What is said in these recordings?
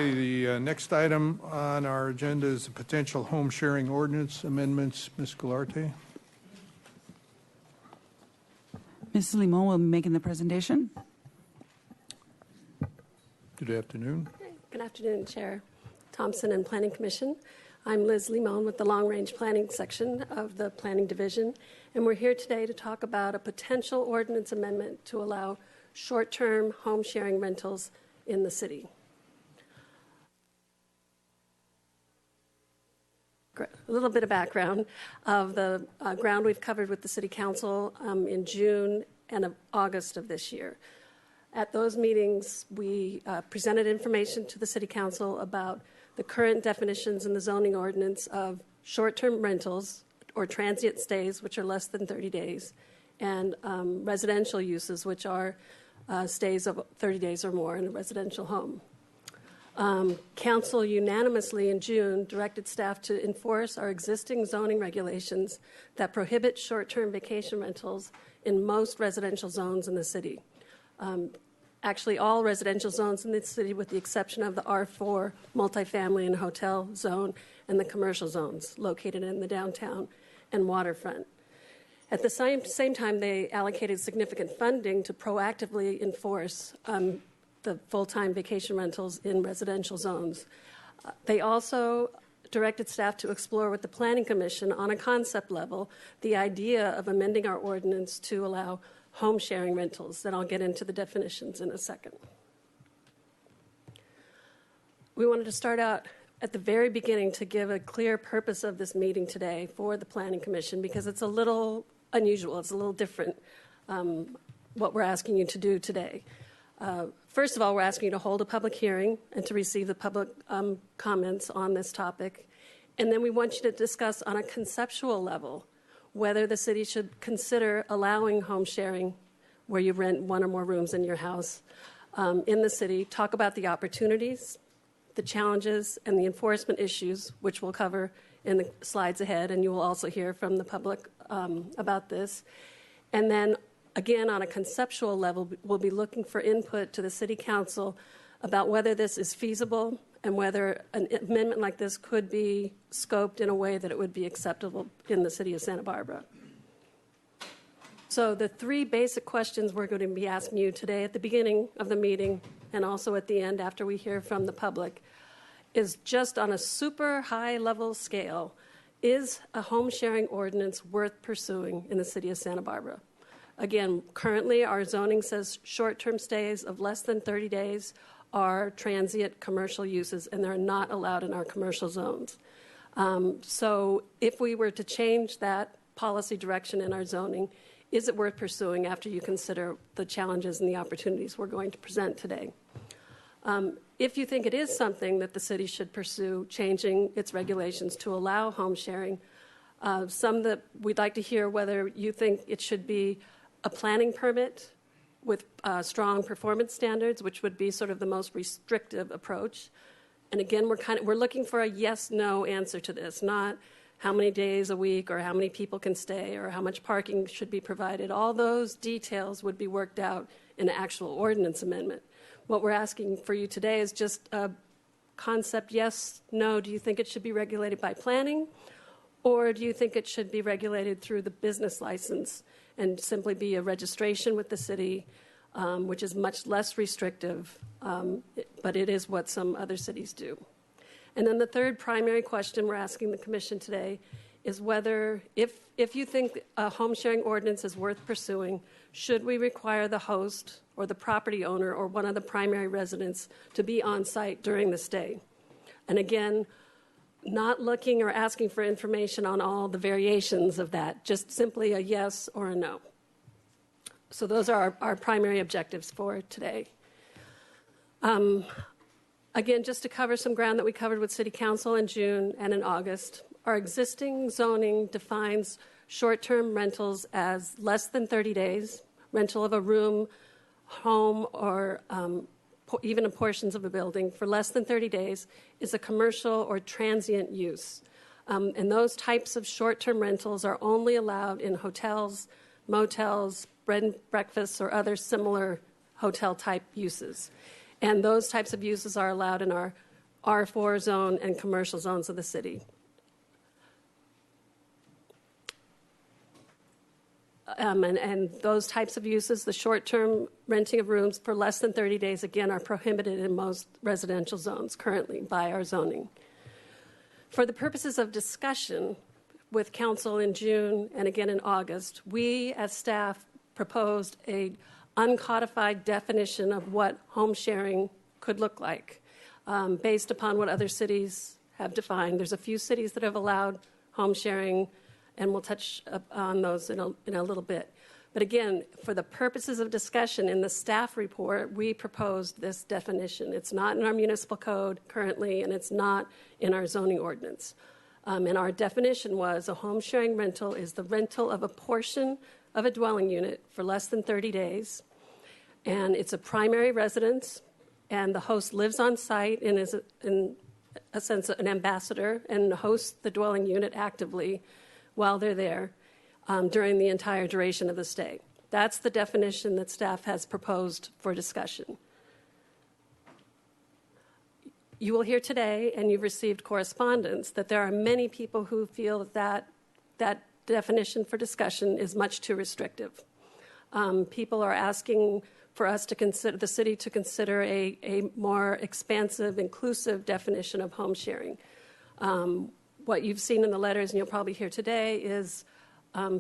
The next item on our agenda is the potential home sharing ordinance amendments. Ms. Galarte. Ms. Limon will be making the presentation. Good afternoon. Good afternoon, Chair Thompson and Planning Commission. I'm Liz Limon with the Long Range Planning Section of the Planning Division, and we're here today to talk about a potential ordinance amendment to allow short-term home sharing rentals in the city. A little bit of background of the ground we've covered with the City Council in June and August of this year. At those meetings, we presented information to the City Council about the current definitions in the zoning ordinance of short-term rentals or transient stays, which are less than 30 days, and residential uses, which are stays of 30 days or more in a residential home. Council unanimously in June directed staff to enforce our existing zoning regulations that prohibit short-term vacation rentals in most residential zones in the city. Actually, all residential zones in the city, with the exception of the R4 multifamily and hotel zone and the commercial zones located in the downtown and waterfront. At the same time, they allocated significant funding to proactively enforce the full-time vacation rentals in residential zones. They also directed staff to explore with the Planning Commission on a concept level the idea of amending our ordinance to allow home sharing rentals. Then I'll get into the definitions in a second. We wanted to start out at the very beginning to give a clear purpose of this meeting today for the Planning Commission, because it's a little unusual, it's a little different what we're asking you to do today. First of all, we're asking you to hold a public hearing and to receive the public comments on this topic. And then we want you to discuss on a conceptual level whether the city should consider allowing home sharing where you rent one or more rooms in your house in the city. Talk about the opportunities, the challenges, and the enforcement issues, which we'll cover in the slides ahead, and you will also hear from the public about this. And then again, on a conceptual level, we'll be looking for input to the City Council about whether this is feasible and whether an amendment like this could be scoped in a way that it would be acceptable in the city of Santa Barbara. So the three basic questions we're going to be asking you today at the beginning of the meeting and also at the end after we hear from the public is just on a super high level scale, is a home sharing ordinance worth pursuing in the city of Santa Barbara? Again, currently our zoning says short-term stays of less than 30 days are transient commercial uses, and they're not allowed in our commercial zones. So if we were to change that policy direction in our zoning, is it worth pursuing after you consider the challenges and the opportunities we're going to present today? If you think it is something that the city should pursue, changing its regulations to allow home sharing, some that we'd like to hear whether you think it should be a planning permit with strong performance standards, which would be sort of the most restrictive approach. And again, we're looking for a yes/no answer to this, not how many days a week or how many people can stay or how much parking should be provided. All those details would be worked out in an actual ordinance amendment. What we're asking for you today is just a concept yes/no. Do you think it should be regulated by planning, or do you think it should be regulated through the business license and simply be a registration with the city, which is much less restrictive, but it is what some other cities do. And then the third primary question we're asking the Commission today is whether, if you think a home sharing ordinance is worth pursuing, should we require the host or the property owner or one of the primary residents to be on site during the stay? And again, not looking or asking for information on all the variations of that, just simply a yes or a no. So those are our primary objectives for today. Again, just to cover some ground that we covered with City Council in June and in August, our existing zoning defines short-term rentals as less than 30 days, rental of a room, home, or even in portions of a building for less than 30 days is a commercial or transient use. And those types of short-term rentals are only allowed in hotels, motels, bed and breakfasts, or other similar hotel-type uses. And those types of uses are allowed in our R4 zone and commercial zones of the city. And those types of uses, the short-term renting of rooms for less than 30 days, again, are prohibited in most residential zones currently by our zoning. For the purposes of discussion with council in June and again in August, we as staff proposed a uncodified definition of what home sharing could look like based upon what other cities have defined. There's a few cities that have allowed home sharing, and we'll touch on those in a little bit. But again, for the purposes of discussion in the staff report, we proposed this definition. It's not in our municipal code currently, and it's not in our zoning ordinance. And our definition was a home sharing rental is the rental of a portion of a dwelling unit for less than 30 days, and it's a primary residence, and the host lives on site and is, in a sense, an ambassador and hosts the dwelling unit actively while they're there during the entire duration of the stay. That's the definition that staff has proposed for discussion. You will hear today, and you've received correspondence, that there are many people who feel that that definition for discussion is much too restrictive. People are asking for us to consider, the city to consider a more expansive, inclusive definition of home sharing. What you've seen in the letters, and you'll probably hear today, is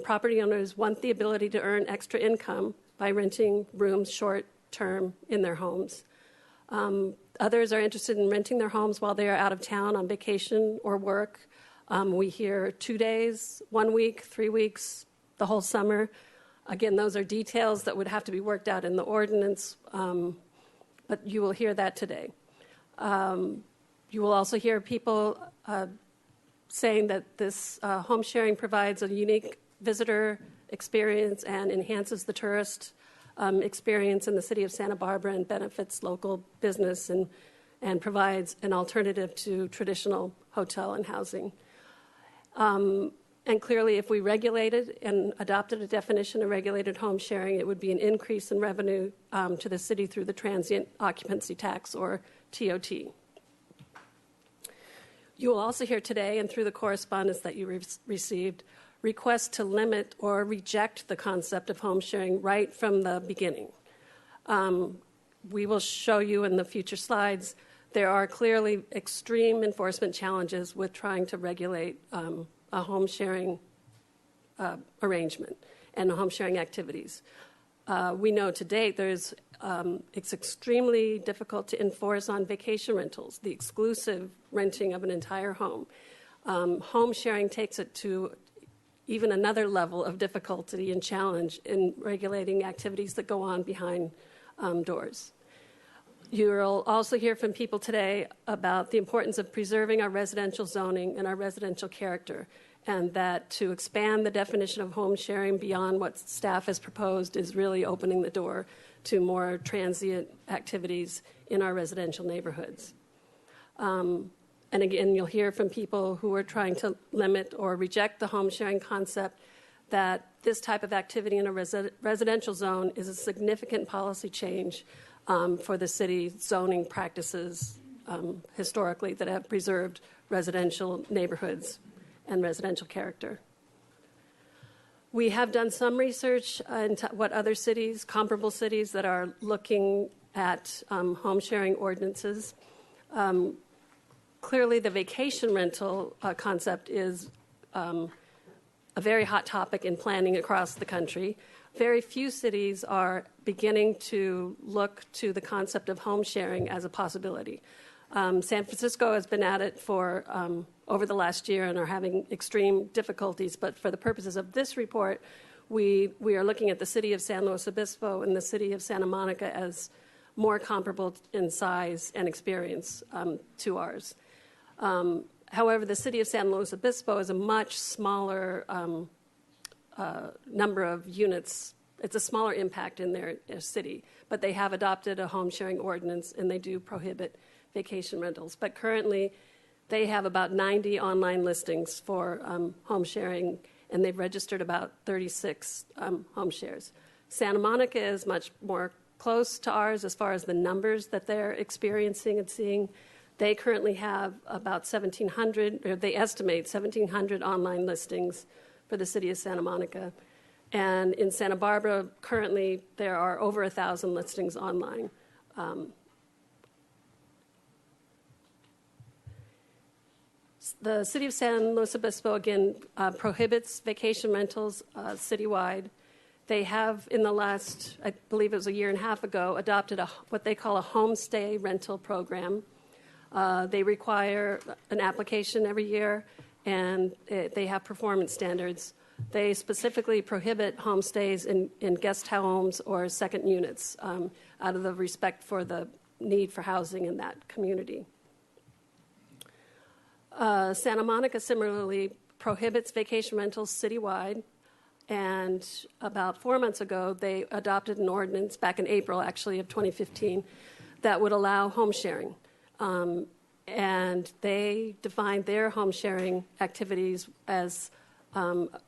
property owners want the ability to earn extra income by renting rooms short-term in their homes. Others are interested in renting their homes while they are out of town on vacation or work. We hear 2 days, 1 week, 3 weeks, the whole summer. Again, those are details that would have to be worked out in the ordinance, but you will hear that today. You will also hear people saying that this home sharing provides a unique visitor experience and enhances the tourist experience in the city of Santa Barbara and benefits local business and provides an alternative to traditional hotel and housing. And clearly, if we regulated and adopted a definition of regulated home sharing, it would be an increase in revenue to the city through the transient occupancy tax, or TOT. You will also hear today, and through the correspondence that you received, requests to limit or reject the concept of home sharing right from the beginning. We will show you in the future slides there are clearly extreme enforcement challenges with trying to regulate a home sharing arrangement and home sharing activities. We know to date it's extremely difficult to enforce on vacation rentals, the exclusive renting of an entire home. Home sharing takes it to even another level of difficulty and challenge in regulating activities that go on behind doors. You'll also hear from people today about the importance of preserving our residential zoning and our residential character, and that to expand the definition of home sharing beyond what staff has proposed is really opening the door to more transient activities in our residential neighborhoods. And again, you'll hear from people who are trying to limit or reject the home sharing concept that this type of activity in a residential zone is a significant policy change for the city's zoning practices historically that have preserved residential neighborhoods and residential character. We have done some research into what other cities, comparable cities that are looking at home sharing ordinances. Clearly, the vacation rental concept is a very hot topic in planning across the country. Very few cities are beginning to look to the concept of home sharing as a possibility. San Francisco has been at it for over the last year and are having extreme difficulties, but for the purposes of this report, we are looking at the city of San Luis Obispo and the city of Santa Monica as more comparable in size and experience to ours. However, the city of San Luis Obispo is a much smaller number of units. It's a smaller impact in their city, but they have adopted a home sharing ordinance and they do prohibit vacation rentals. But currently, they have about 90 online listings for home sharing, and they've registered about 36 home shares. Santa Monica is much more close to ours as far as the numbers that they're experiencing and seeing. They currently have about 1,700, or they estimate 1,700 online listings for the city of Santa Monica. And in Santa Barbara, currently, there are over 1,000 listings online. The city of San Luis Obispo, again, prohibits vacation rentals citywide. They have, in the last, I believe it was a year and a half ago, adopted what they call a homestay rental program. They require an application every year, and they have performance standards. They specifically prohibit homestays in guest homes or second units out of the respect for the need for housing in that community. Santa Monica similarly prohibits vacation rentals citywide, and about 4 months ago, they adopted an ordinance, back in April, actually, of 2015, that would allow home sharing. And they defined their home sharing activities as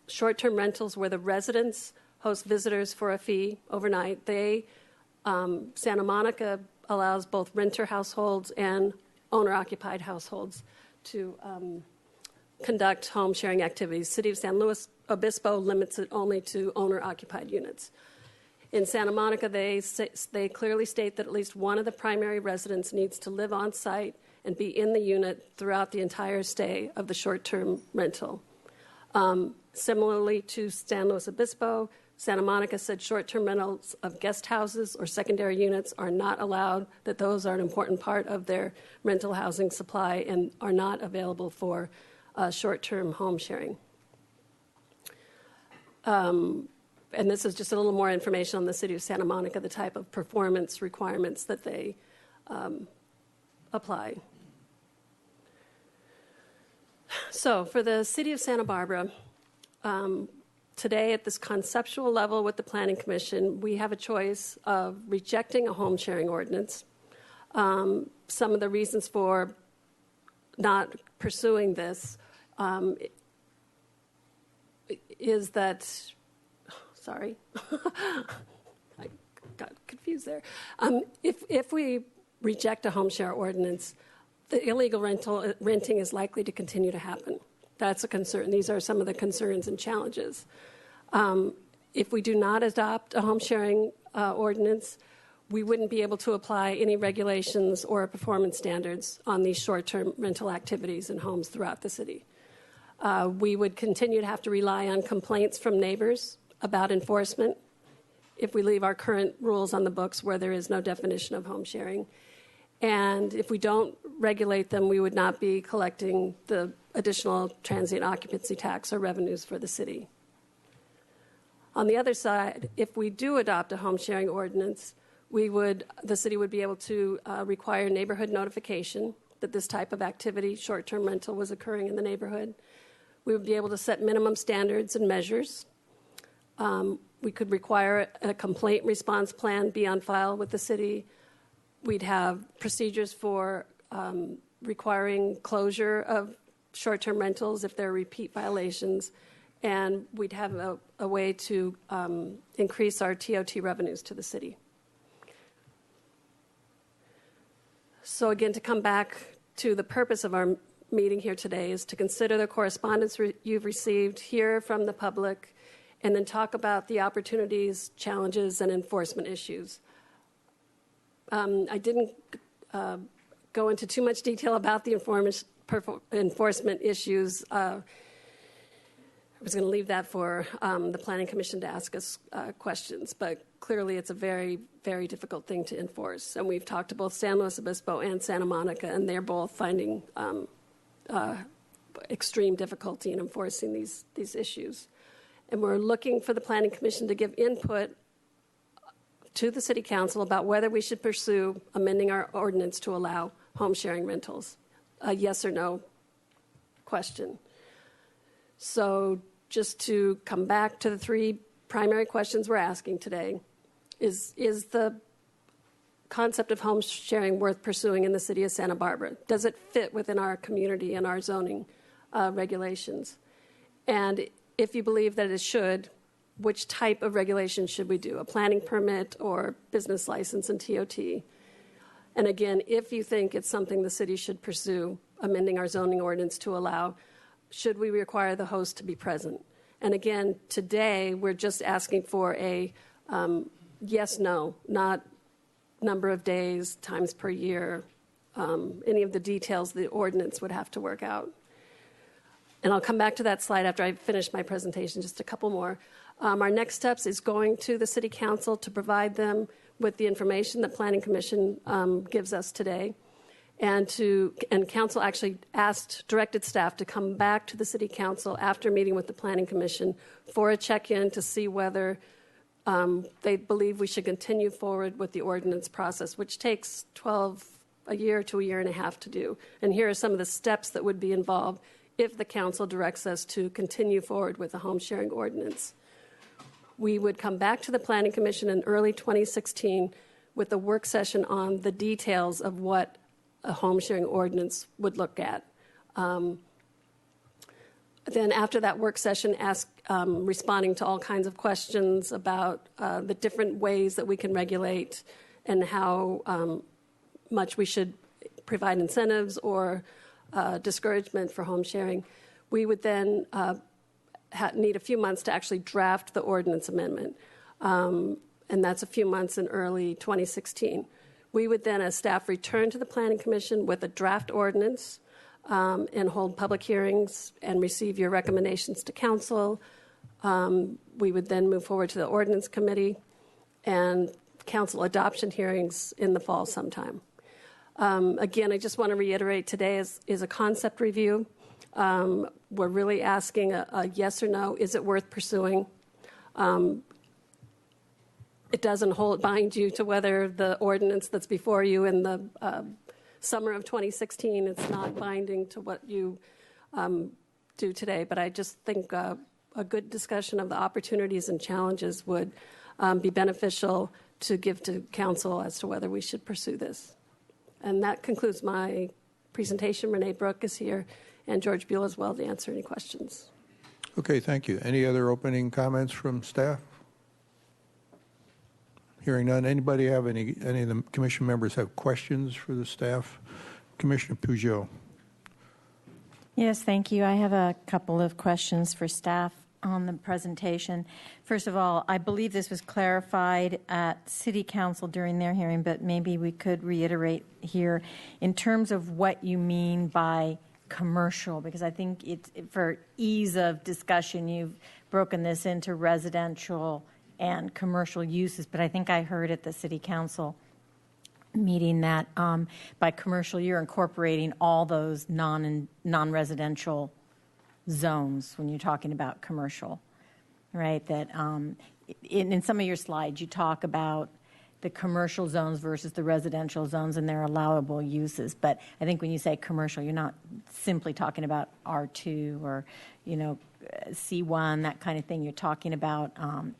short-term rentals where the residents host visitors for a fee overnight. Santa Monica allows both renter households and owner-occupied households to conduct home sharing activities. City of San Luis Obispo limits it only to owner-occupied units. In Santa Monica, they clearly state that at least one of the primary residents needs to live on site and be in the unit throughout the entire stay of the short-term rental. Similarly to San Luis Obispo, Santa Monica said short-term rentals of guest houses or secondary units are not allowed, that those are an important part of their rental housing supply and are not available for short-term home sharing. And this is just a little more information on the city of Santa Monica, the type of performance requirements that they apply. So for the city of Santa Barbara, today at this conceptual level with the Planning Commission, we have a choice of rejecting a home sharing ordinance. Some of the reasons for not pursuing this is that, sorry, I got confused there. If we reject a home share ordinance, the illegal renting is likely to continue to happen. That's a concern. These are some of the concerns and challenges. If we do not adopt a home sharing ordinance, we wouldn't be able to apply any regulations or performance standards on these short-term rental activities in homes throughout the city. We would continue to have to rely on complaints from neighbors about enforcement if we leave our current rules on the books where there is no definition of home sharing. And if we don't regulate them, we would not be collecting the additional transient occupancy tax or revenues for the city. On the other side, if we do adopt a home sharing ordinance, the city would be able to require neighborhood notification that this type of activity, short-term rental, was occurring in the neighborhood. We would be able to set minimum standards and measures. We could require a complaint response plan be on file with the city. We'd have procedures for requiring closure of short-term rentals if there are repeat violations, and we'd have a way to increase our TOT revenues to the city. So again, to come back to the purpose of our meeting here today is to consider the correspondence you've received, hear from the public, and then talk about the opportunities, challenges, and enforcement issues. I didn't go into too much detail about the enforcement issues. I was going to leave that for the Planning Commission to ask us questions, but clearly it's a very, very difficult thing to enforce. And we've talked to both San Luis Obispo and Santa Monica, and they're both finding extreme difficulty in enforcing these issues. And we're looking for the Planning Commission to give input to the City Council about whether we should pursue amending our ordinance to allow home sharing rentals. A yes or no question. So just to come back to the three primary questions we're asking today, is the concept of home sharing worth pursuing in the city of Santa Barbara? Does it fit within our community and our zoning regulations? And if you believe that it should, which type of regulation should we do? A planning permit or business license and TOT? And again, if you think it's something the city should pursue, amending our zoning ordinance to allow, should we require the host to be present? And again, today, we're just asking for a yes, no, not number of days, times per year, any of the details the ordinance would have to work out. And I'll come back to that slide after I finish my presentation, just a couple more. Our next steps is going to the City Council to provide them with the information the Planning Commission gives us today. And Council actually directed staff to come back to the City Council after meeting with the Planning Commission for a check-in to see whether they believe we should continue forward with the ordinance process, which takes a year to a year and a half to do. And here are some of the steps that would be involved if the council directs us to continue forward with the home sharing ordinance. We would come back to the Planning Commission in early 2016 with a work session on the details of what a home sharing ordinance would look at. Then after that work session, responding to all kinds of questions about the different ways that we can regulate and how much we should provide incentives or discouragement for home sharing. We would then need a few months to actually draft the ordinance amendment, and that's a few months in early 2016. We would then, as staff, return to the Planning Commission with a draft ordinance and hold public hearings and receive your recommendations to council. We would then move forward to the ordinance committee and council adoption hearings in the fall sometime. Again, I just want to reiterate today is a concept review. We're really asking a yes or no. Is it worth pursuing? It doesn't bind you to whether the ordinance that's before you in the summer of 2016, it's not binding to what you do today. But I just think a good discussion of the opportunities and challenges would be beneficial to give to council as to whether we should pursue this. And that concludes my presentation. Renee Brooke is here, and George Buell as well to answer any questions. Okay, thank you. Any other opening comments from staff? Hearing none. Anybody have any of the commission members have questions for the staff? Commissioner Peugeot. Yes, thank you. I have a couple of questions for staff on the presentation. First of all, I believe this was clarified at City Council during their hearing, but maybe we could reiterate here in terms of what you mean by commercial, because I think for ease of discussion, you've broken this into residential and commercial uses, but I think I heard at the City Council meeting that by commercial, you're incorporating all those non-residential zones when you're talking about commercial, right? That in some of your slides, you talk about the commercial zones versus the residential zones and their allowable uses. But I think when you say commercial, you're not simply talking about R2 or, C1, that kind of thing. You're talking about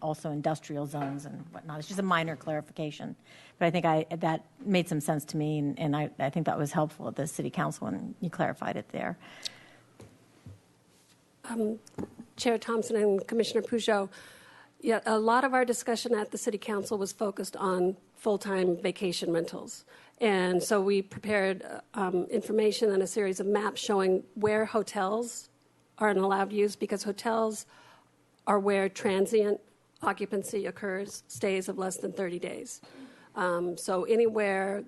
also industrial zones and whatnot. It's just a minor clarification. But I think that made some sense to me, and I think that was helpful at the City Council when you clarified it there. Chair Thompson and Commissioner Peugeot, yeah, a lot of our discussion at the City Council was focused on full-time vacation rentals. And so we prepared information and a series of maps showing where hotels are an allowed use, because hotels are where transient occupancy occurs, stays of less than 30 days. So anywhere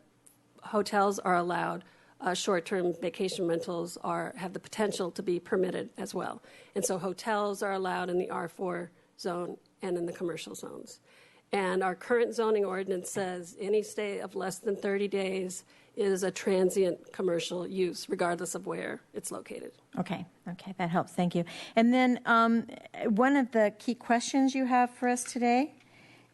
hotels are allowed, short-term vacation rentals have the potential to be permitted as well. And so hotels are allowed in the R4 zone and in the commercial zones. And our current zoning ordinance says any stay of less than 30 days is a transient commercial use, regardless of where it's located. Okay, that helps. Thank you. And then one of the key questions you have for us today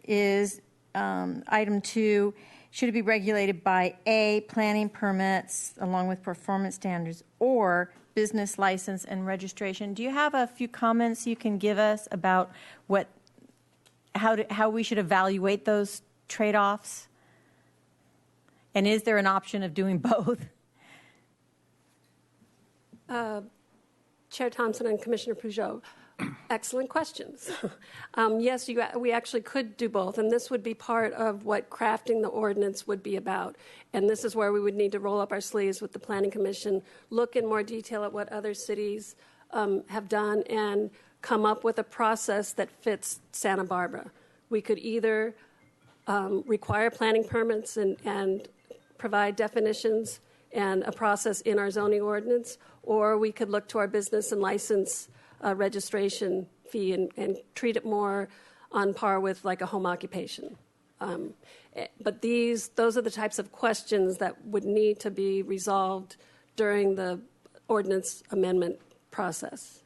is item 2. Should it be regulated by A, planning permits along with performance standards, or business license and registration? Do you have a few comments you can give us about how we should evaluate those trade-offs? And is there an option of doing both? Chair Thompson and Commissioner Peugeot, Excellent questions. Yes, we actually could do both, and this would be part of what crafting the ordinance would be about. And this is where we would need to roll up our sleeves with the Planning Commission, look in more detail at what other cities have done, and come up with a process that fits Santa Barbara. We could either require planning permits and provide definitions and a process in our zoning ordinance, or we could look to our business and license registration fee and treat it more on par with like a home occupation. But those are the types of questions that would need to be resolved during the ordinance amendment process,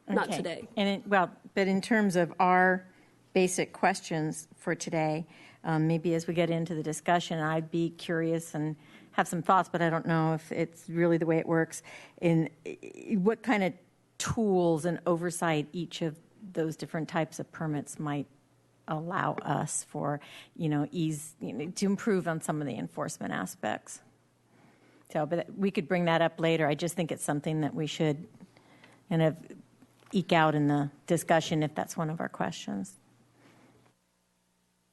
not today. And but in terms of our basic questions for today, maybe as we get into the discussion, I'd be curious and have some thoughts, but I don't know if it's really the way it works. In what kind of tools and oversight each of those different types of permits might allow us for, to improve on some of the enforcement aspects. So, but we could bring that up later. I just think it's something that we should kind of eke out in the discussion if that's one of our questions.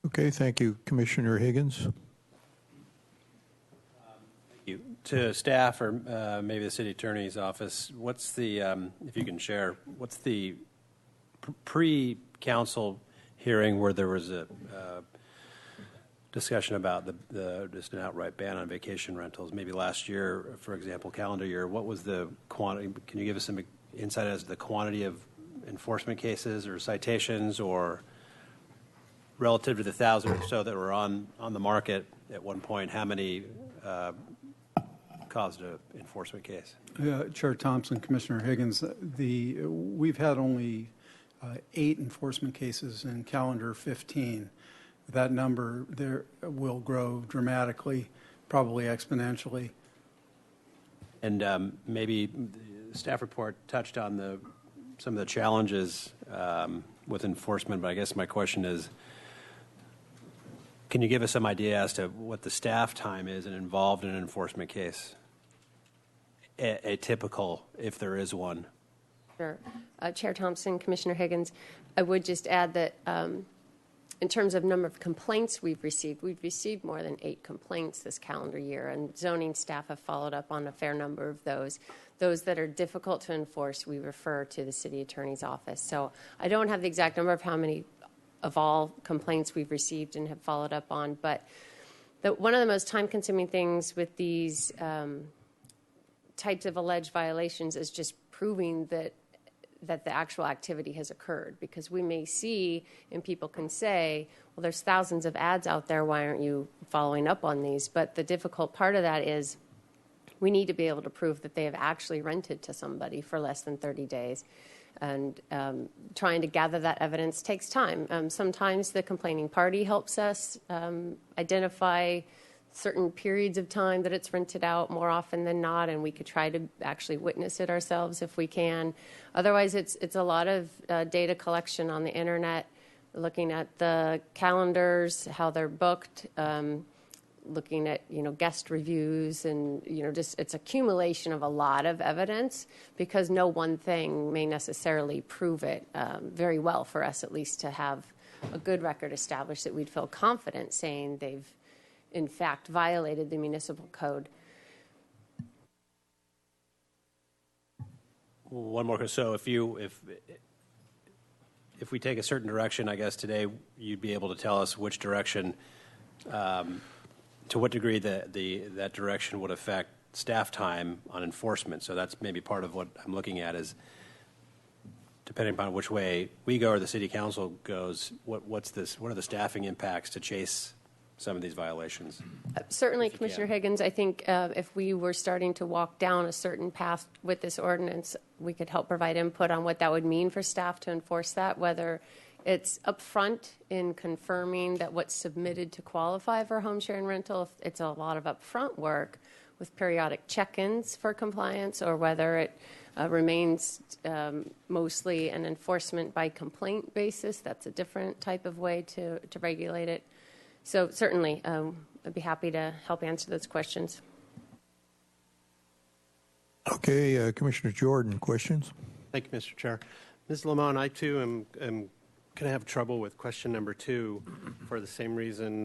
Okay, thank you. Commissioner Higgins. To staff or maybe the city attorney's office, what's the, if you can share, what's the pre-council hearing where there was a discussion about the just an outright ban on vacation rentals? Maybe last year, for example, calendar year, what was the quantity? Can you give us some insight as to the quantity of enforcement cases or citations, or relative to the 1,000 or so that were on the market at one point, how many caused an enforcement case? Chair Thompson, Commissioner Higgins, we've had only 8 enforcement cases in calendar 15. That number there will grow dramatically, probably exponentially. And maybe the staff report touched on some of the challenges with enforcement, but I guess my question is, can you give us some idea as to what the staff time is involved in an enforcement case? A typical, if there is one. Sure. Chair Thompson, Commissioner Higgins, I would just add that in terms of number of complaints we've received more than 8 complaints this calendar year, and zoning staff have followed up on a fair number of those. Those that are difficult to enforce, we refer to the city attorney's office. So I don't have the exact number of how many of all complaints we've received and have followed up on, but one of the most time-consuming things with these types of alleged violations is just proving that the actual activity has occurred, because we may see and people can say, well, there's thousands of ads out there, why aren't you following up on these? But the difficult part of that is we need to be able to prove that they have actually rented to somebody for less than 30 days. And trying to gather that evidence takes time. Sometimes the complaining party helps us identify certain periods of time that it's rented out more often than not, and we could try to actually witness it ourselves if we can. Otherwise, it's a lot of data collection on the internet, looking at the calendars, how they're booked, looking at guest reviews, and just it's accumulation of a lot of evidence, because no one thing may necessarily prove it very well for us, at least to have a good record established that we'd feel confident saying they've in fact violated the municipal code. One more. So if we take a certain direction, I guess today you'd be able to tell us which direction, to what degree that direction would affect staff time on enforcement. So that's maybe part of what I'm looking at is, depending upon which way we go or the city council goes, what are the staffing impacts to chase some of these violations? Certainly, Commissioner Higgins, I think if we were starting to walk down a certain path with this ordinance, we could help provide input on what that would mean for staff to enforce that, whether it's upfront in confirming that what's submitted to qualify for home sharing rental, if it's a lot of upfront work with periodic check-ins for compliance, or whether it remains mostly an enforcement by complaint basis. That's a different type of way to regulate it. So certainly, I'd be happy to help answer those questions. Okay, Commissioner Jordan, questions? Thank you, Mr. Chair. Ms. Lamont, I too am going to have trouble with question number 2 for the same reason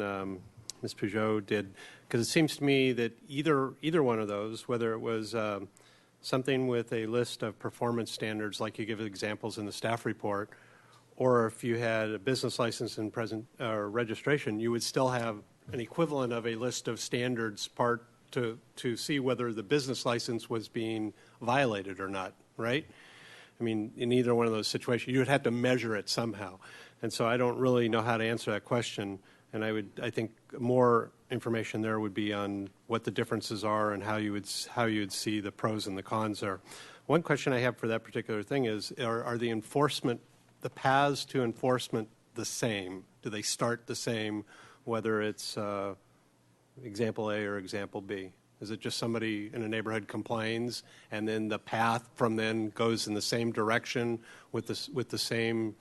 Ms. Peugeot did, because it seems to me that either one of those, whether it was something with a list of performance standards, like you give examples in the staff report, or if you had a business license and registration, you would still have an equivalent of a list of standards part to see whether the business license was being violated or not, right? I mean, in either one of those situations, you would have to measure it somehow. And so I don't really know how to answer that question. And I think more information there would be on what the differences are and how you would see the pros and the cons there. One question I have for that particular thing is, are the paths to enforcement the same? Do they start the same, whether it's example A or example B? Is it just somebody in a neighborhood complains, and then the path from then goes in the same direction with the same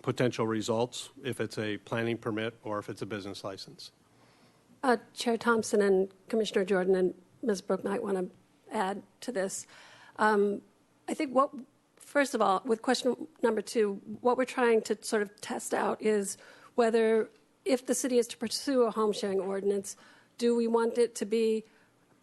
potential results, if it's a planning permit or if it's a business license? Chair Thompson and Commissioner Jordan and Ms. Brooke might want to add to this. I think first of all, with question number 2, what we're trying to sort of test out is whether, if the city is to pursue a home sharing ordinance, do we want it to be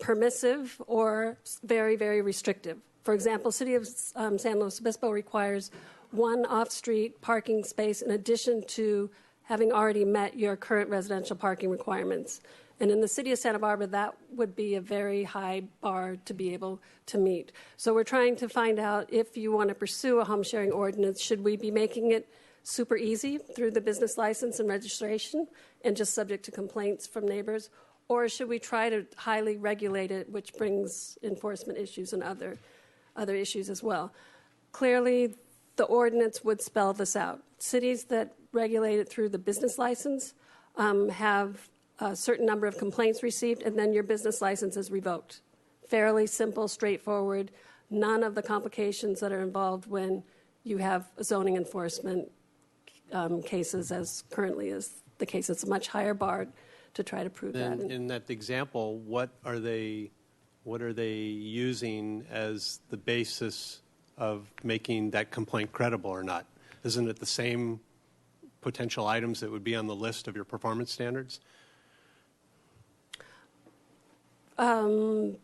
permissive or very, very restrictive? For example, City of San Luis Obispo requires 1 off-street parking space in addition to having already met your current residential parking requirements. And in the City of Santa Barbara, that would be a very high bar to be able to meet. So we're trying to find out, if you want to pursue a home sharing ordinance, should we be making it super easy through the business license and registration and just subject to complaints from neighbors? Or should we try to highly regulate it, which brings enforcement issues and other issues as well? Clearly, the ordinance would spell this out. Cities that regulate it through the business license have a certain number of complaints received, and then your business license is revoked. Fairly simple, straightforward, none of the complications that are involved when you have zoning enforcement cases, as currently is the case. It's a much higher bar to try to prove that. In that example, what are they using as the basis of making that complaint credible or not? Isn't it the same potential items that would be on the list of your performance standards? I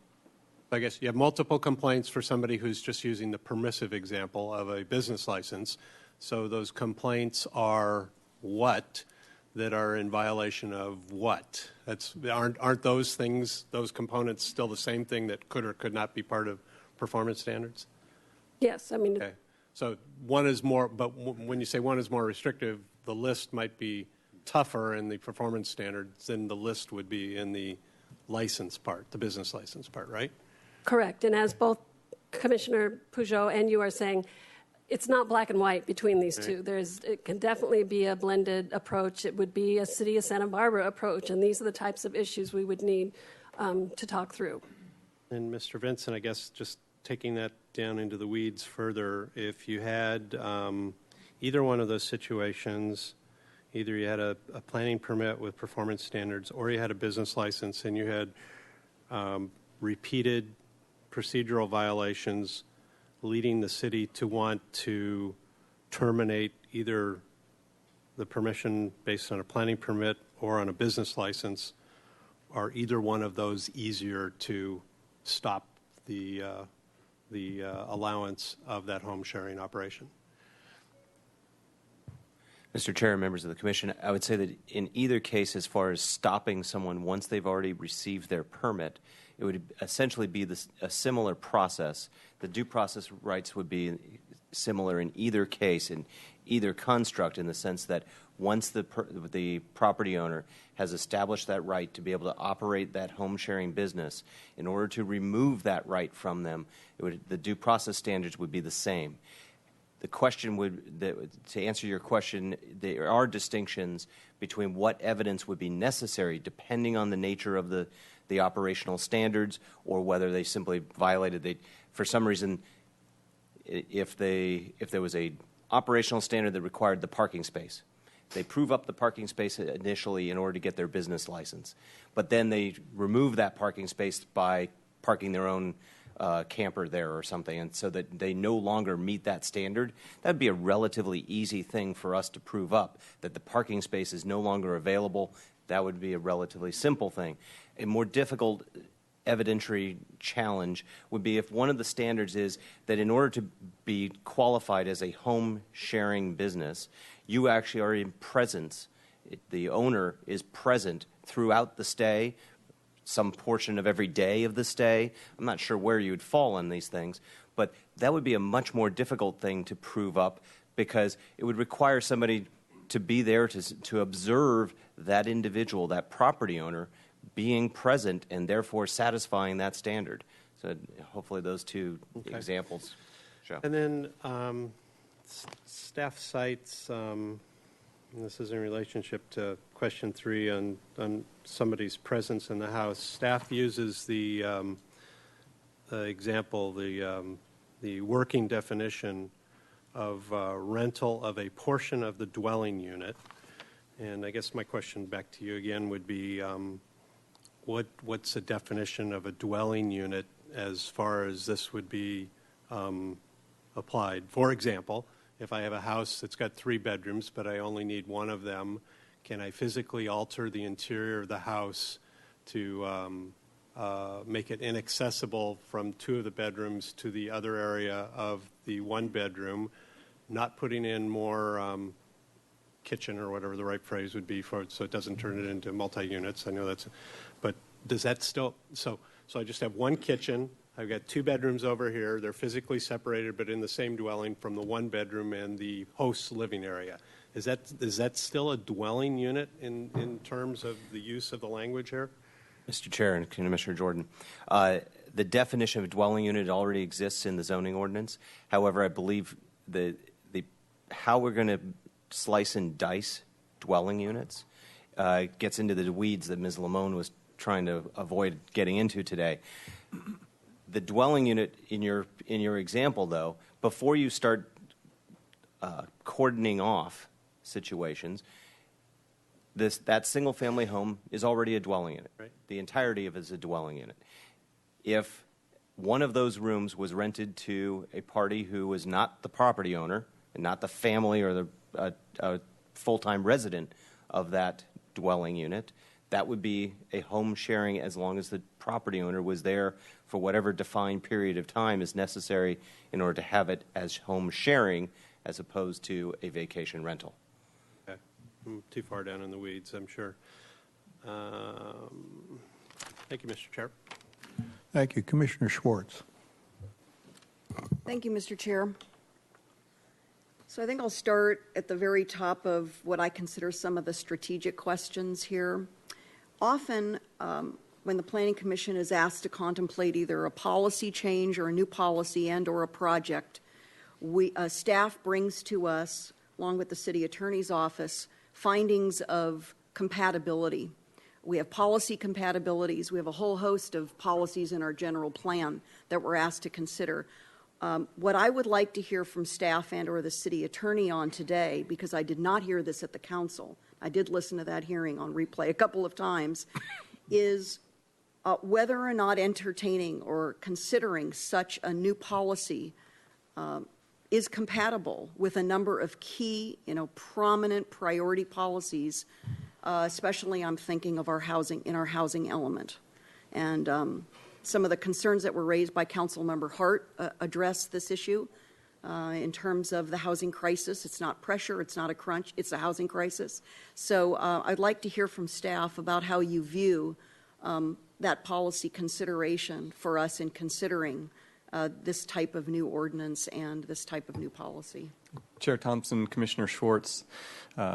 guess you have multiple complaints for somebody who's just using the permissive example of a business license. So those complaints are what? That are in violation of what? Aren't those things, those components, still the same thing that could or could not be part of performance standards? Yes, I mean. Okay. So one is more, but when you say one is more restrictive, the list might be tougher in the performance standards than the list would be in the license part, the business license part, right? Correct. And as both Commissioner Peugeot and you are saying, it's not black and white between these two. It can definitely be a blended approach. It would be a City of Santa Barbara approach, and these are the types of issues we would need to talk through. And Mr. Vincent, I guess just taking that down into the weeds further, if you had either one of those situations, either you had a planning permit with performance standards or you had a business license and you had repeated procedural violations leading the city to want to terminate either the permission based on a planning permit or on a business license, are either one of those easier to stop the allowance of that home sharing operation? Mr. Chair and members of the Commission, I would say that in either case, as far as stopping someone once they've already received their permit, it would essentially be a similar process. The due process rights would be similar in either case, in either construct, in the sense that once the property owner has established that right to be able to operate that home sharing business, in order to remove that right from them, the due process standards would be the same. The question to answer your question, there are distinctions between what evidence would be necessary depending on the nature of the operational standards, or whether they simply violated. For some reason, if there was a operational standard that required the parking space, they prove up the parking space initially in order to get their business license, but then they remove that parking space by parking their own camper there or something, and so that they no longer meet that standard, that would be a relatively easy thing for us to prove up, that the parking space is no longer available. That would be a relatively simple thing. A more difficult evidentiary challenge would be if one of the standards is that in order to be qualified as a home sharing business, you actually are in presence. The owner is present throughout the stay, some portion of every day of the stay. I'm not sure where you would fall on these things, but that would be a much more difficult thing to prove up because it would require somebody to be there to observe that individual, that property owner, being present and therefore satisfying that standard. So hopefully those two examples show. And then staff cites, and this is in relationship to question 3 on somebody's presence in the house. Staff uses the example, the working definition of rental of a portion of the dwelling unit. And I guess my question back to you again would be, what's the definition of a dwelling unit as far as this would be applied? For example, if I have a house that's got 3 bedrooms, but I only need one of them, can I physically alter the interior of the house to make it inaccessible from 2 of the bedrooms to the other area of the 1 bedroom, not putting in more kitchen or whatever the right phrase would be for it, so it doesn't turn it into multi-units? I know that's, but does that still, so I just have 1 kitchen, I've got 2 bedrooms over here, they're physically separated but in the same dwelling from the 1 bedroom and the host's living area. Is that still a dwelling unit in terms of the use of the language here? Mr. Chair and Commissioner Jordan, the definition of dwelling unit already exists in the zoning ordinance. However, I believe how we're going to slice and dice dwelling units gets into the weeds that Ms. Lamone was trying to avoid getting into today. The dwelling unit in your example, though, before you start cordoning off situations, that single-family home is already a dwelling unit. Right. The entirety of it is a dwelling unit. If one of those rooms was rented to a party who was not the property owner and not the family or the full-time resident of that dwelling unit, that would be a home sharing as long as the property owner was there for whatever defined period of time is necessary in order to have it as home sharing as opposed to a vacation rental. Okay. I'm too far down in the weeds, I'm sure. Thank you, Mr. Chair. Thank you. Commissioner Schwartz. Thank you, Mr. Chair. So I think I'll start at the very top of what I consider some of the strategic questions here. Often, when the Planning Commission is asked to contemplate either a policy change or a new policy and or a project, staff brings to us, along with the City Attorney's Office, findings of compatibility. We have policy compatibilities. We have a whole host of policies in our general plan that we're asked to consider. What I would like to hear from staff and or the city attorney on today, because I did not hear this at the council, I did listen to that hearing on replay a couple of times, is whether or not entertaining or considering such a new policy is compatible with a number of key, prominent priority policies, especially I'm thinking of our housing element. And some of the concerns that were raised by Councilmember Hart address this issue in terms of the housing crisis. It's not pressure, it's not a crunch, it's a housing crisis. So I'd like to hear from staff about how you view that policy consideration for us in considering this type of new ordinance and this type of new policy. Chair Thompson, Commissioner Schwartz,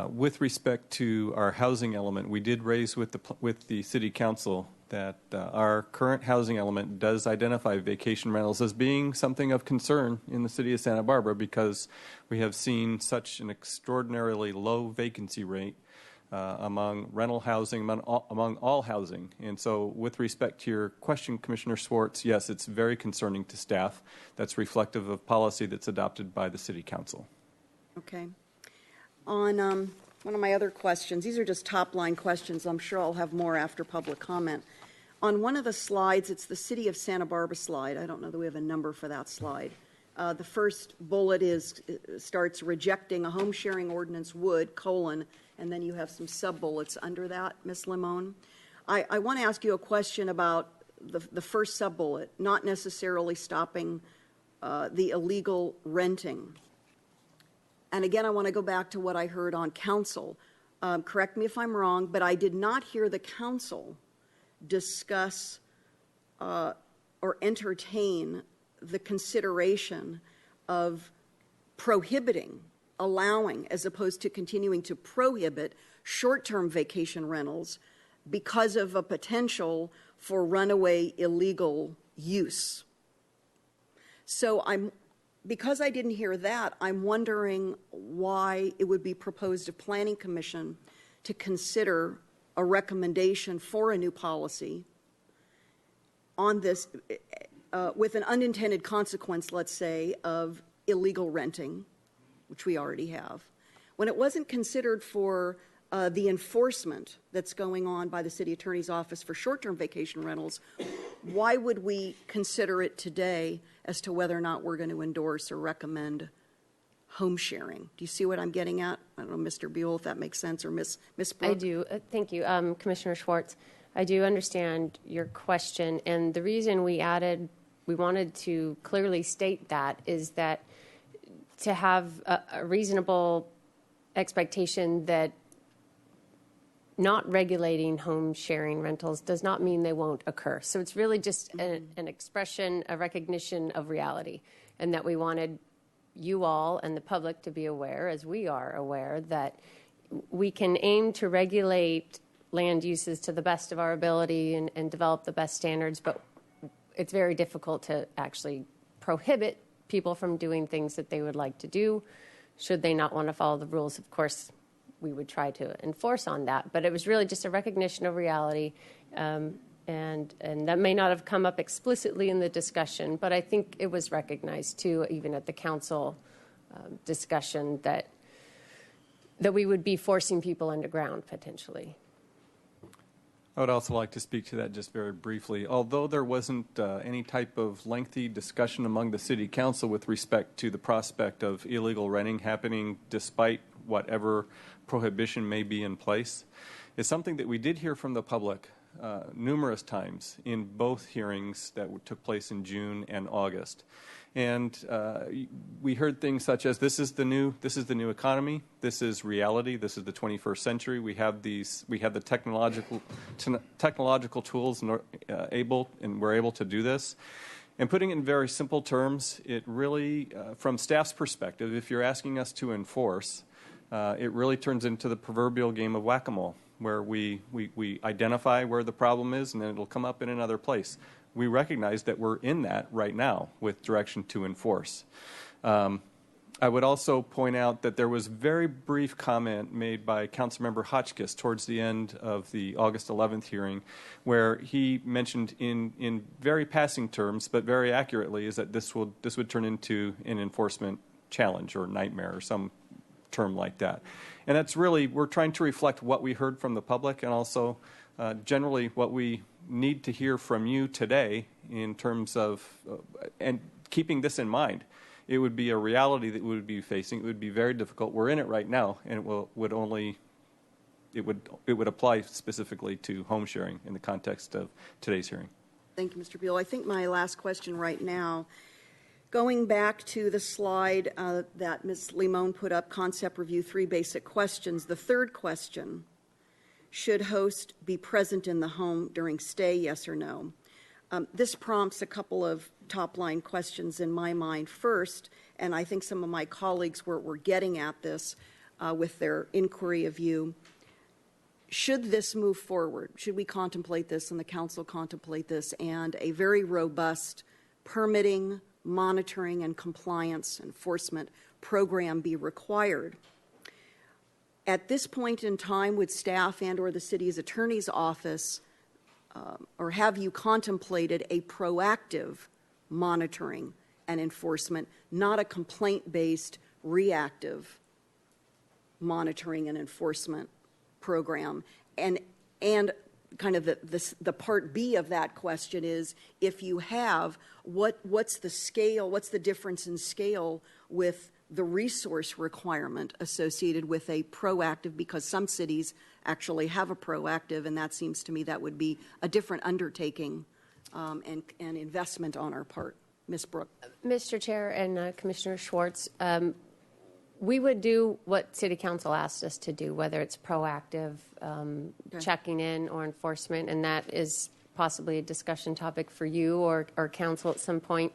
with respect to our housing element, we did raise with the City Council that our current housing element does identify vacation rentals as being something of concern in the city of Santa Barbara because we have seen such an extraordinarily low vacancy rate among rental housing, among all housing. And so with respect to your question, Commissioner Schwartz, yes, it's very concerning to staff. That's reflective of policy that's adopted by the City Council. Okay. On one of my other questions, these are just top-line questions. I'm sure I'll have more after public comment. On one of the slides, it's the City of Santa Barbara slide. I don't know that we have a number for that slide. The first bullet starts rejecting a home sharing ordinance would, and then you have some sub-bullets under that, Ms. Limon. I want to ask you a question about the first sub-bullet, not necessarily stopping the illegal renting. And again, I want to go back to what I heard on council. Correct me if I'm wrong, but I did not hear the council discuss or entertain the consideration of prohibiting, allowing, as opposed to continuing to prohibit short-term vacation rentals because of a potential for runaway illegal use. So because I didn't hear that, I'm wondering why it would be proposed of Planning Commission to consider a recommendation for a new policy on this with an unintended consequence, let's say, of illegal renting, which we already have, when it wasn't considered for the enforcement that's going on by the city attorney's office for short-term vacation rentals. Why would we consider it today as to whether or not we're going to endorse or recommend home sharing? Do you see what I'm getting at? I don't know, Mr. Buell, if that makes sense, or Ms. Brooke? I do. Thank you, Commissioner Schwartz. I do understand your question, and the reason we wanted to clearly state that is that to have a reasonable expectation that not regulating home sharing rentals does not mean they won't occur. So it's really just an expression, a recognition of reality, and that we wanted you all and the public to be aware, as we are aware, that we can aim to regulate land uses to the best of our ability and develop the best standards, but it's very difficult to actually prohibit people from doing things that they would like to do. Should they not want to follow the rules, of course, we would try to enforce on that. But it was really just a recognition of reality, and that may not have come up explicitly in the discussion, but I think it was recognized too, even at the council discussion, that we would be forcing people underground potentially. I would also like to speak to that just very briefly. Although there wasn't any type of lengthy discussion among the city council with respect to the prospect of illegal renting happening despite whatever prohibition may be in place, it's something that we did hear from the public numerous times in both hearings that took place in June and August. And we heard things such as, this is the new economy, this is reality, this is the 21st century. We have the technological tools and we're able to do this. And putting it in very simple terms, it really, from staff's perspective, if you're asking us to enforce, it really turns into the proverbial game of whack-a-mole, where we identify where the problem is and then it'll come up in another place. We recognize that we're in that right now with direction to enforce. I would also point out that there was very brief comment made by Councilmember Hotchkiss towards the end of the August 11th hearing, where he mentioned in very passing terms, but very accurately, is that this would turn into an enforcement challenge or nightmare or some term like that. And that's really, we're trying to reflect what we heard from the public and also generally what we need to hear from you today in terms of, and keeping this in mind, it would be a reality that we would be facing. It would be very difficult. We're in it right now, and it would apply specifically to home sharing in the context of today's hearing. Thank you, Mr. Buell. I think my last question right now, going back to the slide that Ms. Limon put up, concept review, 3 basic questions. The third question, should host be present in the home during stay, yes or no? This prompts a couple of top-line questions in my mind. First, and I think some of my colleagues were getting at this with their inquiry of you, should this move forward? Should we contemplate this and the council contemplate this and a very robust permitting, monitoring, and compliance enforcement program be required? At this point in time, would staff and or the city's attorney's office or have you contemplated a proactive monitoring and enforcement, not a complaint-based reactive monitoring and enforcement program? And kind of the part B of that question is, if you have, what's the scale, what's the difference in scale with the resource requirement associated with a proactive, because some cities actually have a proactive, and that seems to me that would be a different undertaking and investment on our part. Ms. Brooke. Mr. Chair and Commissioner Schwartz, we would do what City Council asked us to do, whether it's proactive, checking in, or enforcement, and that is possibly a discussion topic for you or council at some point.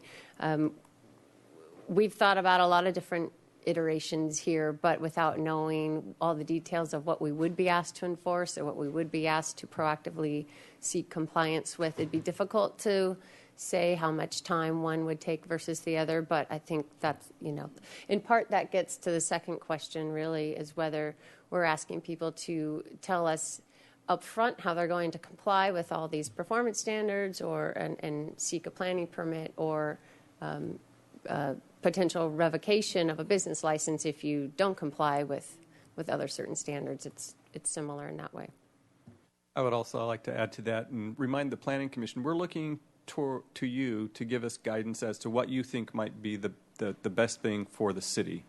We've thought about a lot of different iterations here, but without knowing all the details of what we would be asked to enforce or what we would be asked to proactively seek compliance with, it'd be difficult to say how much time one would take versus the other. But I think that's, in part that gets to the second question really, is whether we're asking people to tell us up front how they're going to comply with all these performance standards and seek a planning permit or potential revocation of a business license if you don't comply with other certain standards. It's similar in that way. I would also like to add to that and remind the Planning Commission, we're looking to you to give us guidance as to what you think might be the best thing for the city.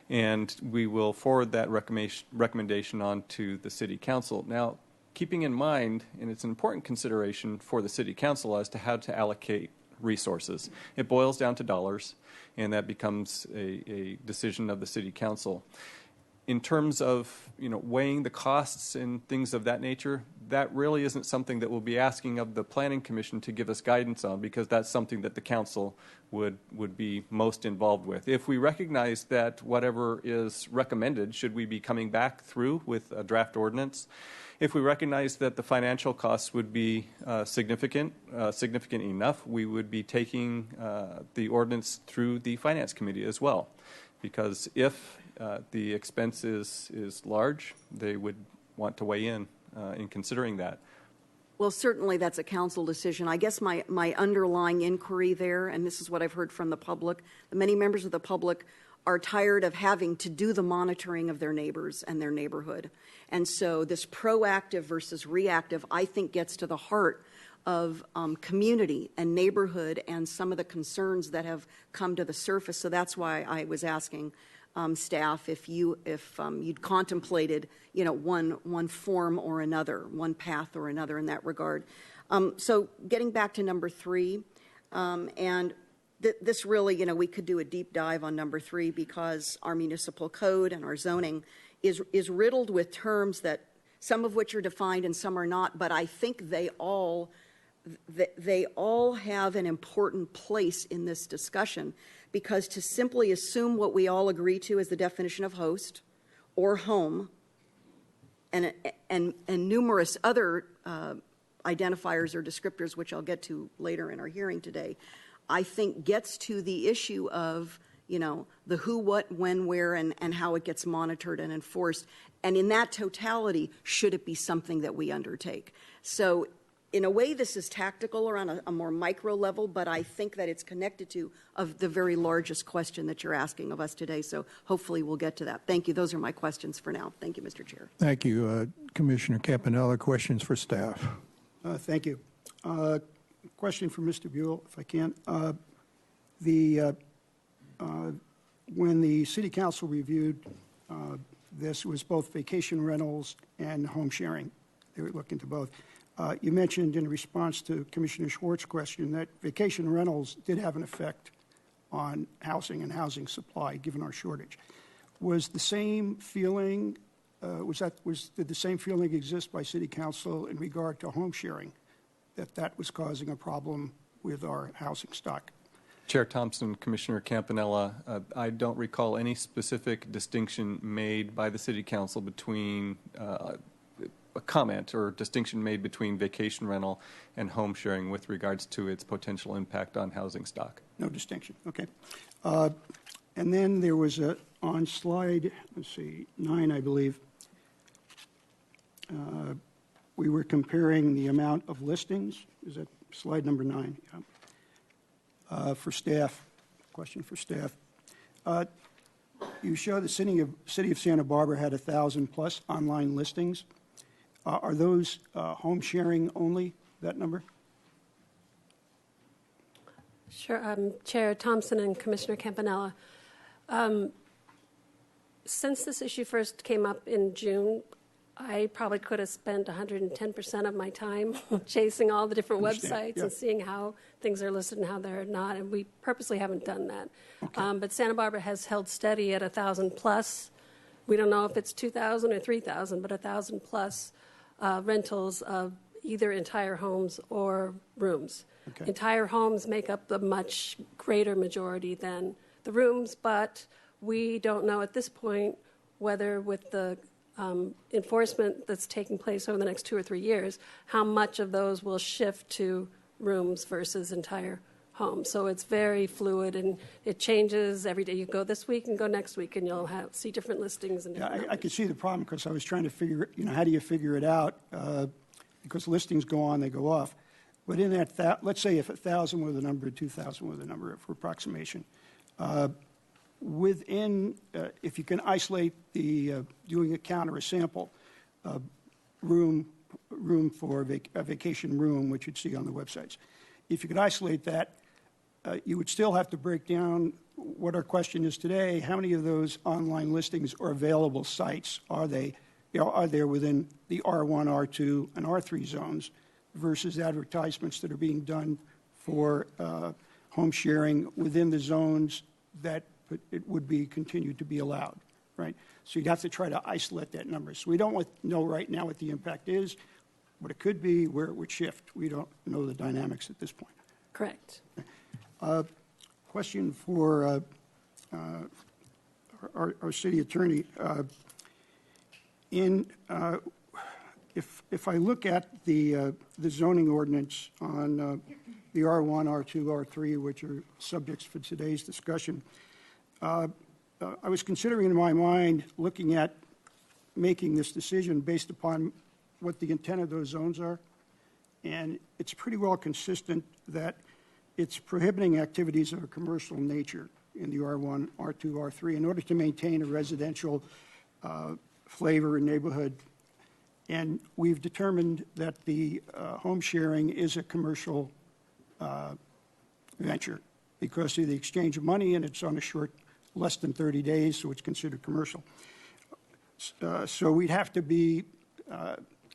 And we will forward that recommendation on to the City Council. Now, keeping in mind, and it's an important consideration for the City Council as to how to allocate resources. It boils down to dollars, and that becomes a decision of the City Council. In terms of weighing the costs and things of that nature, that really isn't something that we'll be asking of the Planning Commission to give us guidance on, because that's something that the Council would be most involved with. If we recognize that whatever is recommended, should we be coming back through with a draft ordinance? If we recognize that the financial costs would be significant enough, we would be taking the ordinance through the Finance Committee as well. Because if the expense is large, they would want to weigh in considering that. Well, certainly that's a council decision. I guess my underlying inquiry there, and this is what I've heard from the public, many members of the public are tired of having to do the monitoring of their neighbors and their neighborhood. And so this proactive versus reactive, I think, gets to the heart of community and neighborhood and some of the concerns that have come to the surface. So that's why I was asking staff if you'd contemplated, one form or another, one path or another in that regard. So getting back to number 3, and this really, we could do a deep dive on number 3, because our municipal code and our zoning is riddled with terms that some of which are defined and some are not, but I think they all have an important place in this discussion, because to simply assume what we all agree to as the definition of host or home and numerous other identifiers or descriptors, which I'll get to later in our hearing today, I think gets to the issue of, the who, what, when, where, and how it gets monitored and enforced. And in that totality, should it be something that we undertake? So in a way, this is tactical or on a more micro level, but I think that it's connected to the very largest question that you're asking of us today. So hopefully we'll get to that. Thank you. Those are my questions for now. Thank you, Mr. Chair. Thank you. Commissioner Campanella, questions for staff? Thank you. Question for Mr. Buell, if I can. When the City Council reviewed this, was both vacation rentals and home sharing. They were looking to both. You mentioned in response to Commissioner Schwartz's question that vacation rentals did have an effect on housing and housing supply, given our shortage. Was the same feeling? Did the same feeling exist by City Council in regard to home sharing, that was causing a problem with our housing stock? Chair Thompson, Commissioner Campanella, I don't recall any specific distinction made by the City Council between a comment or distinction made between vacation rental and home sharing with regards to its potential impact on housing stock. No distinction. Okay. And then there was on slide, 9, I believe, we were comparing the amount of listings. Is that slide number 9? Yeah. For staff, question for staff. You show the city of Santa Barbara had 1,000 plus online listings. Are those home sharing only, that number? Sure. Chair Thompson and Commissioner Campanella. Since this issue first came up in June, I probably could have spent 110% of my time chasing all the different websites Yeah. and seeing how things are listed and how they're not, and we purposely haven't done that. But Santa Barbara has held steady at 1,000 plus. We don't know if it's 2,000 or 3,000, but 1,000 plus rentals of either entire homes or rooms. Okay. Entire homes make up the much greater majority than the rooms, but we don't know at this point whether with the enforcement that's taking place over the next 2 or 3 years, how much of those will shift to rooms versus entire homes. So it's very fluid and it changes every day. You go this week and go next week and you'll see different listings. And Yeah, I could see the problem because I was trying to figure, how do you figure it out? Because listings go on, they go off. But in that, let's say if 1,000 were the number, 2,000 were the number for approximation, within, if you can isolate the, doing a count or a sample, room for a vacation room, which you'd see on the websites. If you could isolate that, you would still have to break down what our question is today. How many of those online listings or available sites are they, are there within the R1, R2, and R3 zones versus advertisements that are being done for home sharing within the zones that it would be continued to be allowed, right? So you'd have to try to isolate that number. So we don't know right now what the impact is, what it could be, where it would shift. We don't know the dynamics at this point. Correct. Question for our city attorney. If I look at the zoning ordinance on the R1, R2, R3, which are subjects for today's discussion, I was considering in my mind looking at making this decision based upon what the intent of those zones are, and it's pretty well consistent that it's prohibiting activities of a commercial nature in the R1, R2, R3 in order to maintain a residential flavor and neighborhood. And we've determined that the home sharing is a commercial venture because of the exchange of money, and it's on a short, less than 30 days, so it's considered commercial. So we'd have to be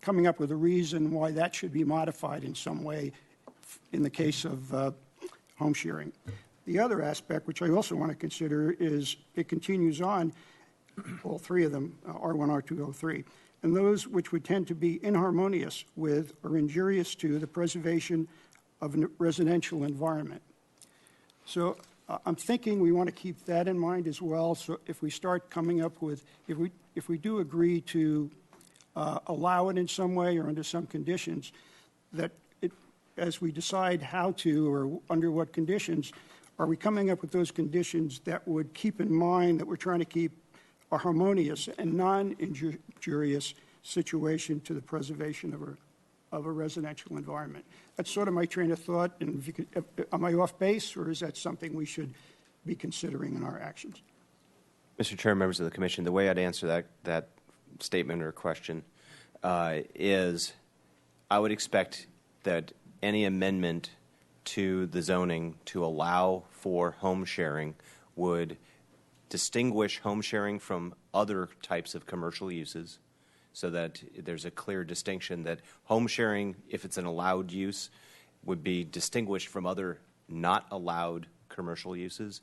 coming up with a reason why that should be modified in some way in the case of home sharing. The other aspect, which I also want to consider, is it continues on, all three of them, R1, R2, R3, and those which would tend to be inharmonious with or injurious to the preservation of a residential environment. So I'm thinking we want to keep that in mind as well. So if we start coming up with, if we do agree to allow it in some way or under some conditions, that as we decide how to or under what conditions, are we coming up with those conditions that would keep in mind that we're trying to keep a harmonious and non-injurious situation to the preservation of a residential environment? That's sort of my train of thought. And if you could, am I off base, or is that something we should be considering in our actions? Mr. Chair, members of the Commission, the way I'd answer that statement or question is I would expect that any amendment to the zoning to allow for home sharing would distinguish home sharing from other types of commercial uses so that there's a clear distinction that home sharing, if it's an allowed use, would be distinguished from other not allowed commercial uses,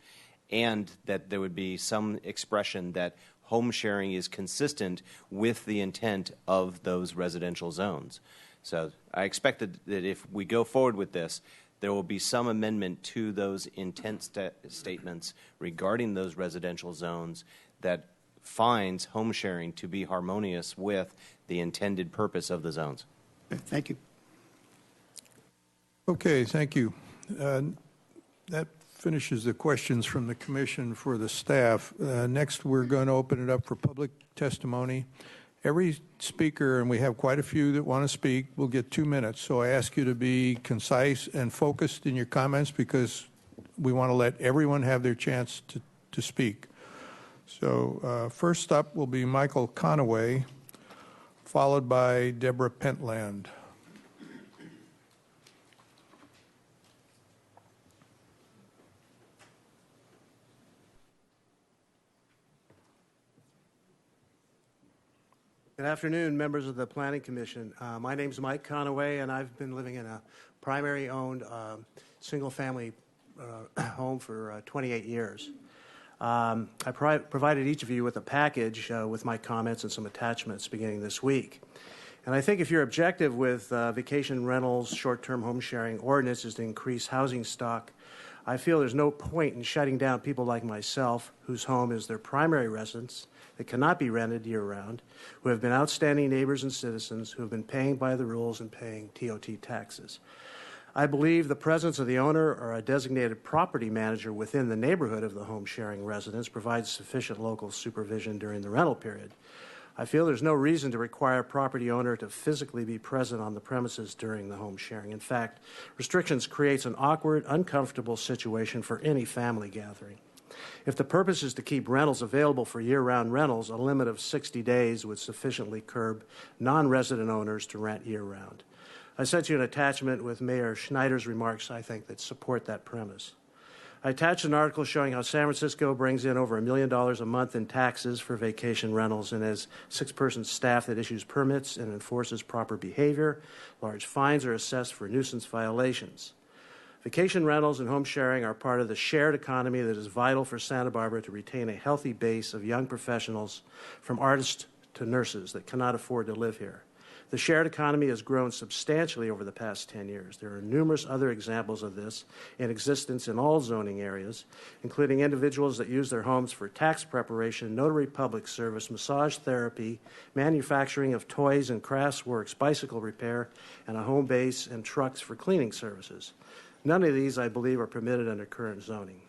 and that there would be some expression that home sharing is consistent with the intent of those residential zones. So I expect that if we go forward with this, there will be some amendment to those intent statements regarding those residential zones that finds home sharing to be harmonious with the intended purpose of the zones. Thank you. Okay, thank you. That finishes the questions from the Commission for the staff. Next, we're going to open it up for public testimony. Every speaker, and we have quite a few that want to speak, will get 2 minutes. So I ask you to be concise and focused in your comments because we want to let everyone have their chance to speak. So first up will be Michael Conaway followed by Deborah Pentland. Good afternoon, members of the Planning Commission. My name is Mike Conaway, and I've been living in a primary-owned single-family home for 28 years. I provided each of you with a package with my comments and some attachments beginning this week. And I think if your objective with vacation rentals, short-term home sharing ordinance is to increase housing stock, I feel there's no point in shutting down people like myself, whose home is their primary residence, that cannot be rented year-round, who have been outstanding neighbors and citizens, who have been paying by the rules and paying TOT taxes. I believe the presence of the owner or a designated property manager within the neighborhood of the home sharing residence provides sufficient local supervision during the rental period. I feel there's no reason to require a property owner to physically be present on the premises during the home sharing. In fact, restrictions creates an awkward, uncomfortable situation for any family gathering. If the purpose is to keep rentals available for year-round rentals, a limit of 60 days would sufficiently curb non-resident owners to rent year-round. I sent you an attachment with Mayor Schneider's remarks, I think, that support that premise. I attached an article showing how San Francisco brings in over $1 million a month in taxes for vacation rentals and has 6-person staff that issues permits and enforces proper behavior. Large fines are assessed for nuisance violations. Vacation rentals and home sharing are part of the shared economy that is vital for Santa Barbara to retain a healthy base of young professionals, from artists to nurses, that cannot afford to live here. The shared economy has grown substantially over the past 10 years. There are numerous other examples of this in existence in all zoning areas, including individuals that use their homes for tax preparation, notary public service, massage therapy, manufacturing of toys and crafts works, bicycle repair, and a home base and trucks for cleaning services. None of these, I believe, are permitted under current zoning.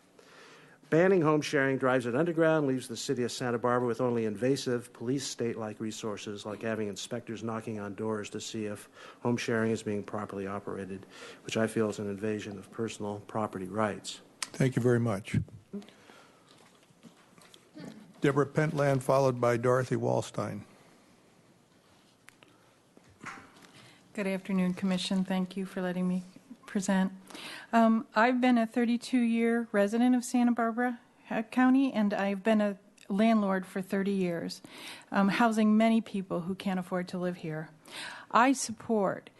Banning home sharing drives it underground, leaves the city of Santa Barbara with only invasive police state-like resources, like having inspectors knocking on doors to see if home sharing is being properly operated, which I feel is an invasion of personal property rights. Thank you very much. Deborah Pentland, followed by Dorothy Wallstein. Good afternoon, Commission. Thank you for letting me present. I've been a 32-year resident of Santa Barbara County, and I've been a landlord for 30 years, housing many people who can't afford to live here. I support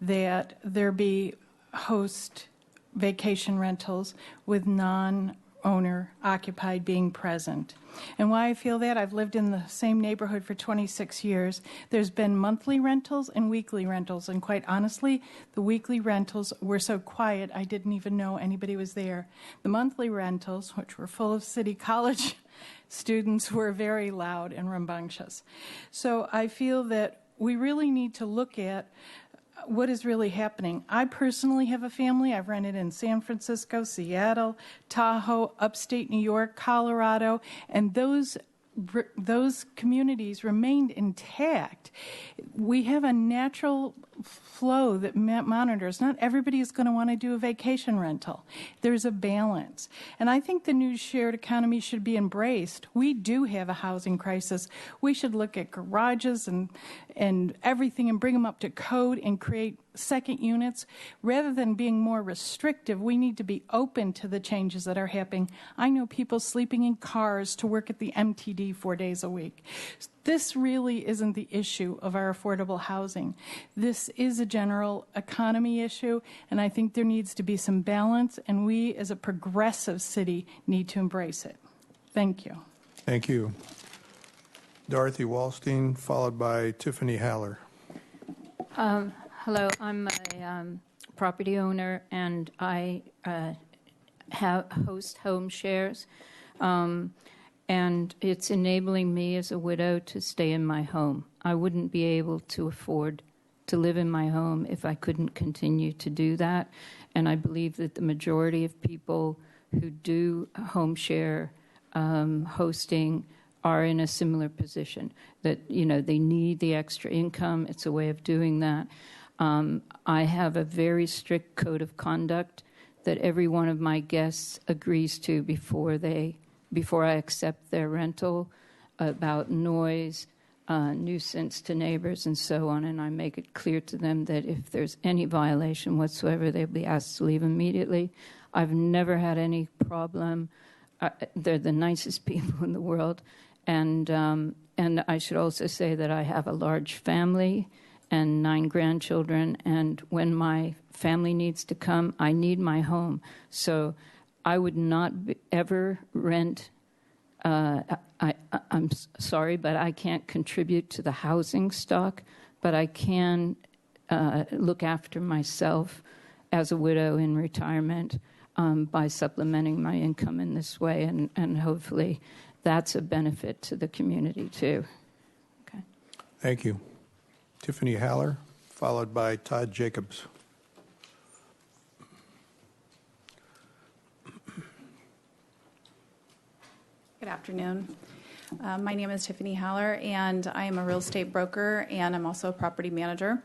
that there be host vacation rentals with non-owner occupied being present. And why I feel that, I've lived in the same neighborhood for 26 years. There's been monthly rentals and weekly rentals, and quite honestly, the weekly rentals were so quiet I didn't even know anybody was there. The monthly rentals, which were full of City College students, were very loud and rambunctious. So I feel that we really need to look at what is really happening. I personally have a family. I've rented in San Francisco, Seattle, Tahoe, upstate New York, Colorado, and those communities remained intact. We have a natural flow that monitors. Not everybody is going to want to do a vacation rental. There's a balance. And I think the new shared economy should be embraced. We do have a housing crisis. We should look at garages and everything and bring them up to code and create second units. Rather than being more restrictive, we need to be open to the changes that are happening. I know people sleeping in cars to work at the MTD 4 days a week. This really isn't the issue of our affordable housing. This is a general economy issue, and I think there needs to be some balance, and we as a progressive city need to embrace it. Thank you. Thank you. Dorothy Wallstein, followed by Tiffany Haller. Hello, I'm a property owner, and I host home shares, and it's enabling me as a widow to stay in my home. I wouldn't be able to afford to live in my home if I couldn't continue to do that, and I believe that the majority of people who do home share hosting are in a similar position, that, you know, they need the extra income. It's a way of doing that. I have a very strict code of conduct that every one of my guests agrees to before I accept their rental, about noise, nuisance to neighbors and so on, and I make it clear to them that if there's any violation whatsoever, they'll be asked to leave immediately. I've never had any problem. They're the nicest people in the world, and I should also say that I have a large family and 9 grandchildren, and when my family needs to come, I need my home. So I would not ever rent. I'm sorry, but I can't contribute to the housing stock, but I can look after myself as a widow in retirement by supplementing my income in this way, and hopefully that's a benefit to the community too. Okay. Thank you. Tiffany Haller, followed by Todd Jacobs. Good afternoon. My name is Tiffany Haller, and I am a real estate broker, and I'm also a property manager.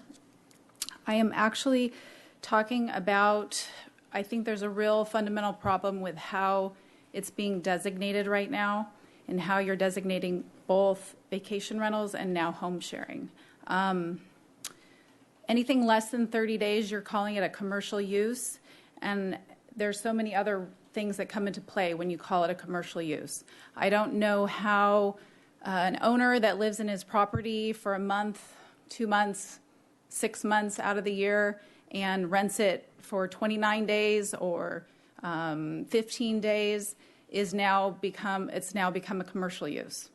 I am actually talking about, I think there's a real fundamental problem with how it's being designated right now and how you're designating both vacation rentals and now home sharing. Anything less than 30 days, you're calling it a commercial use, and there's so many other things that come into play when you call it a commercial use. I don't know how an owner that lives in his property for a month, 2 months, 6 months out of the year and rents it for 29 days or 15 days it's now become a commercial use.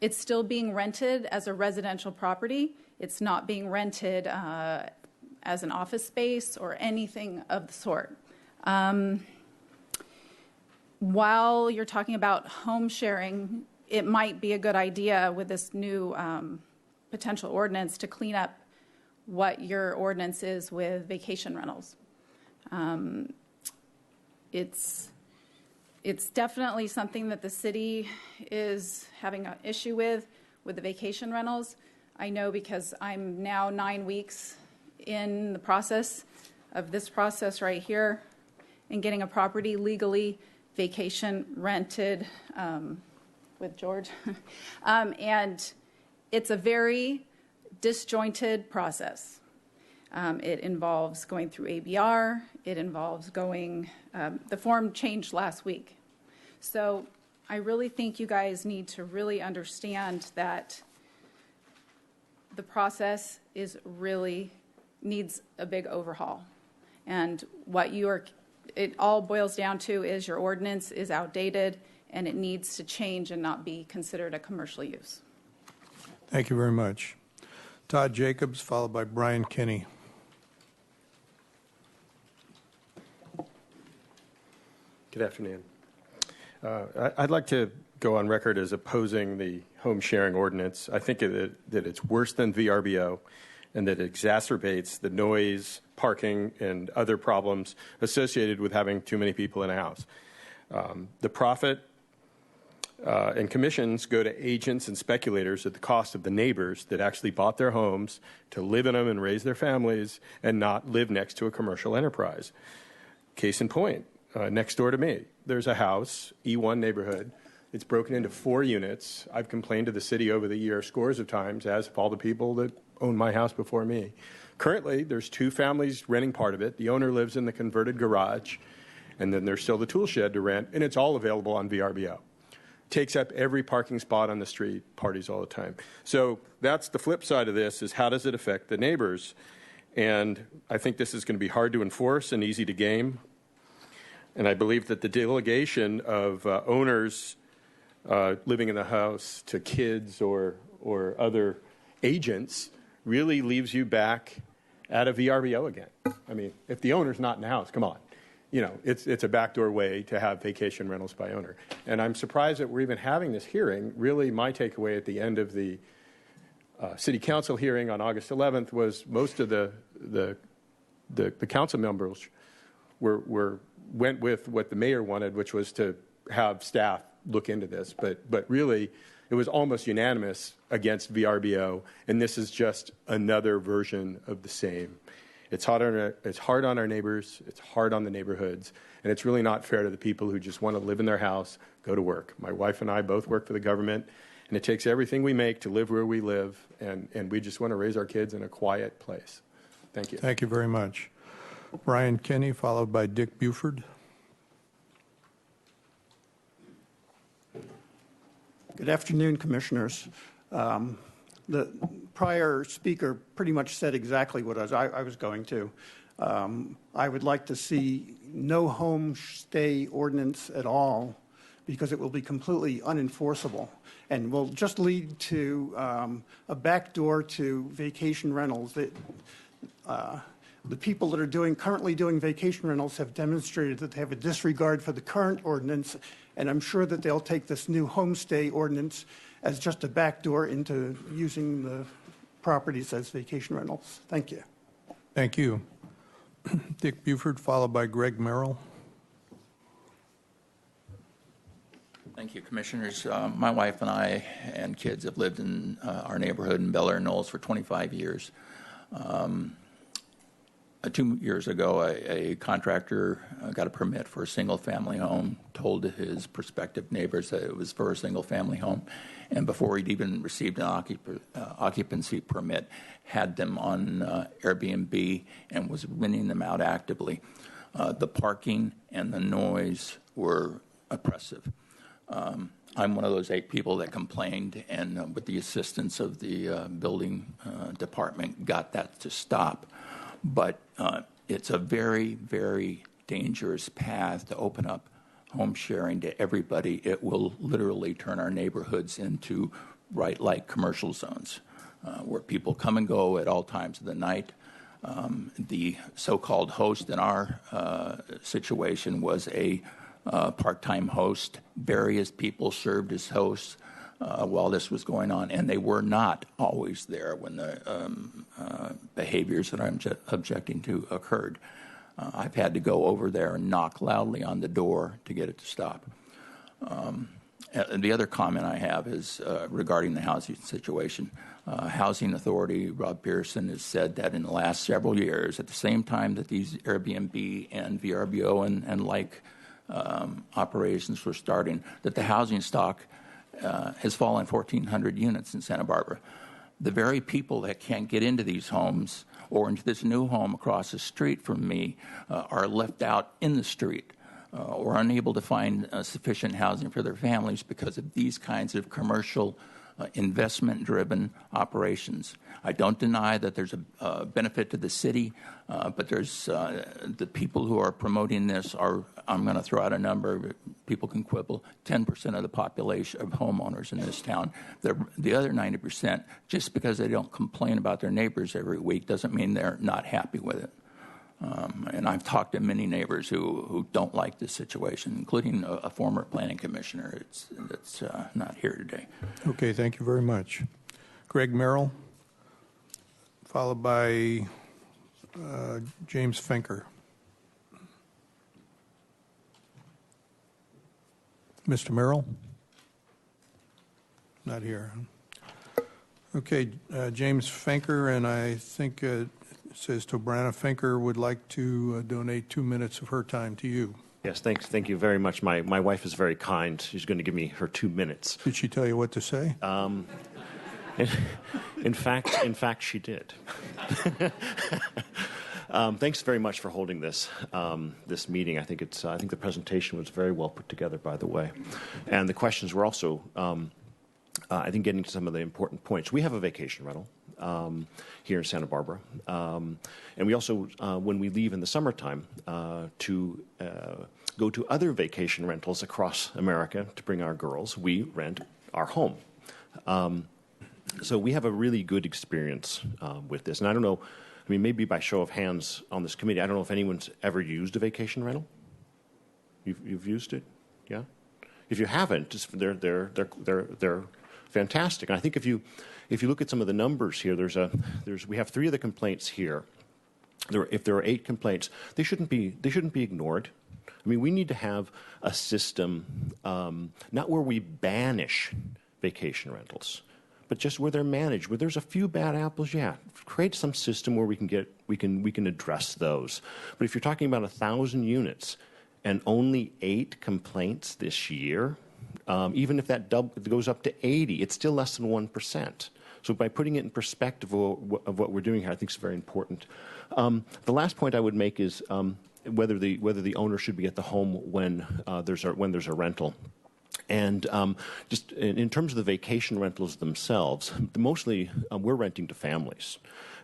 It's still being rented as a residential property. It's not being rented as an office space or anything of the sort. While you're talking about home sharing, it might be a good idea with this new potential ordinance to clean up what your ordinance is with vacation rentals. It's definitely something that the city is having an issue with the vacation rentals. I know because I'm now 9 weeks in the process of this process right here and getting a property legally vacation rented with George. And it's a very disjointed process. It involves going through ABR. It involves going, the form changed last week. So I really think you guys need to really understand that the process needs a big overhaul. And it all boils down to is your ordinance is outdated and it needs to change and not be considered a commercial use. Thank you very much. Todd Jacobs, followed by Brian Kinney. Good afternoon. I'd like to go on record as opposing the home sharing ordinance. I think that it's worse than VRBO and that it exacerbates the noise, parking, and other problems associated with having too many people in a house. The profit and commissions go to agents and speculators at the cost of the neighbors that actually bought their homes to live in them and raise their families and not live next to a commercial enterprise. Case in point, next door to me, there's a house, E1 neighborhood. It's broken into 4 units. I've complained to the city over the year scores of times, as have all the people that owned my house before me. Currently, there's 2 families renting part of it. The owner lives in the converted garage, and then there's still the tool shed to rent, and it's all available on VRBO. Takes up every parking spot on the street, parties all the time. So that's the flip side of this, is how does it affect the neighbors? And I think this is going to be hard to enforce and easy to game. And I believe that the delegation of owners living in the house to kids or other agents really leaves you back at a VRBO again. I mean, if the owner's not in the house, come on. You know, it's a backdoor way to have vacation rentals by owner. And I'm surprised that we're even having this hearing. Really, my takeaway at the end of the city council hearing on August 11th was most of the council members went with what the mayor wanted, which was to have staff look into this. But really, it was almost unanimous against VRBO, and this is just another version of the same. It's hard on our neighbors, it's hard on the neighborhoods, and it's really not fair to the people who just want to live in their house, go to work. My wife and I both work for the government, And it takes everything we make to live where we live, and we just want to raise our kids in a quiet place. Thank you. Thank you very much. Brian Kenny, followed by Dick Buford. Good afternoon, Commissioners. The prior speaker pretty much said exactly what I was going to. I would like to see no homestay ordinance at all because it will be completely unenforceable and will just lead to a backdoor to vacation rentals. The people that are currently doing vacation rentals have demonstrated that they have a disregard for the current ordinance, and I'm sure that they'll take this new homestay ordinance as just a backdoor into using the properties as vacation rentals. Thank you. Thank you. Dick Buford, followed by Greg Merrill. Thank you, Commissioners. My wife and I and kids have lived in our neighborhood in Bel Air Knolls for 25 years. 2 years ago, a contractor got a permit for a single-family home, told his prospective neighbors that it was for a single-family home, and before he'd even received an occupancy permit, had them on Airbnb and was renting them out actively. The parking and the noise were oppressive. I'm one of those 8 people that complained, and with the assistance of the building department, got that to stop. But it's a very, very dangerous path to open up home sharing to everybody. It will literally turn our neighborhoods into like commercial zones where people come and go at all times of the night. The so-called host in our situation was a part-time host. Various people served as hosts while this was going on, and they were not always there when the behaviors that I'm objecting to occurred. I've had to go over there and knock loudly on the door to get it to stop. The other comment I have is regarding the housing situation. Housing Authority, Rob Pearson, has said that in the last several years, at the same time that these Airbnb and VRBO and like operations were starting, that the housing stock has fallen 1,400 units in Santa Barbara. The very people that can't get into these homes or into this new home across the street from me are left out in the street or unable to find sufficient housing for their families because of these kinds of commercial investment-driven operations. I don't deny that there's a benefit to the city, but there's the people who are promoting this are, I'm going to throw out a number, people can quibble, 10% of the population of homeowners in this town. The other 90%, just because they don't complain about their neighbors every week doesn't mean they're not happy with it. And I've talked to many neighbors who don't like this situation, including a former planning commissioner that's not here today. Okay, thank you very much. Greg Merrill, followed by James Finker. Mr. Merrill? Not here. Okay, James Finker, and I think it says Tobrana Finker would like to donate 2 minutes of her time to you. Yes, thanks. Thank you very much. My wife is very kind. She's going to give me her 2 minutes. Did she tell you what to say? In fact, she did. Thanks very much for holding this meeting. I think the presentation was very well put together, by the way, and the questions were also, I think, getting to some of the important points. We have a vacation rental here in Santa Barbara, and we also, when we leave in the summertime, to go to other vacation rentals across America to bring our girls, we rent our home. So we have a really good experience with this. And I don't know, I mean, maybe by show of hands on this committee, I don't know if anyone's ever used a vacation rental. You've used it, yeah. If you haven't, they're fantastic. And I think if you look at some of the numbers here, we have 3 of the complaints here. If there are 8 complaints, they shouldn't be ignored. I mean, we need to have a system, not where we banish vacation rentals, but just where they're managed, where there's a few bad apples, yeah, create some system where we can address those. But if you're talking about 1,000 units and only 8 complaints this year, Even if that goes up to 80, it's still less than 1%. So by putting it in perspective of what we're doing here, I think is very important. The last point I would make is whether the owner should be at the home when there's a rental. And just in terms of the vacation rentals themselves, mostly we're renting to families.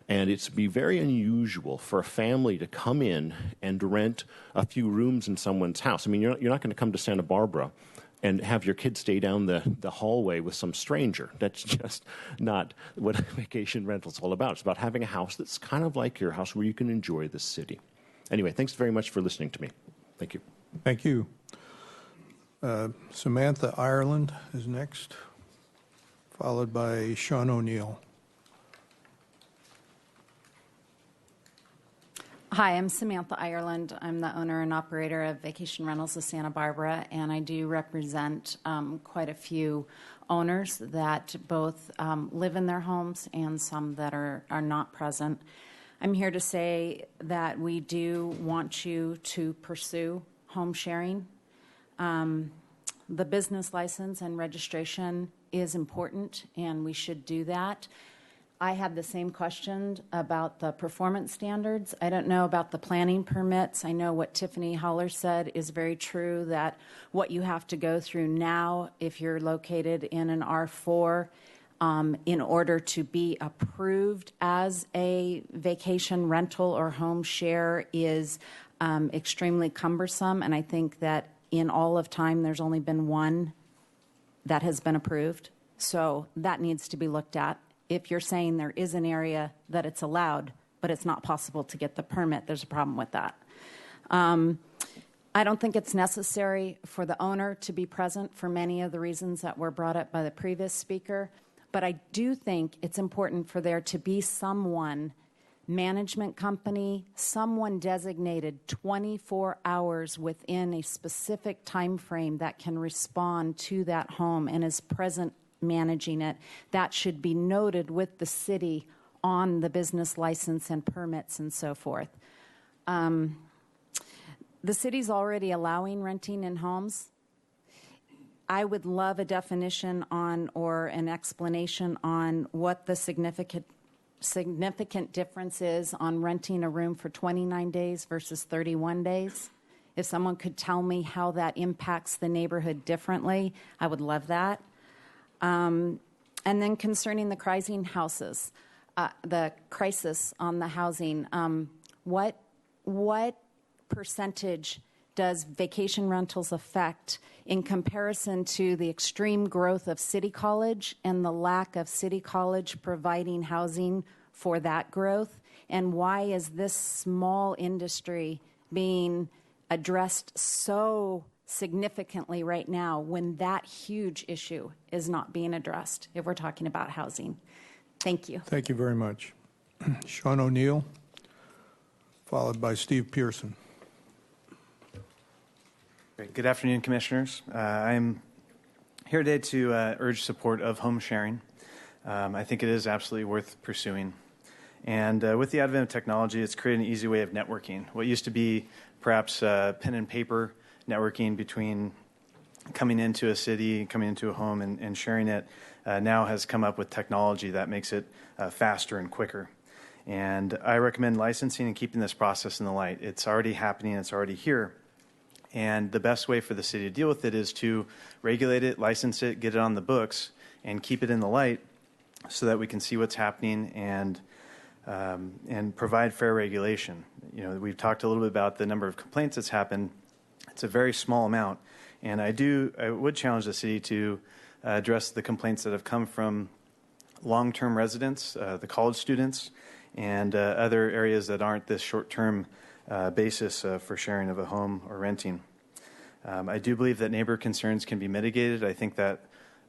And it's be very unusual for a family to come in and rent a few rooms in someone's house. I mean, you're not going to come to Santa Barbara and have your kids stay down the hallway with some stranger. That's just not what vacation rental is all about. It's about having a house that's kind of like your house where you can enjoy the city. Anyway, thanks very much for listening to me. Thank you. Thank you. Samantha Ireland is next, followed by Sean O'Neill. Hi, I'm Samantha Ireland. I'm the owner and operator of Vacation Rentals of Santa Barbara, and I do represent quite a few owners that both live in their homes and some that are not present. I'm here to say that we do want you to pursue home sharing. The business license and registration is important, and we should do that. I had the same question about the performance standards. I don't know about the planning permits. I know what Tiffany Holler said is very true, that what you have to go through now if you're located in an R4 in order to be approved as a vacation rental or home share is extremely cumbersome. And I think that in all of time, there's only been one that has been approved. So that needs to be looked at. If you're saying there is an area that it's allowed, but it's not possible to get the permit, there's a problem with that. I don't think it's necessary for the owner to be present for many of the reasons that were brought up by the previous speaker, but I do think it's important for there to be someone, management company, someone designated 24 hours within a specific time frame that can respond to that home and is present managing it. That should be noted with the city on the business license and permits and so forth. The city's already allowing renting in homes. I would love a definition on or an explanation on what the significant difference is on renting a room for 29 days versus 31 days. If someone could tell me how that impacts the neighborhood differently, I would love that. And then concerning the crisis houses, the crisis on the housing, what percentage does vacation rentals affect in comparison to the extreme growth of City College and the lack of City College providing housing for that growth? And why is this small industry being addressed so significantly right now when that huge issue is not being addressed if we're talking about housing? Thank you. Thank you very much. Sean O'Neill, followed by Steve Pearson. Great. Good afternoon, Commissioners. I'm here today to urge support of home sharing. I think it is absolutely worth pursuing. And with the advent of technology, it's created an easy way of networking. What used to be perhaps pen and paper networking between coming into a city, coming into a home and sharing it, now has come up with technology that makes it faster and quicker. And I recommend licensing and keeping this process in the light. It's already happening, it's already here. And the best way for the city to deal with it is to regulate it, license it, get it on the books, and keep it in the light so that we can see what's happening and provide fair regulation. You know, we've talked a little bit about the number of complaints that's happened. It's a very small amount, and I would challenge the city to address the complaints that have come from long-term residents, the college students, and other areas that aren't this short-term basis for sharing of a home or renting. I do believe that neighbor concerns can be mitigated. I think that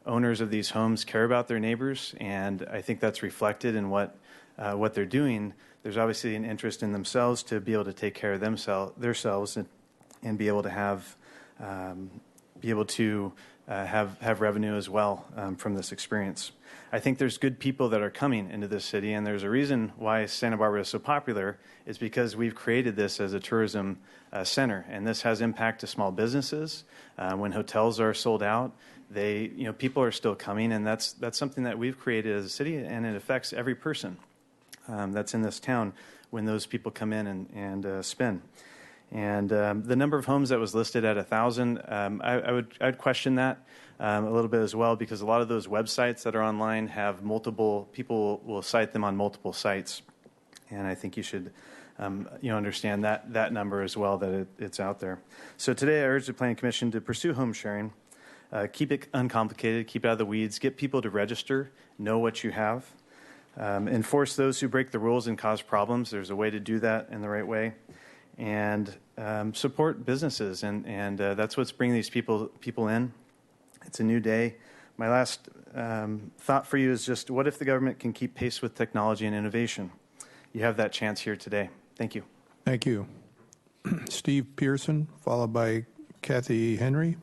owners of these homes care about their neighbors, and I think that's reflected in what they're doing. There's obviously an interest in themselves to be able to take care of themselves and be able to have have revenue as well from this experience. I think there's good people that are coming into this city, and there's a reason why Santa Barbara is so popular. Is because we've created this as a tourism center, and this has impact to small businesses. When hotels are sold out, people are still coming, and that's something that we've created as a city, and it affects every person that's in this town when those people come in and spend. And the number of homes that was listed at 1,000, I'd question that a little bit as well, because a lot of those websites that are online have multiple people will cite them on multiple sites, and I think you should understand that number as well, that it's out there. So today I urge the Planning Commission to pursue home sharing, keep it uncomplicated, keep it out of the weeds, get people to register, know what you have, enforce those who break the rules and cause problems. There's a way to do that in the right way. And support businesses, and that's what's bringing these people in. It's a new day. My last thought for you is just, what if the government can keep pace with technology and innovation? You have that chance here today. Thank you. Thank you. Steve Pearson, followed by Kathy Henry.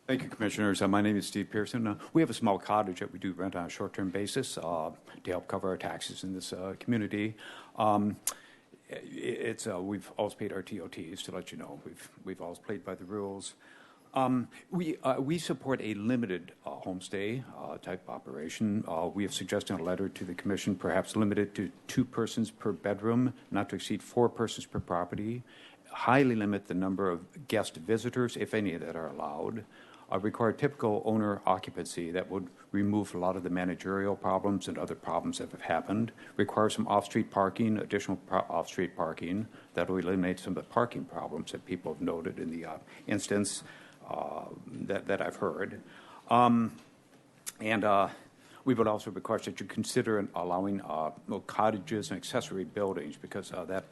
Thank you, Commissioners. My name is Steve Pearson. We have a small cottage that we do rent on a short-term basis to help cover our taxes in this community. We've always paid our TOTs, to let you know. We've always played by the rules. We support a limited homestay type operation. We have suggested in a letter to the Commission, perhaps limited to 2 persons per bedroom, not to exceed 4 persons per property. Highly limit the number of guest visitors, if any, that are allowed. Require typical owner occupancy that would remove a lot of the managerial problems and other problems that have happened. Require some off-street parking, additional off-street parking that will eliminate some of the parking problems that people have noted in the instance that I've heard. We would also request that you consider allowing cottages and accessory buildings, because a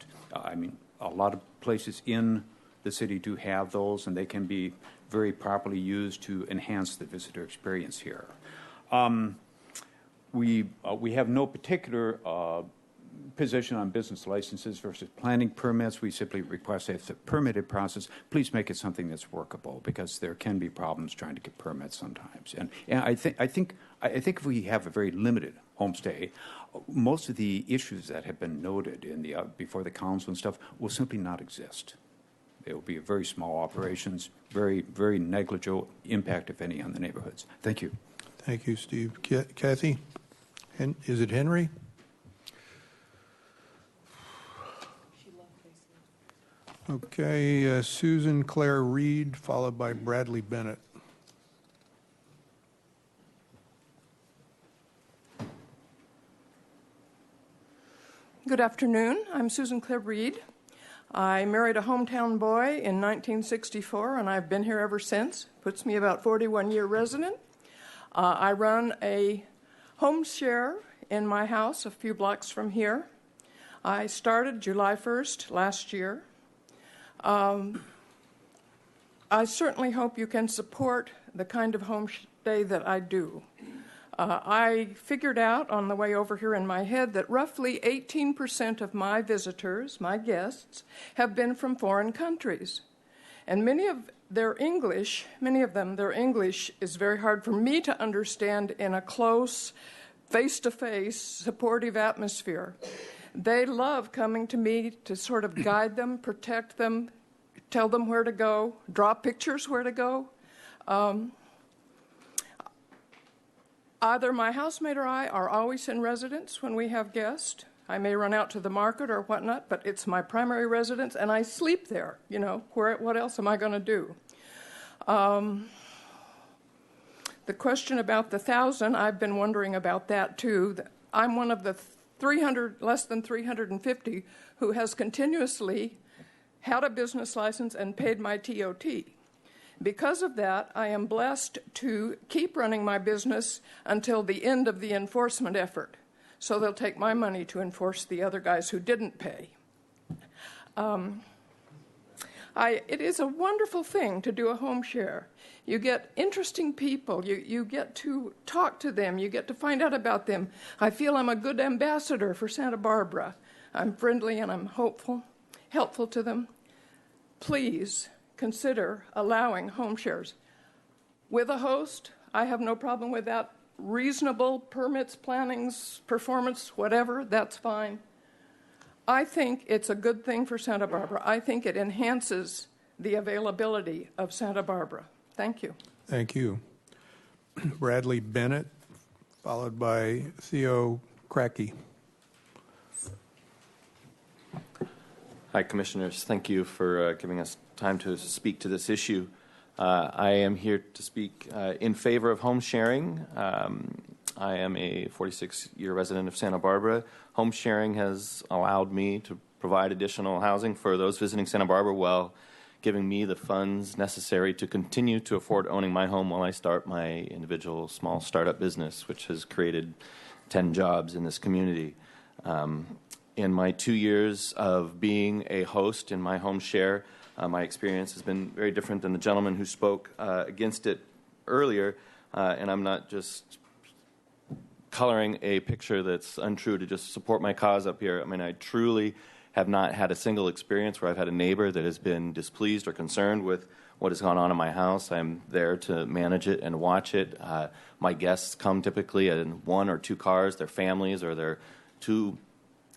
lot of places in the city do have those, and they can be very properly used to enhance the visitor experience here. We have no particular position on business licenses versus planning permits. We simply request that if it's a permitted process, please make it something that's workable, because there can be problems trying to get permits sometimes. And I think if we have a very limited homestay, most of the issues that have been noted in the before the council and stuff will simply not exist. It will be very small operations, very, very negligible impact, if any, on the neighborhoods. Thank you. Thank you, Steve. Kathy? Is it Henry? Okay, Susan Claire Reed, followed by Bradley Bennett. Good afternoon. I'm Susan Claire Reed. I married a hometown boy in 1964, and I've been here ever since. Puts me about 41-year resident. I run a home share in my house a few blocks from here. I started July 1st last year. I certainly hope you can support the kind of homestay that I do. I figured out on the way over here in my head that roughly 18% of my visitors, my guests, have been from foreign countries. And many of them, their English is very hard for me to understand in a close, face-to-face, supportive atmosphere. They love coming to me to sort of guide them, protect them, tell them where to go, draw pictures where to go. Either my housemate or I are always in residence when we have guests. I may run out to the market or whatnot, but it's my primary residence, and I sleep there. You know, what else am I going to do? The question about the 1,000, I've been wondering about that too. I'm one of the less than 350 who has continuously had a business license and paid my TOT. Because of that, I am blessed to keep running my business until the end of the enforcement effort. So they'll take my money to enforce the other guys who didn't pay. It is a wonderful thing to do a home share. You get interesting people. You get to talk to them. You get to find out about them. I feel I'm a good ambassador for Santa Barbara. I'm friendly and I'm helpful to them. Please consider allowing home shares. with a host. I have no problem with that. Reasonable permits, plannings, performance, whatever, that's fine. I think it's a good thing for Santa Barbara. I think it enhances the availability of Santa Barbara. Thank you. Thank you. Bradley Bennett, followed by Theo Cracky. Hi, Commissioners. Thank you for giving us time to speak to this issue. I am here to speak in favor of home sharing. I am a 46-year resident of Santa Barbara. Home sharing has allowed me to provide additional housing for those visiting Santa Barbara while giving me the funds necessary to continue to afford owning my home while I start my individual small startup business, which has created 10 jobs in this community. In my 2 years of being a host in my home share, my experience has been very different than the gentleman who spoke against it earlier, and I'm not just coloring a picture that's untrue to just support my cause up here. I mean, I truly have not had a single experience where I've had a neighbor that has been displeased or concerned with what has gone on in my house. I'm there to manage it and watch it. My guests come typically in 1 or 2 cars, their families, or their 2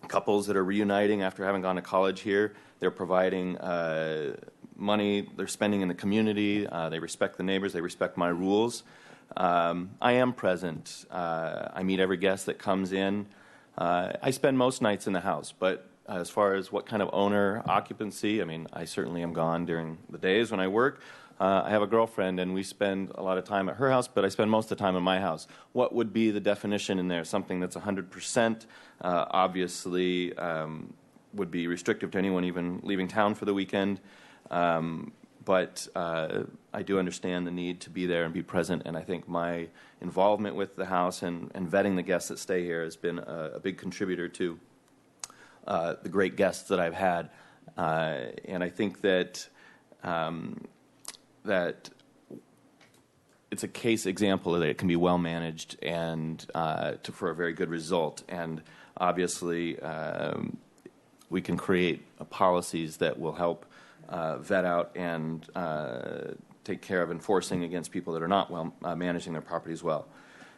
couples that are reuniting after having gone to college here. They're providing money, they're spending in the community, they respect the neighbors, they respect my rules. I am present. I meet every guest that comes in. I spend most nights in the house, but as far as what kind of owner occupancy, I mean, I certainly am gone during the days when I work. I have a girlfriend, and we spend a lot of time at her house, but I spend most of the time in my house. What would be the definition in there? Something that's 100%, obviously would be restrictive to anyone even leaving town for the weekend. But I do understand the need to be there and be present, and I think my involvement with the house and vetting the guests that stay here has been a big contributor to the great guests that I've had. And I think that that it's a case example that it can be well managed and for a very good result. And obviously, we can create policies that will help vet out and take care of enforcing against people that are not well managing their properties well.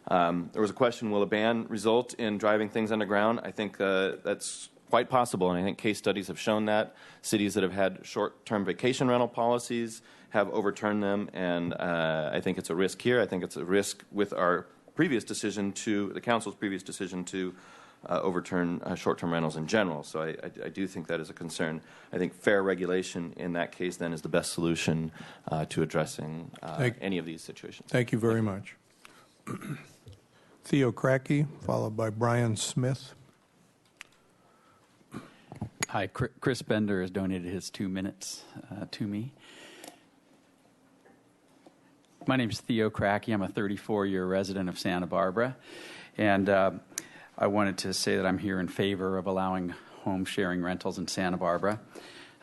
There was a question, will a ban result in driving things underground? I think that's quite possible, and I think case studies have shown that. Cities that have had short-term vacation rental policies have overturned them, and I think it's a risk here. I think it's a risk with our previous decision the council's previous decision to overturn short-term rentals in general. So I do think that is a concern. I think fair regulation in that case then is the best solution to addressing any of these situations. Thank you very much. Theo Cracky, followed by Brian Smith. Hi, Chris Bender has donated his 2 minutes to me. My name is Theo Cracky. I'm a 34-year resident of Santa Barbara, and I wanted to say that I'm here in favor of allowing home sharing rentals in Santa Barbara.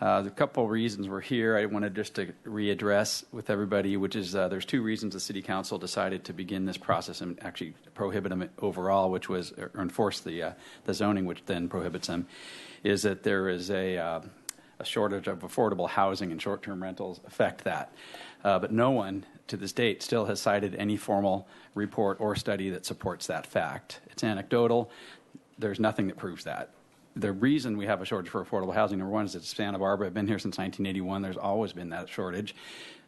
A couple of reasons we're here. I wanted just to readdress with everybody, which is there's 2 reasons the City Council decided to begin this process and actually prohibit them overall, which was or enforce the zoning, which then prohibits them, is that there is a shortage of affordable housing and short-term rentals affect that. But no one to this date still has cited any formal report or study that supports that fact. It's anecdotal. There's nothing that proves that. The reason we have a shortage for affordable housing, number one, is that Santa Barbara. I've been here since 1981. There's always been that shortage.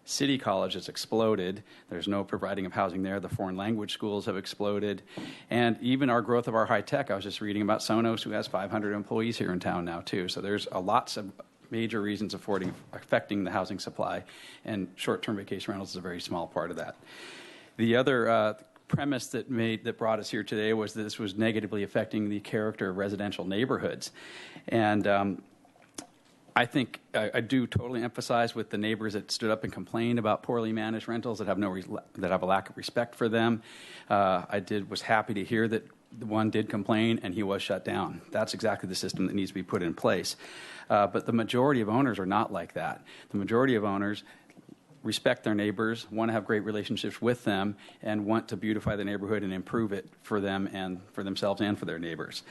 City College has exploded. There's no providing of housing there. The foreign language schools have exploded. And even our growth of our high tech, I was just reading about Sonos, who has 500 employees here in town now, too. So there's lots of major reasons affecting the housing supply, and short-term vacation rentals is a very small part of that. The other premise that brought us here today was that this was negatively affecting the character of residential neighborhoods. And I think I do totally emphasize with the neighbors that stood up and complained about poorly managed rentals that have that have a lack of respect for them. Was happy to hear that the one did complain and he was shut down. That's exactly the system that needs to be put in place. But the majority of owners are not like that. The majority of owners respect their neighbors, want to have great relationships with them, and want to beautify the neighborhood and improve it for them and for themselves and for their neighbors.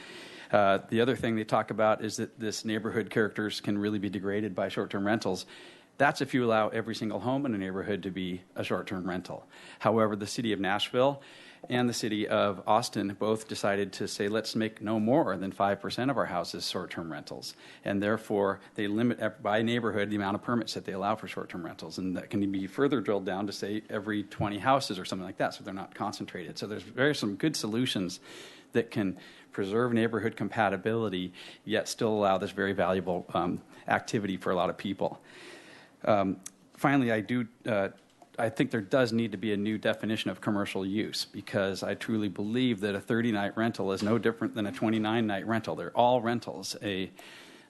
The other thing they talk about is that this neighborhood characters can really be degraded by short-term rentals. That's if you allow every single home in a neighborhood to be a short-term rental. However, the city of Nashville and the city of Austin both decided to say, let's make no more than 5% of our houses short-term rentals. And therefore, they limit by neighborhood the amount of permits that they allow for short-term rentals. And that can be further drilled down to, say, every 20 houses or something like that, so they're not concentrated. So there's some good solutions that can preserve neighborhood compatibility, yet still allow this very valuable activity for a lot of people. Finally, I think there does need to be a new definition of commercial use, because I truly believe that a 30-night rental is no different than a 29-night rental. They're all rentals. A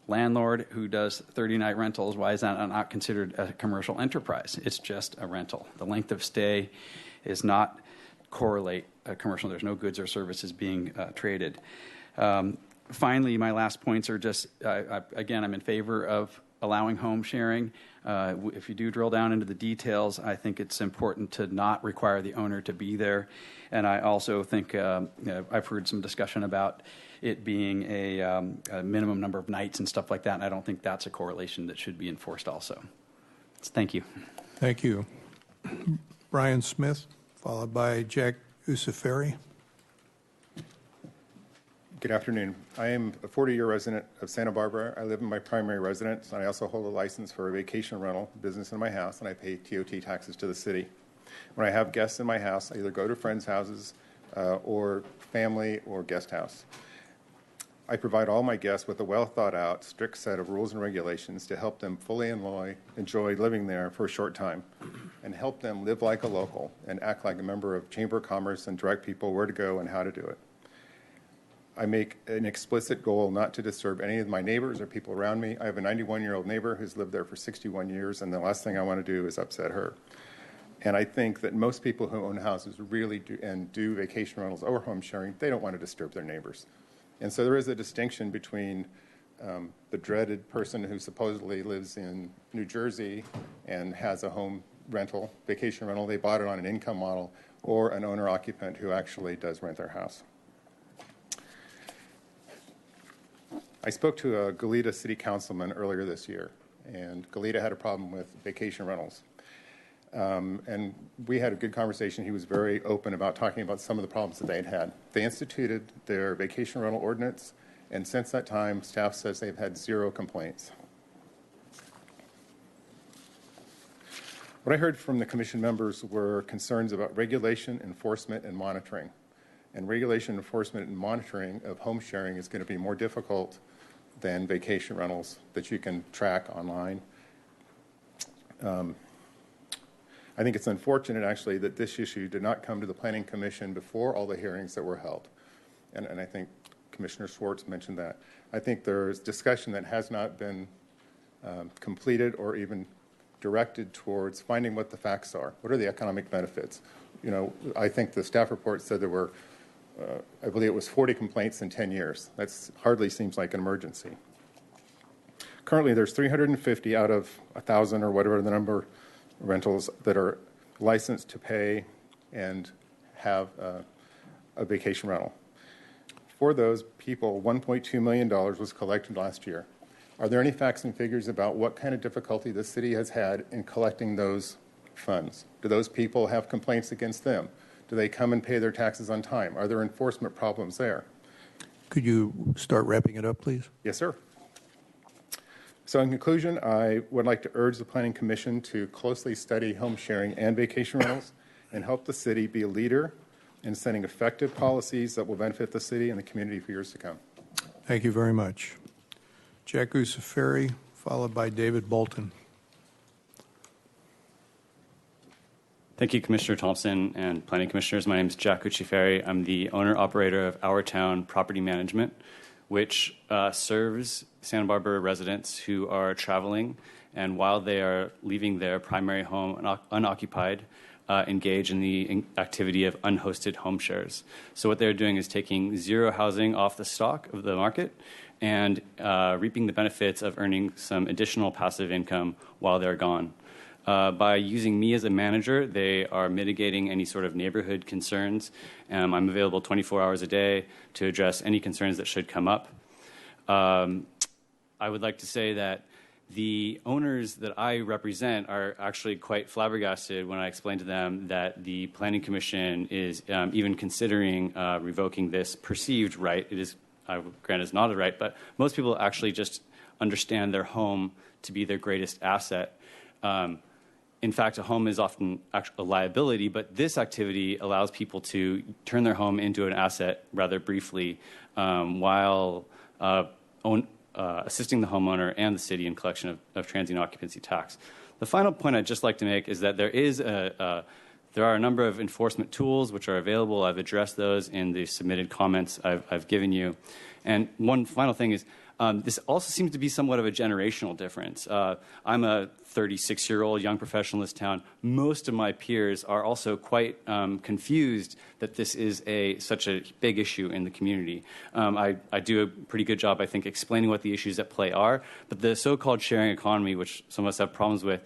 landlord who does 30-night rentals, why is that not considered a commercial enterprise? It's just a rental. The length of stay is not correlate commercial. There's no goods or services being traded. Finally, my last points are just, again, I'm in favor of allowing home sharing. If you do drill down into the details, I think it's important to not require the owner to be there. And I also think I've heard some discussion about it being a minimum number of nights and stuff like that, and I don't think that's a correlation that should be enforced also. Thank you. Thank you. Brian Smith, followed by Jack Usaferi. Good afternoon. I am a 40-year resident of Santa Barbara. I live in my primary residence, and I also hold a license for a vacation rental business in my house, and I pay TOT taxes to the city. When I have guests in my house, I either go to friends' houses or family or guest house. I provide all my guests with a well-thought-out, strict set of rules and regulations to help them fully enjoy living there for a short time and help them live like a local and act like a member of Chamber of Commerce and direct people where to go and how to do it. I make an explicit goal not to disturb any of my neighbors or people around me. I have a 91-year-old neighbor who's lived there for 61 years, and the last thing I want to do is upset her. And I think that most people who own houses really do vacation rentals or home sharing, they don't want to disturb their neighbors. And so there is a distinction between the dreaded person who supposedly lives in New Jersey and has a home rental, vacation rental, they bought it on an income model, or an owner-occupant who actually does rent their house. I spoke to a Goleta city councilman earlier this year, and Goleta had a problem with vacation rentals. And we had a good conversation. He was very open about talking about some of the problems that they'd had. They instituted their vacation rental ordinance, and since that time, staff says they've had 0 complaints. What I heard from the commission members were concerns about regulation, enforcement, and monitoring. And regulation, enforcement, and monitoring of home sharing is going to be more difficult than vacation rentals that you can track online. I think it's unfortunate, actually, that this issue did not come to the Planning Commission before all the hearings that were held. And I think Commissioner Schwartz mentioned that. I think there's discussion that has not been completed or even directed towards finding what the facts are. What are the economic benefits? You know, I think the staff report said there were I believe it was 40 complaints in 10 years. That hardly seems like an emergency. Currently, there's 350 out of 1,000 or whatever the number rentals that are licensed to pay and have a vacation rental. For those people, $1.2 million was collected last year. Are there any facts and figures about what kind of difficulty the city has had in collecting those funds? Do those people have complaints against them? Do they come and pay their taxes on time? Are there enforcement problems there? Could you start wrapping it up, please? Yes, sir. So in conclusion, I would like to urge the Planning Commission to closely study home sharing and vacation rentals and help the city be a leader in setting effective policies that will benefit the city and the community for years to come. Thank you very much. Jack Usaferi, followed by David Bolton. Thank you, Commissioner Thompson and Planning Commissioners. My name is Jack Ucciferri. I'm the owner-operator of Our Town Property Management, which serves Santa Barbara residents who are traveling and while they are leaving their primary home unoccupied, engage in the activity of unhosted home shares. So what they're doing is taking 0 housing off the stock of the market and reaping the benefits of earning some additional passive income while they're gone. By using me as a manager, they are mitigating any sort of neighborhood concerns. I'm available 24 hours a day to address any concerns that should come up. I would like to say that the owners that I represent are actually quite flabbergasted when I explain to them that the Planning Commission is even considering revoking this perceived right. It is, granted, it's not a right, but most people actually just understand their home to be their greatest asset. In fact, a home is often a liability, but this activity allows people to turn their home into an asset rather briefly while assisting the homeowner and the city in collection of transient occupancy tax. The final point I'd just like to make is that there are a number of enforcement tools which are available. I've addressed those in the submitted comments I've given you. And one final thing is, this also seems to be somewhat of a generational difference. I'm a 36-year-old young professional in this town. Most of my peers are also quite confused that this is such a big issue in the community. I do a pretty good job, I think, explaining what the issues at play are, but the so-called sharing economy, which some of us have problems with,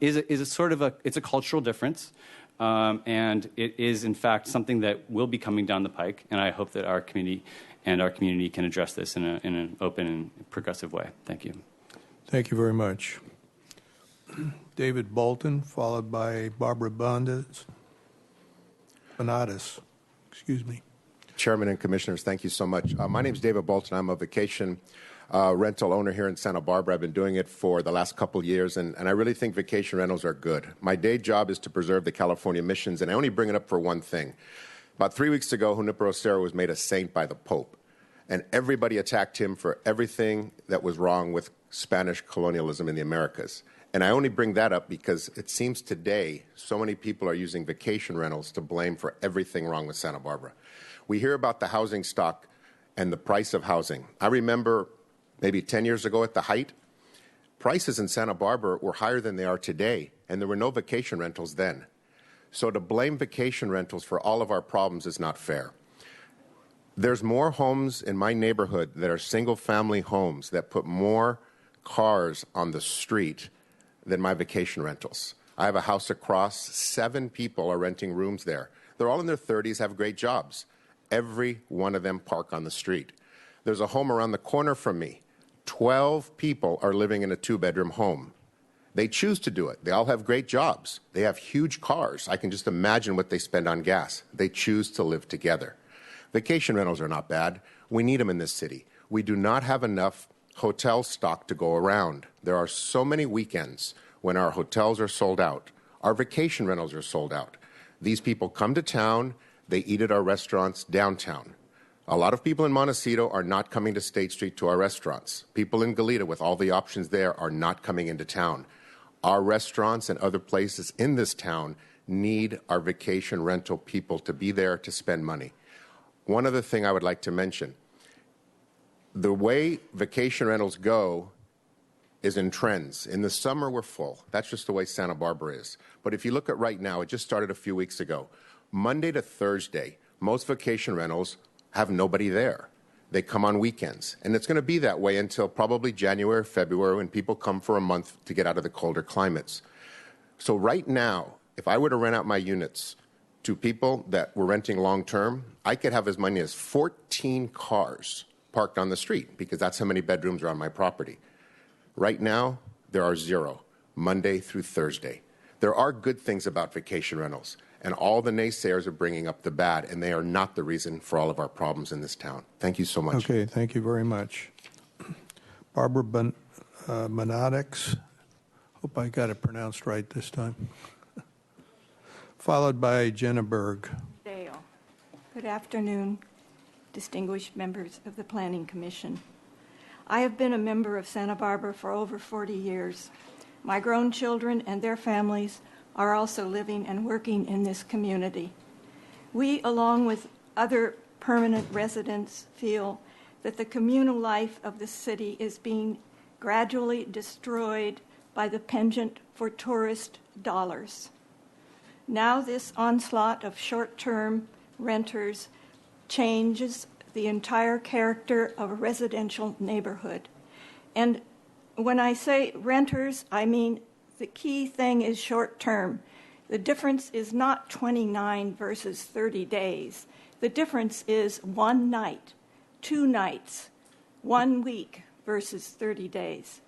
is a cultural difference. And it is, in fact, something that will be coming down the pike, and I hope that our community can address this in an open and progressive way. Thank you. Thank you very much. David Bolton, followed by Barbara Bonatis. Excuse me. Chairman and Commissioners, thank you so much. My name is David Bolton. I'm a vacation rental owner here in Santa Barbara. I've been doing it for the last couple of years, and I really think vacation rentals are good. My day job is to preserve the California missions, and I only bring it up for one thing. About 3 weeks ago, Junipero Serra was made a saint by the Pope, and everybody attacked him for everything that was wrong with Spanish colonialism in the Americas. And I only bring that up because it seems today so many people are using vacation rentals to blame for everything wrong with Santa Barbara. We hear about the housing stock and the price of housing. I remember maybe 10 years ago at the height, prices in Santa Barbara were higher than they are today, and there were no vacation rentals then. So to blame vacation rentals for all of our problems is not fair. There's more homes in my neighborhood that are single-family homes that put more cars on the street than my vacation rentals. I have a house across. 7 people are renting rooms there. They're all in their 30s, have great jobs. Every one of them park on the street. There's a home around the corner from me. 12 people are living in a 2-bedroom home. They choose to do it. They all have great jobs. They have huge cars. I can just imagine what they spend on gas. They choose to live together. Vacation rentals are not bad. We need them in this city. We do not have enough hotel stock to go around. There are so many weekends when our hotels are sold out. Our vacation rentals are sold out. These people come to town. They eat at our restaurants downtown. A lot of people in Montecito are not coming to State Street to our restaurants. People in Goleta, with all the options there, are not coming into town. Our restaurants and other places in this town need our vacation rental people to be there to spend money. One other thing I would like to mention. The way vacation rentals go is in trends. In the summer, we're full. That's just the way Santa Barbara is. But if you look at right now, it just started a few weeks ago. Monday to Thursday, most vacation rentals have nobody there. They come on weekends. And it's going to be that way until probably January or February when people come for a month to get out of the colder climates. So right now, if I were to rent out my units to people that were renting long-term, I could have as many as 14 cars parked on the street because that's how many bedrooms are on my property. Right now, there are 0, Monday through Thursday. There are good things about vacation rentals, and all the naysayers are bringing up the bad, and they are not the reason for all of our problems in this town. Thank you so much. Okay, thank you very much. Barbara Bonatis, hope I got it pronounced right this time. Followed by Jenna Berg. Dale. Good afternoon, distinguished members of the Planning Commission. I have been a member of Santa Barbara for over 40 years. My grown children and their families are also living and working in this community. We, along with other permanent residents, feel that the communal life of the city is being gradually destroyed by the penchant for tourist dollars. Now this onslaught of short-term renters changes the entire character of a residential neighborhood. And when I say renters, I mean the key thing is short-term. The difference is not 29 versus 30 days. The difference is 1 night, 2 nights, 1 week versus 30 days.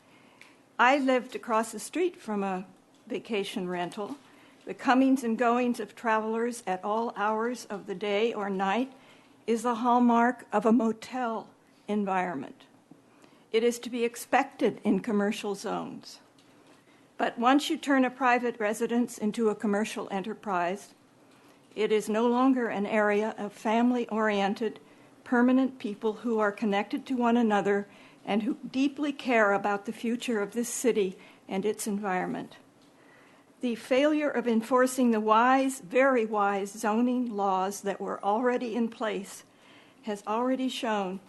I lived across the street from a vacation rental. The comings and goings of travelers at all hours of the day or night is the hallmark of a motel environment. It is to be expected in commercial zones. But once you turn a private residence into a commercial enterprise, it is no longer an area of family-oriented, permanent people who are connected to one another and who deeply care about the future of this city and its environment. The failure of enforcing the wise, very wise zoning laws that were already in place has already shown,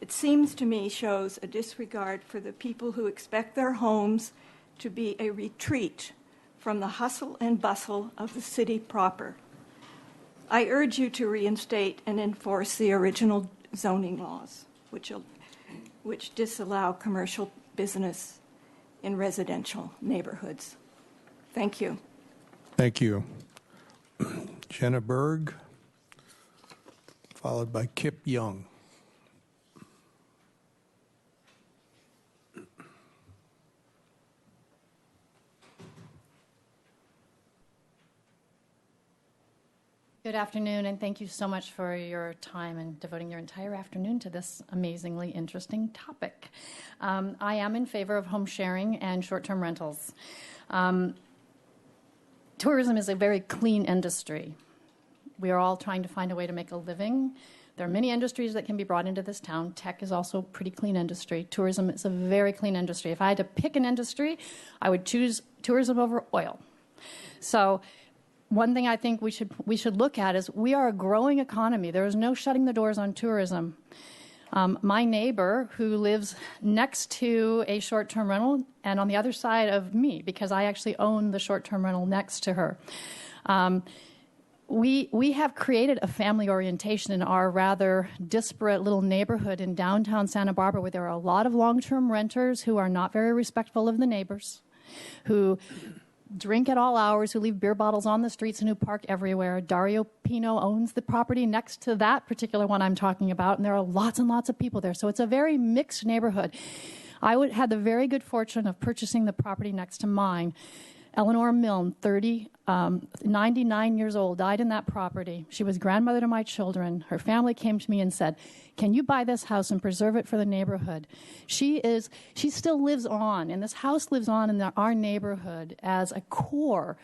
it seems to me, shows a disregard for the people who expect their homes to be a retreat from the hustle and bustle of the city proper. I urge you to reinstate and enforce the original zoning laws, which disallow commercial business in residential neighborhoods. Thank you. Thank you. Jenna Berg, followed by Kip Young. Good afternoon, and thank you so much for your time and devoting your entire afternoon to this amazingly interesting topic. I am in favor of home sharing and short-term rentals. Tourism is a very clean industry. We are all trying to find a way to make a living. There are many industries that can be brought into this town. Tech is also a pretty clean industry. Tourism is a very clean industry. If I had to pick an industry, I would choose tourism over oil. So one thing I think we should look at is we are a growing economy. There is no shutting the doors on tourism. My neighbor, who lives next to a short-term rental and on the other side of me, because I actually own the short-term rental next to her, we have created a family orientation in our rather disparate little neighborhood in downtown Santa Barbara, where there are a lot of long-term renters who are not very respectful of the neighbors, who drink at all hours, who leave beer bottles on the streets, and who park everywhere. Dario Pino owns the property next to that particular one I'm talking about, and there are lots and lots of people there. So it's a very mixed neighborhood. I had the very good fortune of purchasing the property next to mine. Eleanor Milne, 99 years old, died in that property. She was grandmother to my children. Her family came to me and said, "Can you buy this house and preserve it for the neighborhood?" She still lives on, and this house lives on in our neighborhood as a core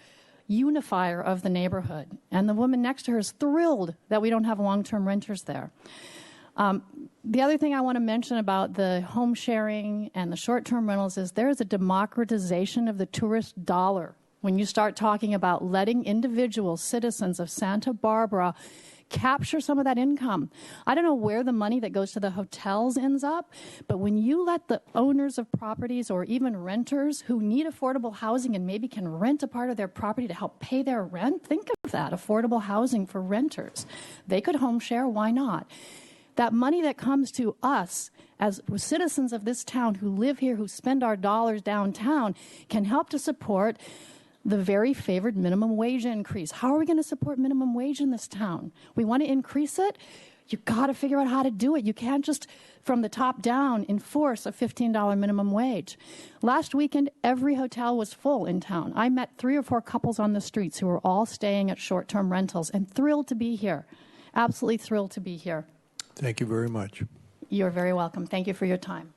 unifier of the neighborhood. And the woman next to her is thrilled that we don't have long-term renters there. The other thing I want to mention about the home sharing and the short-term rentals is there is a democratization of the tourist dollar. When you start talking about letting individual citizens of Santa Barbara capture some of that income. I don't know where the money that goes to the hotels ends up, but when you let the owners of properties or even renters who need affordable housing and maybe can rent a part of their property to help pay their rent, think of that, affordable housing for renters. They could home share, why not? That money that comes to us as citizens of this town who live here, who spend our dollars downtown, can help to support the very favored minimum wage increase. How are we going to support minimum wage in this town? We want to increase it. You've got to figure out how to do it. You can't just, from the top down, enforce a $15 minimum wage. Last weekend, every hotel was full in town. I met 3 or 4 couples on the streets who were all staying at short-term rentals and thrilled to be here. Absolutely thrilled to be here. Thank you very much. You're very welcome. Thank you for your time.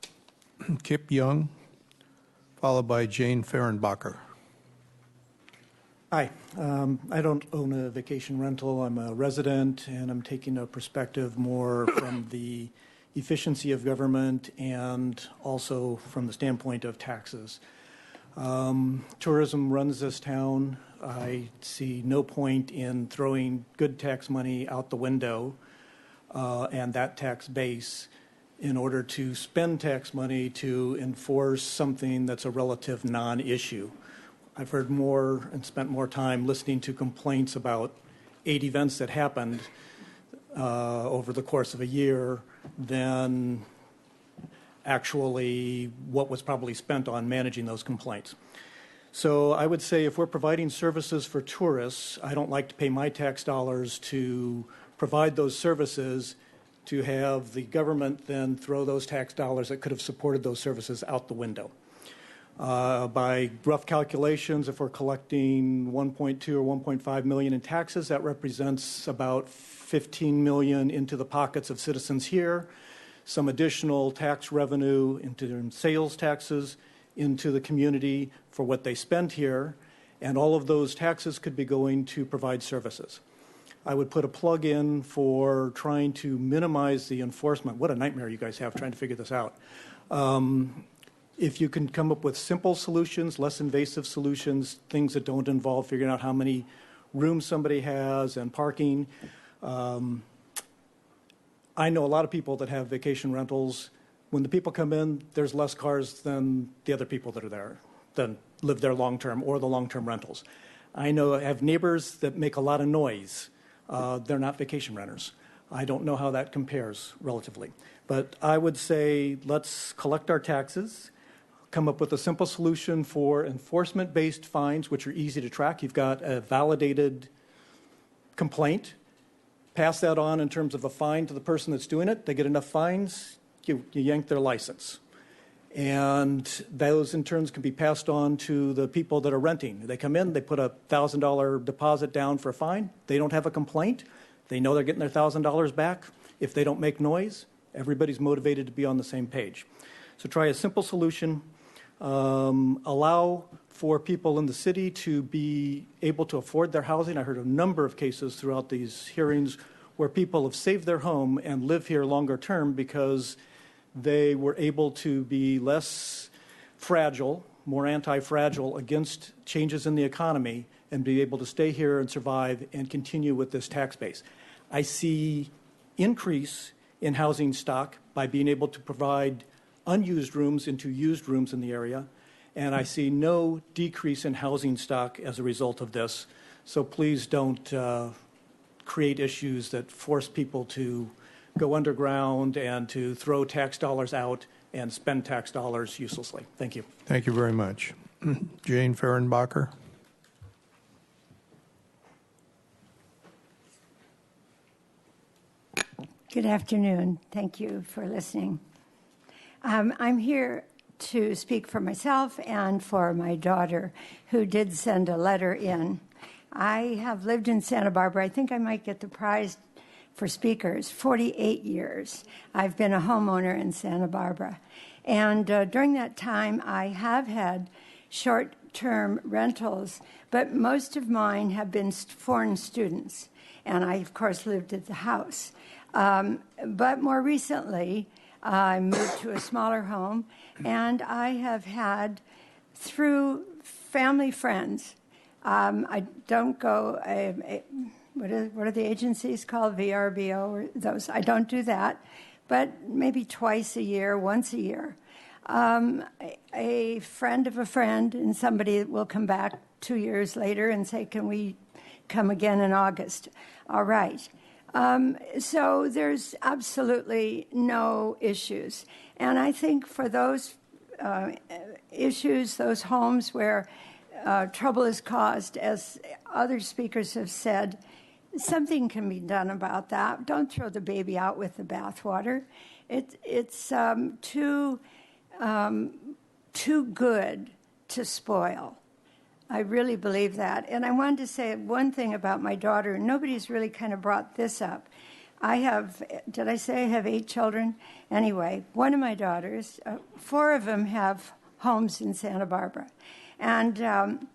Kip Young, followed by Jane Fehrenbacher. Hi. I don't own a vacation rental. I'm a resident, and I'm taking a perspective more from the efficiency of government and also from the standpoint of taxes. Tourism runs this town. I see no point in throwing good tax money out the window and that tax base in order to spend tax money to enforce something that's a relative non-issue. I've heard more and spent more time listening to complaints about 8 events that happened over the course of a year than actually what was probably spent on managing those complaints. So I would say if we're providing services for tourists, I don't like to pay my tax dollars to provide those services to have the government then throw those tax dollars that could have supported those services out the window. By rough calculations, if we're collecting 1.2 or 1.5 million in taxes, that represents about 15 million into the pockets of citizens here, some additional tax revenue into sales taxes into the community for what they spend here, and all of those taxes could be going to provide services. I would put a plug in for trying to minimize the enforcement. What a nightmare you guys have trying to figure this out. If you can come up with simple solutions, less invasive solutions, things that don't involve figuring out how many rooms somebody has and parking. I know a lot of people that have vacation rentals. When the people come in, there's less cars than the other people that are there, that live there long-term or the long-term rentals. I have neighbors that make a lot of noise. They're not vacation renters. I don't know how that compares relatively. But I would say let's collect our taxes, come up with a simple solution for enforcement-based fines, which are easy to track. You've got a validated complaint. Pass that on in terms of a fine to the person that's doing it. They get enough fines, you yank their license. And those in turns can be passed on to the people that are renting. They come in, they put a $1,000 deposit down for a fine. They don't have a complaint. They know they're getting their $1,000 back. If they don't make noise, everybody's motivated to be on the same page. So try a simple solution. Allow for people in the city to be able to afford their housing. I heard a number of cases throughout these hearings where people have saved their home and live here longer term because they were able to be less fragile, more anti-fragile against changes in the economy and be able to stay here and survive and continue with this tax base. I see increase in housing stock by being able to provide unused rooms into used rooms in the area, and I see no decrease in housing stock as a result of this. So please don't create issues that force people to go underground and to throw tax dollars out and spend tax dollars uselessly. Thank you. Thank you very much. Jane Fehrenbacher. Good afternoon. Thank you for listening. I'm here to speak for myself and for my daughter, who did send a letter in. I have lived in Santa Barbara. I think I might get the prize for speakers, 48 years. I've been a homeowner in Santa Barbara. And during that time, I have had short-term rentals, but most of mine have been foreign students. And I, of course, lived at the house. But more recently, I moved to a smaller home, and I have had, through family friends, I don't go, what are the agencies called, VRBO or those? I don't do that, but maybe twice a year, once a year. A friend of a friend and somebody will come back 2 years later and say, can we come again in August? All right. So there's absolutely no issues. And I think for those issues, those homes where trouble is caused, as other speakers have said, something can be done about that. Don't throw the baby out with the bathwater. It's too good to spoil. I really believe that. And I wanted to say one thing about my daughter. Nobody's really kind of brought this up. Did I say I have 8 children? Anyway, one of my daughters, 4 of them have homes in Santa Barbara. And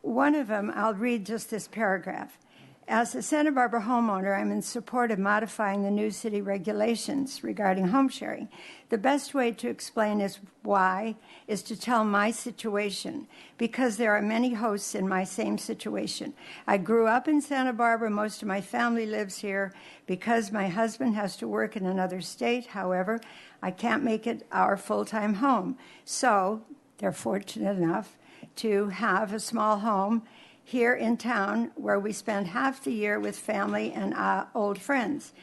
one of them, I'll read just this paragraph. As a Santa Barbara homeowner, I'm in support of modifying the new city regulations regarding home sharing. The best way to explain why is to tell my situation, because there are many hosts in my same situation. I grew up in Santa Barbara. Most of my family lives here. Because my husband has to work in another state, however, I can't make it our full-time home. So they're fortunate enough to have a small home here in town where we spend half the year with family and old friends.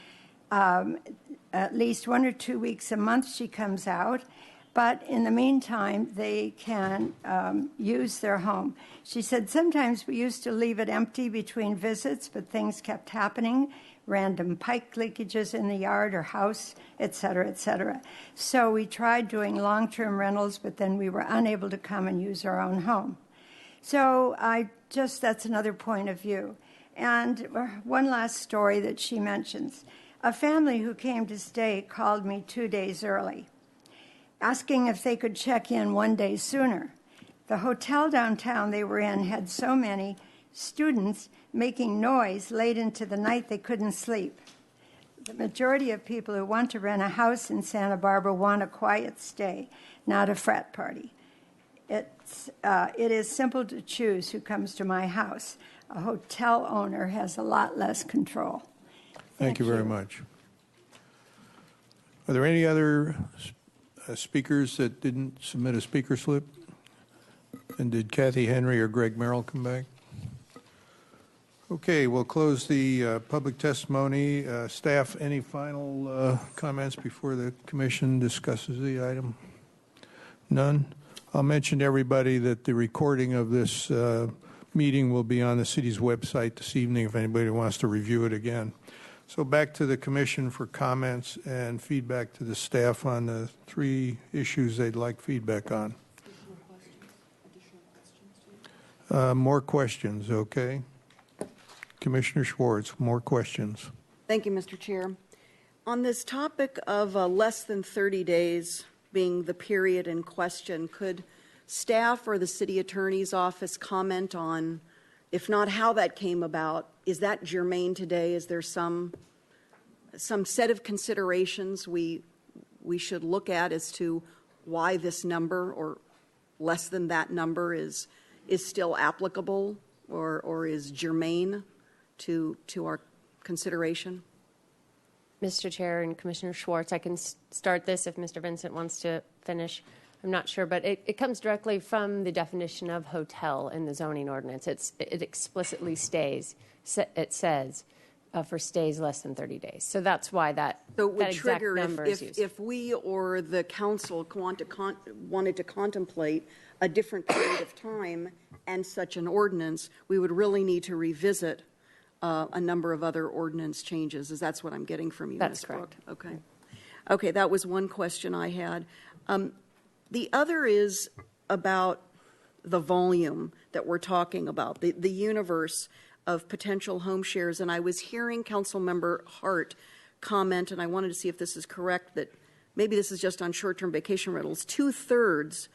At least 1 or 2 weeks a month she comes out. But in the meantime, they can use their home. She said, sometimes we used to leave it empty between visits, but things kept happening, random pipe leakages in the yard or house, et cetera, et cetera. So we tried doing long-term rentals, but then we were unable to come and use our own home. So that's another point of view. And one last story that she mentions. A family who came to stay called me 2 days early, asking if they could check in 1 day sooner. The hotel downtown they were in had so many students making noise late into the night they couldn't sleep. The majority of people who want to rent a house in Santa Barbara want a quiet stay, not a frat party. It is simple to choose who comes to my house. A hotel owner has a lot less control. Thank you very much. Are there any other speakers that didn't submit a speaker slip? And did Kathy Henry or Greg Merrill come back? Okay, we'll close the public testimony. Staff, any final comments before the commission discusses the item? None? I'll mention to everybody that the recording of this meeting will be on the city's website this evening if anybody wants to review it again. So back to the commission for comments and feedback to the staff on the 3 issues they'd like feedback on. More questions, okay. Commissioner Schwartz, more questions. Thank you, Mr. Chair. On this topic of less than 30 days being the period in question, could staff or the city attorney's office comment on, if not how that came about, is that germane today? Is there some set of considerations we should look at as to why this number or less than that number is still applicable or is germane to our consideration? Mr. Chair and Commissioner Schwartz, I can start this if Mr. Vincent wants to finish. I'm not sure, but it comes directly from the definition of hotel in the zoning ordinance. It explicitly says for stays less than 30 days. So that's why that exact trigger number is used. if we or the council wanted to contemplate a different period of time and such an ordinance, we would really need to revisit a number of other ordinance changes. That's what I'm getting from you, That's Ms. correct. Brooke. Okay, that was one question I had. The other is about the volume that we're talking about, the universe of potential home shares. And I was hearing Councilmember Hart comment, and I wanted to see if this is correct, that maybe this is just on short-term vacation rentals. 2/3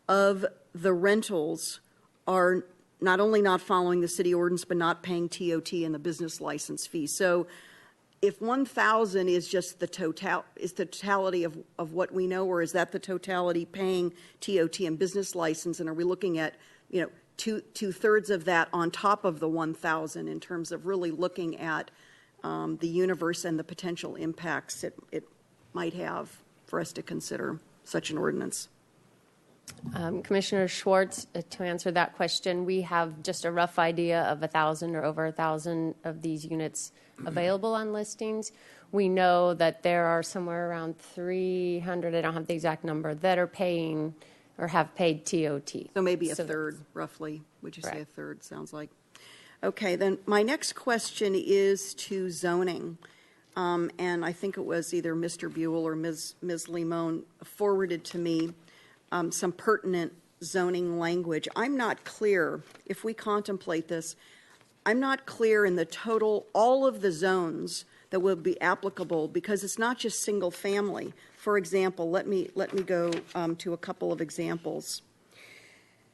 of the rentals are not only not following the city ordinance, but not paying TOT and the business license fee. So if 1,000 is just the totality of what we know, or is that the totality paying TOT and business license? And are we looking at, two-thirds of that on top of the 1,000 in terms of really looking at the universe and the potential impacts it might have for us to consider such an ordinance? Commissioner Schwartz, to answer that question, we have just a rough idea of 1,000 or over 1,000 of these units available on listings. We know that there are somewhere around 300, I don't have the exact number, that are paying or have paid TOT. So maybe a third, roughly. Would you say a third? Sounds like. Okay, then my next question is to zoning. And I think it was either Mr. Buell or Ms. Limon forwarded to me some pertinent zoning language. I'm not clear, if we contemplate this, I'm not clear in the total, all of the zones that will be applicable, because it's not just single family. For example, let me go to a couple of examples.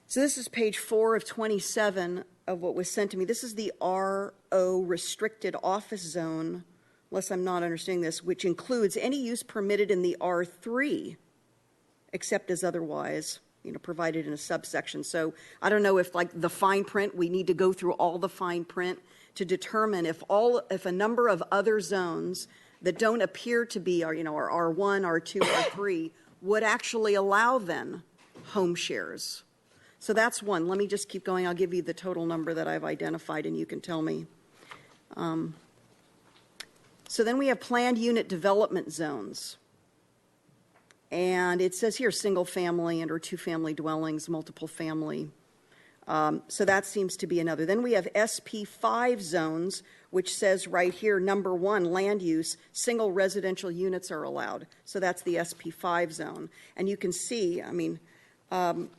So this is page 4 of 27 of what was sent to me. This is the RO restricted office zone, unless I'm not understanding this, which includes any use permitted in the R3, except as otherwise, provided in a subsection. So I don't know if, like, the fine print, we need to go through all the fine print to determine if a number of other zones that don't appear to be our R1, R2, R3 would actually allow then home shares. So that's one. Let me just keep going. I'll give you the total number that I've identified, and you can tell me. So then we have planned unit development zones. And it says here, single family and or two family dwellings, multiple family. So that seems to be another. Then we have SP5 zones, which says right here, number 1, land use, single residential units are allowed. So that's the SP5 zone. And you can see, I mean, Mr.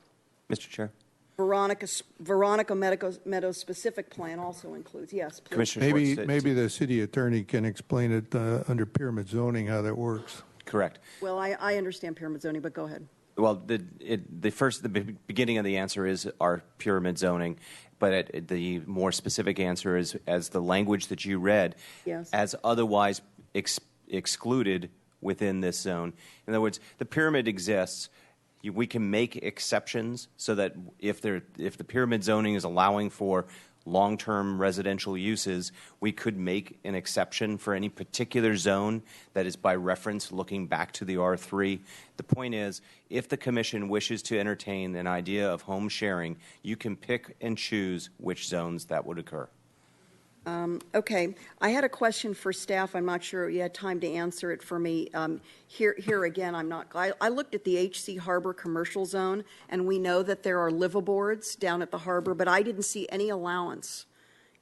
Chair. Veronica Meadows specific plan also includes. Yes, please. Commissioner Maybe the city attorney can explain it under pyramid zoning how that works. Correct. Well, I understand pyramid zoning, but go ahead. Well, the beginning of the answer is our pyramid zoning, but the more specific answer is, as the language that you read, yes, as otherwise excluded within this zone. In other words, the pyramid exists. We can make exceptions so that if the pyramid zoning is allowing for long-term residential uses, we could make an exception for any particular zone that is by reference looking back to the R3. The point is, if the commission wishes to entertain an idea of home sharing, you can pick and choose which zones that would occur. Okay. I had a question for staff. I'm not sure you had time to answer it for me. Here again, I looked at the HC Harbor commercial zone, and we know that there are liveaboards down at the harbor, but I didn't see any allowance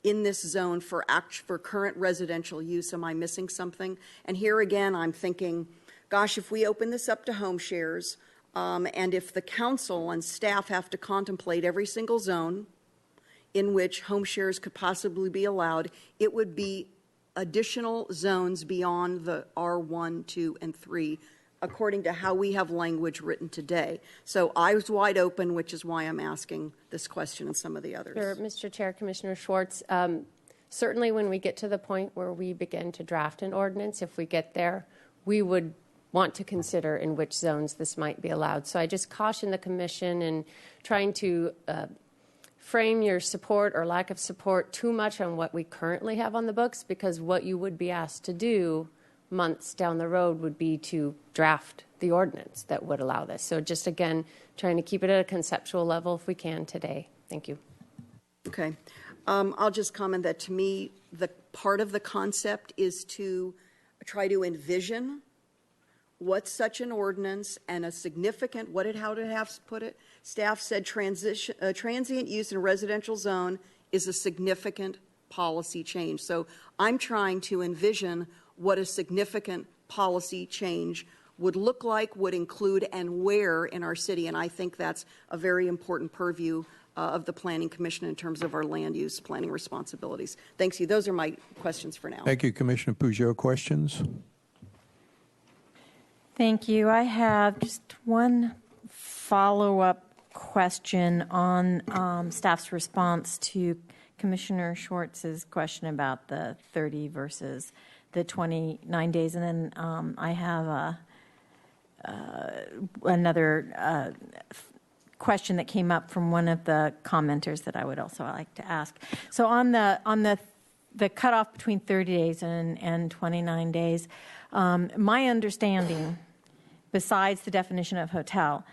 in this zone for current residential use. Am I missing something? And here again, I'm thinking, gosh, if we open this up to home shares, and if the council and staff have to contemplate every single zone in which home shares could possibly be allowed, it would be additional zones beyond the R1, 2, and 3, according to how we have language written today. So eyes wide open, which is why I'm asking this question and some of the others. Sure, Mr. Chair, Commissioner Schwartz. Certainly when we get to the point where we begin to draft an ordinance, if we get there, we would want to consider in which zones this might be allowed. So I just caution the commission in trying to frame your support or lack of support too much on what we currently have on the books, because what you would be asked to do months down the road would be to draft the ordinance that would allow this. So just, again, trying to keep it at a conceptual level if we can today. Thank you. Okay. I'll just comment that to me, the part of the concept is to try to envision what such an ordinance and a significant, how did Half put it? Staff said transient use in a residential zone is a significant policy change. So I'm trying to envision what a significant policy change would look like, would include, and where in our city. And I think that's a very important purview of the Planning Commission in terms of our land use planning responsibilities. Thanks you. Those are my questions for now. Thank you, Commissioner Peugeot. Questions? Thank you. I have just one follow-up question on staff's response to Commissioner Schwartz's question about the 30 versus the 29 days. And then I have another question that came up from one of the commenters that I would also like to ask. So on the cutoff between 30 days and 29 days, my understanding, besides the definition of hotel,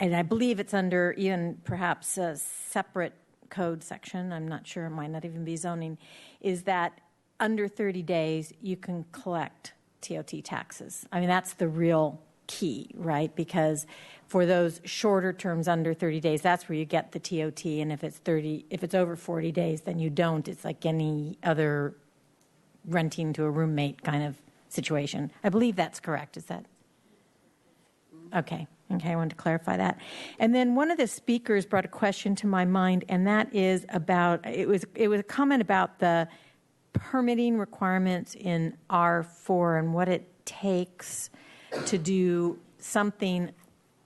and I believe it's under even perhaps a separate code section, I'm not sure, it might not even be zoning, is that under 30 days you can collect TOT taxes. I mean, that's the real key, right? Because for those shorter terms under 30 days, that's where you get the TOT, and if it's over 40 days, then you don't. It's like any other renting to a roommate kind of situation. I believe that's correct. Is that? Okay, I wanted to clarify that. And then one of the speakers brought a question to my mind, and that is about, it was a comment about the permitting requirements in R4 and what it takes to do something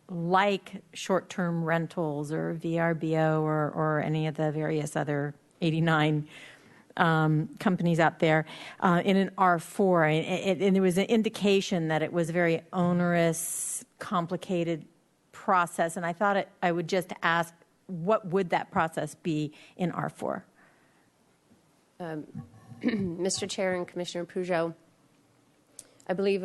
like short-term rentals or VRBO or any of the various other 89 companies out there in an R4. And there was an indication that it was a very onerous, complicated process. And I thought I would just ask, what would that process be in R4? Mr. Chair and Commissioner Peugeot, I believe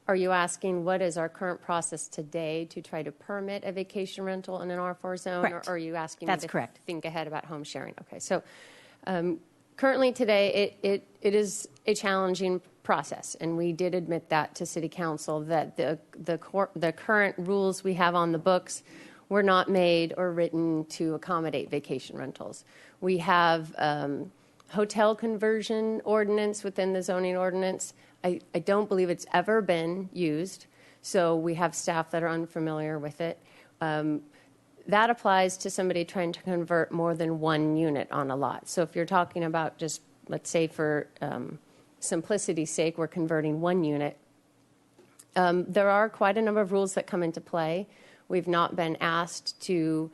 are you asking what is our current process today to try to permit a vacation rental in an R4 zone? Correct. Or are you asking That's me to correct. think ahead about home sharing? Okay, so Currently today, it is a challenging process, and we did admit that to City Council, that the current rules we have on the books were not made or written to accommodate vacation rentals. We have hotel conversion ordinance within the zoning ordinance. I don't believe it's ever been used, so we have staff that are unfamiliar with it. That applies to somebody trying to convert more than one unit on a lot. So if you're talking about just, let's say for simplicity's sake, we're converting one unit, there are quite a number of rules that come into play. We've not been asked to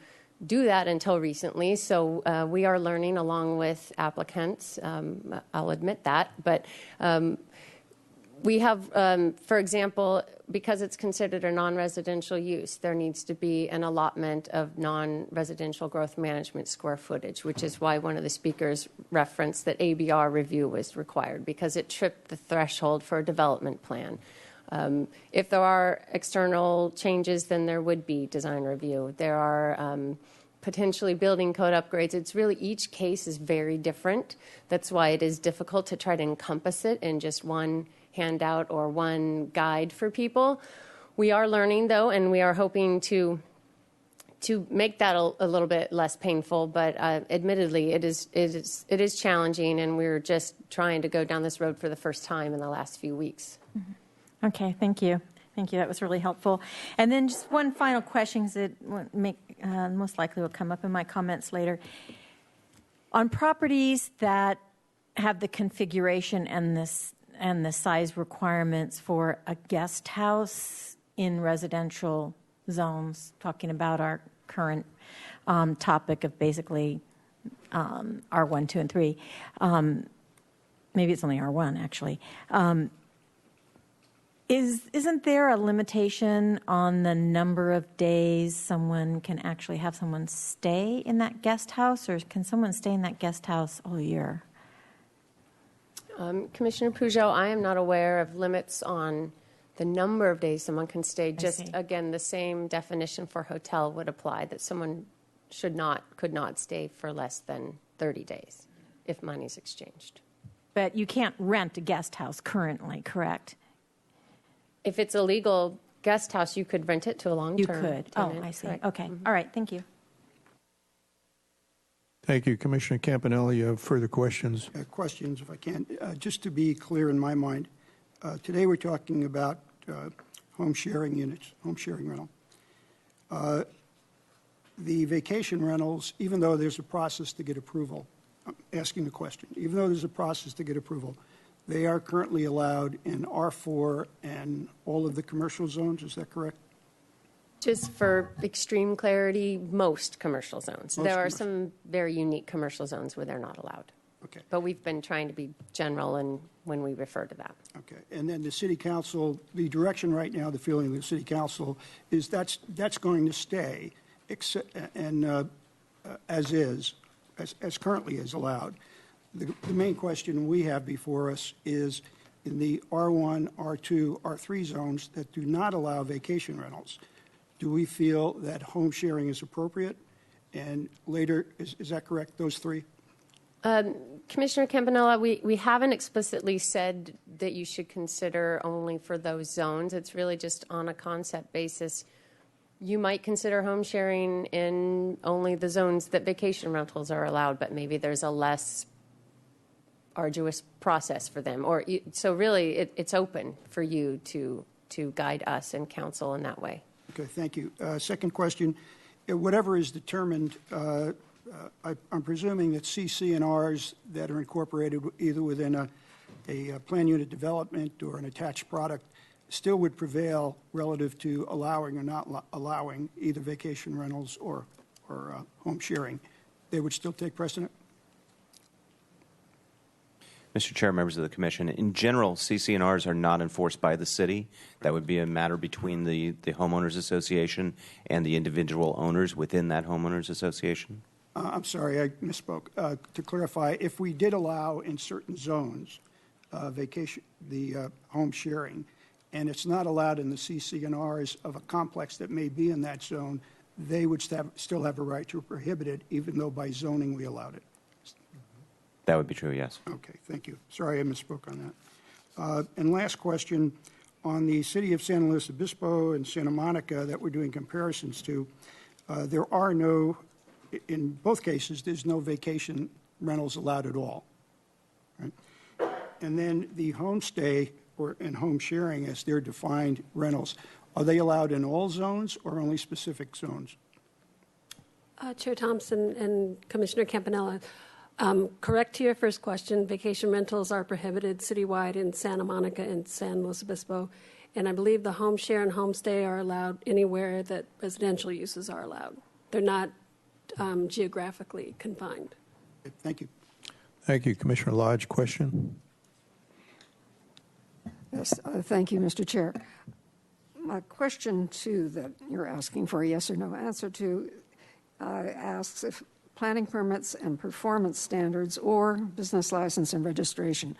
do that until recently, so we are learning along with applicants. I'll admit that, but we have, for example, because it's considered a non-residential use, there needs to be an allotment of non-residential growth management square footage, which is why one of the speakers referenced that ABR review was required, because it tripped the threshold for a development plan. If there are external changes, then there would be design review. There are potentially building code upgrades. It's really, each case is very different. That's why it is difficult to try to encompass it in just one handout or one guide for people. We are learning, though, and we are hoping to make that a little bit less painful, but admittedly, it is challenging, and we're just trying to go down this road for the first time in the last few weeks. Mm-hmm. Okay, thank you. Thank you. That was really helpful. And then just one final question, because it most likely will come up in my comments later. On properties that have the configuration and the size requirements for a guest house in residential zones, talking about our current topic of basically R1, 2, and 3. Maybe it's only R1, actually. Isn't there a limitation on the number of days someone can actually have someone stay in that guest house, or can someone stay in that guest house all year? Commissioner Peugeot, I am not aware of limits on the number of days someone can stay. Just, again, the same definition for hotel would apply, that someone could not stay for less than 30 days if money's exchanged. But you can't rent a guest house currently, correct? If it's a legal guest house, you could rent it to a long-term You could. tenant. Oh, I see. Correct. Okay. All right. Thank you. Thank you. Commissioner Campanelli, you have further questions? Questions, if I can. Just to be clear in my mind, today we're talking about home sharing units, home sharing rental. The vacation rentals, even though there's a process to get approval, I'm asking the question, even though there's a process to get approval, they are currently allowed in R4 and all of the commercial zones, is that correct? Just for extreme clarity, most commercial zones. There are some very unique commercial zones where they're not allowed. Okay. But we've been trying to be general when we refer to that. Okay. And then the city council, the direction right now, the feeling of the city council is that's going to stay as currently is allowed. The main question we have before us is in the R1, R2, R3 zones that do not allow vacation rentals. Do we feel that home sharing is appropriate? And later, is that correct, those three? Commissioner Campanella, we haven't explicitly said that you should consider only for those zones. It's really just on a concept basis. You might consider home sharing in only the zones that vacation rentals are allowed, but maybe there's a less arduous process for them. So really, it's open for you to guide us and counsel in that way. Okay, thank you. Second question, whatever is determined, I'm presuming that CC&Rs that are incorporated either within a plan unit development or an attached product still would prevail relative to allowing or not allowing either vacation rentals or home sharing. They would still take precedent? Mr. Chair, members of the Commission, in general, CC&Rs are not enforced by the city. That would be a matter between the homeowners association and the individual owners within that homeowners association. I'm sorry, I misspoke. To clarify, if we did allow in certain zones the home sharing, and it's not allowed in the CC&Rs of a complex that may be in that zone, they would still have a right to prohibit it, even though by zoning we allowed it. That would be true, yes. Okay, thank you. Sorry I misspoke on that. And last question, on the city of San Luis Obispo and Santa Monica that we're doing comparisons to, there are no, in both cases, there's no vacation rentals allowed at all. Right? And then the homestay and home sharing, as they're defined rentals, are they allowed in all zones or only specific zones? Chair Thompson and Commissioner Campanella, correct to your first question, vacation rentals are prohibited citywide in Santa Monica and San Luis Obispo, and I believe the home share and homestay are allowed anywhere that residential uses are allowed. They're not geographically confined. Thank you. Thank you. Commissioner Lodge, question? Yes, thank you, Mr. Chair. My question, too, that you're asking for a yes or no answer to, asks if planning permits and performance standards or business license and registration.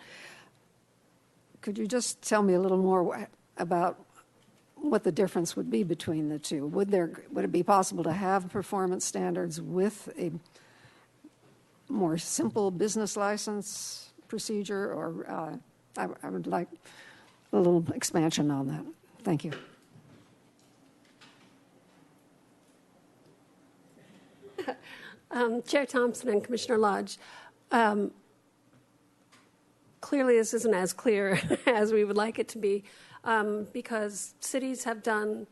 Could you just tell me a little more about what the difference would be between the two? Would it be possible to have performance standards with a more simple business license procedure, or I would like a little expansion on that. Thank you. Chair Thompson and Commissioner Lodge, clearly this isn't as clear as we would like it to be, because cities have done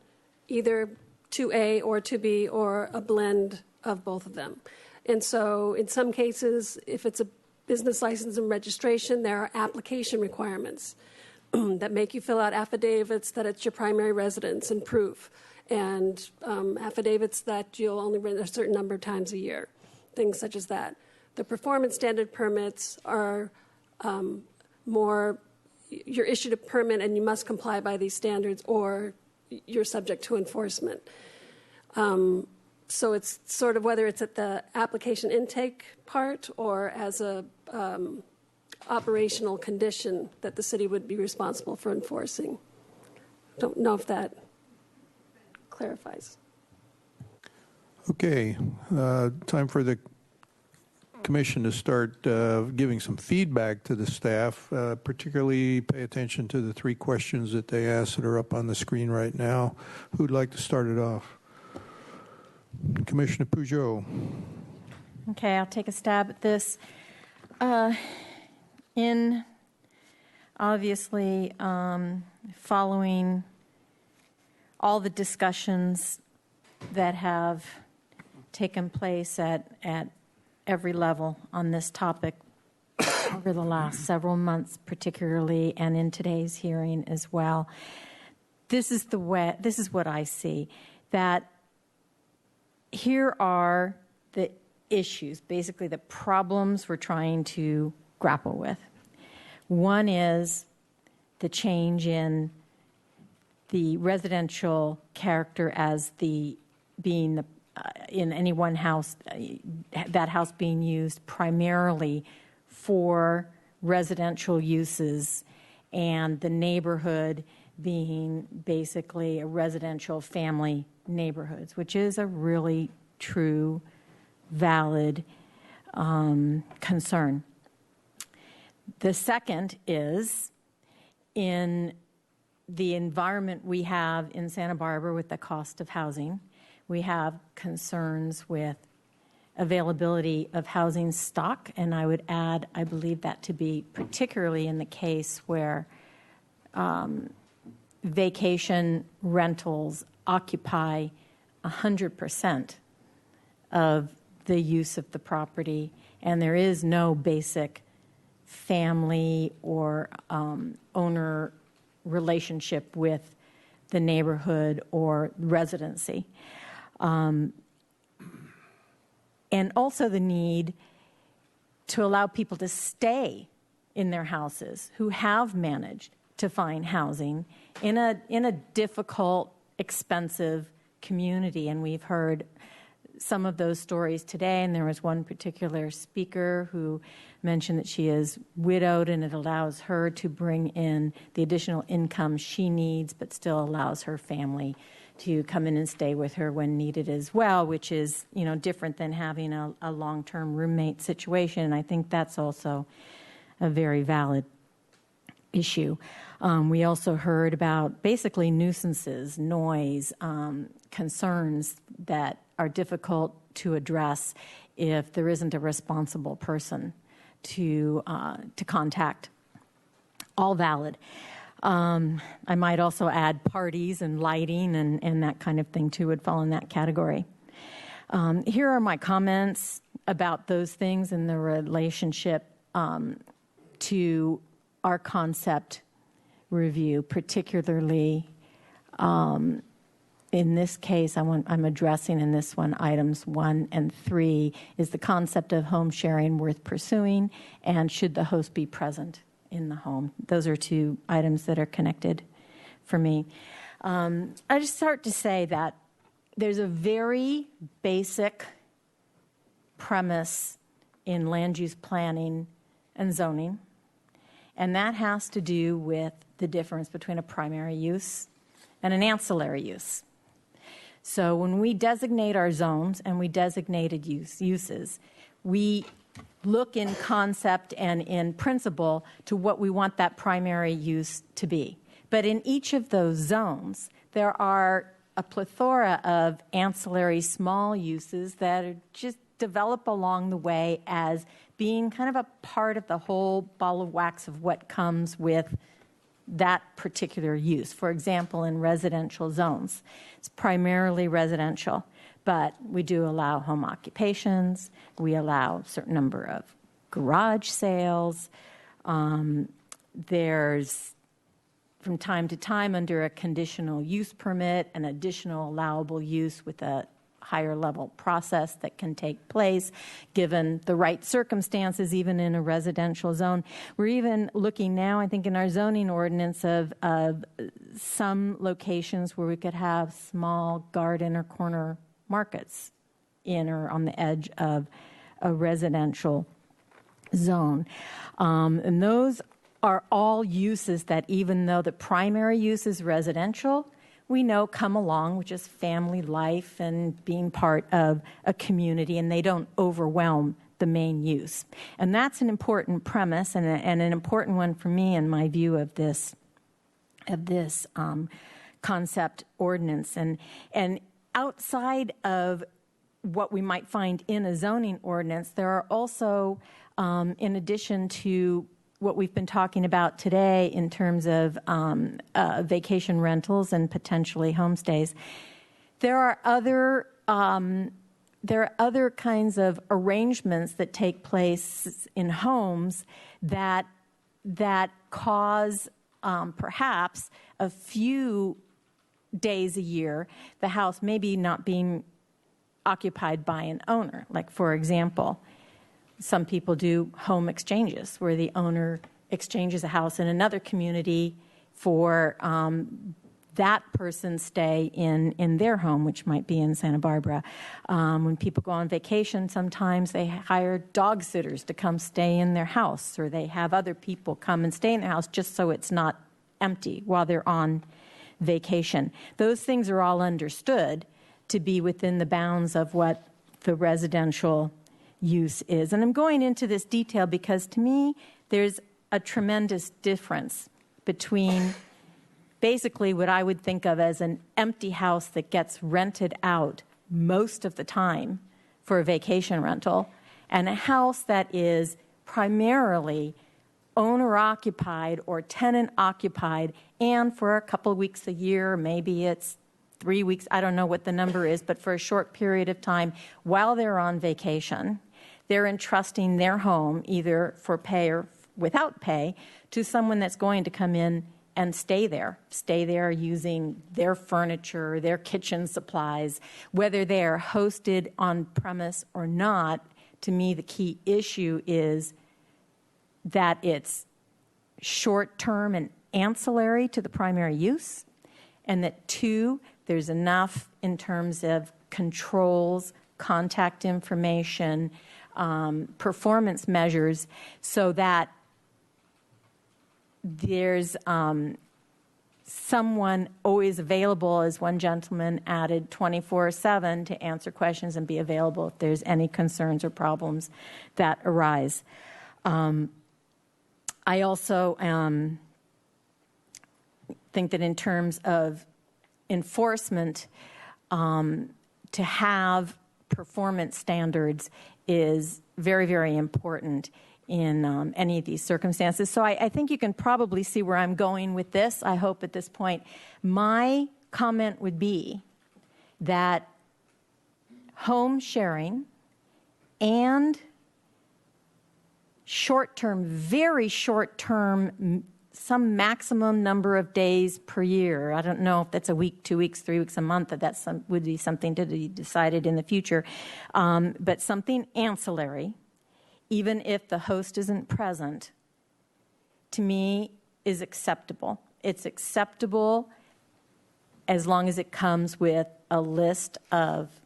either 2A or 2B or a blend of both of them. And so in some cases, if it's a business license and registration, there are application requirements that make you fill out affidavits that it's your primary residence and proof, and affidavits that you'll only rent a certain number of times a year, things such as that. The performance standard permits are more, you're issued a permit and you must comply by these standards or you're subject to enforcement. So it's sort of whether it's at the application intake part or as a operational condition that the city would be responsible for enforcing. Don't know if that clarifies. Okay, time for the commission to start giving some feedback to the staff, particularly pay attention to the 3 questions that they asked that are up on the screen right now. Who'd like to start it off? Commissioner Peugeot. Okay, I'll take a stab at this. In obviously following all the discussions that have taken place at every level on this topic over the last several months, particularly, and in today's hearing as well, this is what I see, that here are the issues, basically the problems we're trying to grapple with. One is the change in the residential character as in any one house, that house being used primarily for residential uses, and the neighborhood being basically a residential family neighborhoods, which is a really true, valid concern. The second is in the environment we have in Santa Barbara with the cost of housing. We have concerns with availability of housing stock, and I would add, I believe that to be particularly in the case where vacation rentals occupy 100% of the use of the property, and there is no basic family or owner relationship with the neighborhood or residency. And also the need to allow people to stay in their houses who have managed to find housing in a difficult, expensive community. And we've heard some of those stories today, and there was one particular speaker who mentioned that she is widowed and it allows her to bring in the additional income she needs, but still allows her family to come in and stay with her when needed as well, which is, different than having a long-term roommate situation. And I think that's also a very valid issue. We also heard about basically nuisances, noise, concerns that are difficult to address if there isn't a responsible person to contact. All valid. I might also add parties and lighting and that kind of thing too would fall in that category. Here are my comments about those things in the relationship to our concept review, particularly in this case, I'm addressing in this one items 1 and 3. Is the concept of home sharing worth pursuing, and should the host be present in the home? Those are 2 items that are connected for me. I just start to say that there's a very basic premise in land use planning and zoning, and that has to do with the difference between a primary use and an ancillary use. So when we designate our zones and we designated uses, we look in concept and in principle to what we want that primary use to be. But in each of those zones, there are a plethora of ancillary small uses that are just develop along the way as being kind of a part of the whole ball of wax of what comes with that particular use. For example, in residential zones, it's primarily residential, but we do allow home occupations. We allow a certain number of garage sales. There's, from time to time, under a conditional use permit, an additional allowable use with a higher level process that can take place given the right circumstances, even in a residential zone. We're even looking now, I think, in our zoning ordinance of some locations where we could have small garden or corner markets in or on the edge of a residential zone. And those are all uses that, even though the primary use is residential, we know come along with just family life and being part of a community, and they don't overwhelm the main use. And that's an important premise and an important one for me in my view of this concept ordinance. And outside of what we might find in a zoning ordinance, there are also, in addition to what we've been talking about today in terms of vacation rentals and potentially homestays, there are other kinds of arrangements that take place in homes that cause perhaps a few days a year the house maybe not being occupied by an owner. Like, for example, some people do home exchanges where the owner exchanges a house in another community for that person's stay in their home, which might be in Santa Barbara. When people go on vacation, sometimes they hire dog sitters to come stay in their house, or they have other people come and stay in their house just so it's not empty while they're on vacation. Those things are all understood to be within the bounds of what the residential use is. And I'm going into this detail because, to me, there's a tremendous difference between basically what I would think of as an empty house that gets rented out most of the time for a vacation rental and a house that is primarily owner-occupied or tenant-occupied, and for a couple of weeks a year, maybe it's 3 weeks, I don't know what the number is, but for a short period of time while they're on vacation, they're entrusting their home, either for pay or without pay, to someone that's going to come in and stay there using their furniture, their kitchen supplies, whether they're hosted on premise or not. To me, the key issue is that it's short-term and ancillary to the primary use, and that, 2, there's enough in terms of controls, contact information, performance measures, so that there's someone always available, as one gentleman added, 24/7 to answer questions and be available if there's any concerns or problems that arise. I also think that in terms of enforcement, to have performance standards is very, very important in any of these circumstances. So I think you can probably see where I'm going with this. I hope at this point, my comment would be that home sharing and short-term, very short-term, some maximum number of days per year. I don't know if that's a week, 2 weeks, 3 weeks, a month, that would be something to be decided in the future. But something ancillary, even if the host isn't present, to me is acceptable. It's acceptable as long as it comes with a list of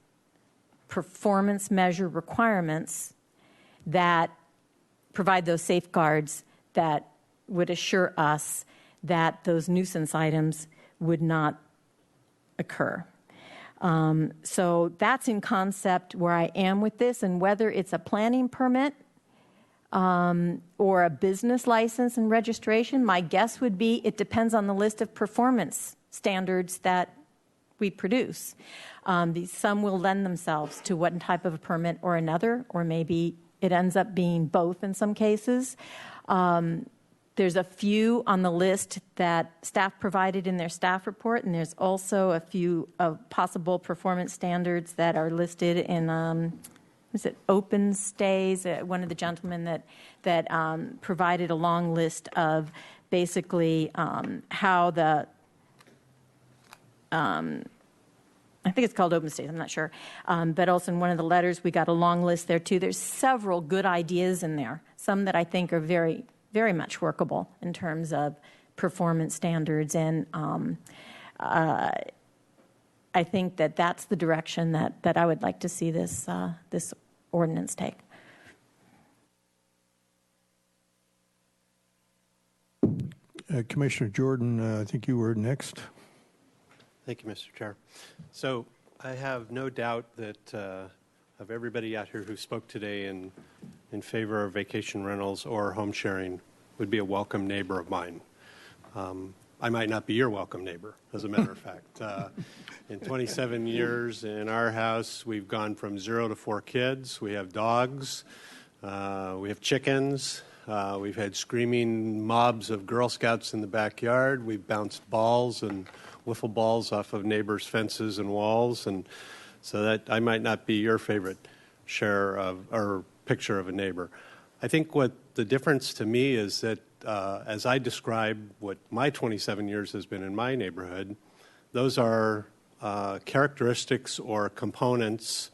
performance measure requirements that provide those safeguards that would assure us that those nuisance items would not occur. So that's in concept where I am with this, and whether it's a planning permit or a business license and registration, my guess would be it depends on the list of performance standards that we produce. Some will lend themselves to one type of a permit or another, or maybe it ends up being both in some cases. There's a few on the list that staff provided in their staff report, and there's also a few possible performance standards that are listed in is it open stays? One of the gentlemen that provided a long list of basically how the I think it's called open stays, I'm not sure. But also in one of the letters, we got a long list there too. There's several good ideas in there, some that I think are very, very much workable in terms of performance standards. And I think that that's the direction that I would like to see this ordinance take. Commissioner Jordan, I think you were next. Thank you, Mr. Chair. So I have no doubt that of everybody out here who spoke today in favor of vacation rentals or home sharing would be a welcome neighbor of mine. I might not be your welcome neighbor, as a matter of fact. In 27 years in our house, we've gone from 0 to 4 kids. We have dogs. We have chickens. We've had screaming mobs of Girl Scouts in the backyard. We've bounced balls and wiffle balls off of neighbors' fences and walls. And so that I might not be your favorite share of or picture of a neighbor. I think what the difference to me is that as I describe what my 27 years has been in my neighborhood, those are characteristics or components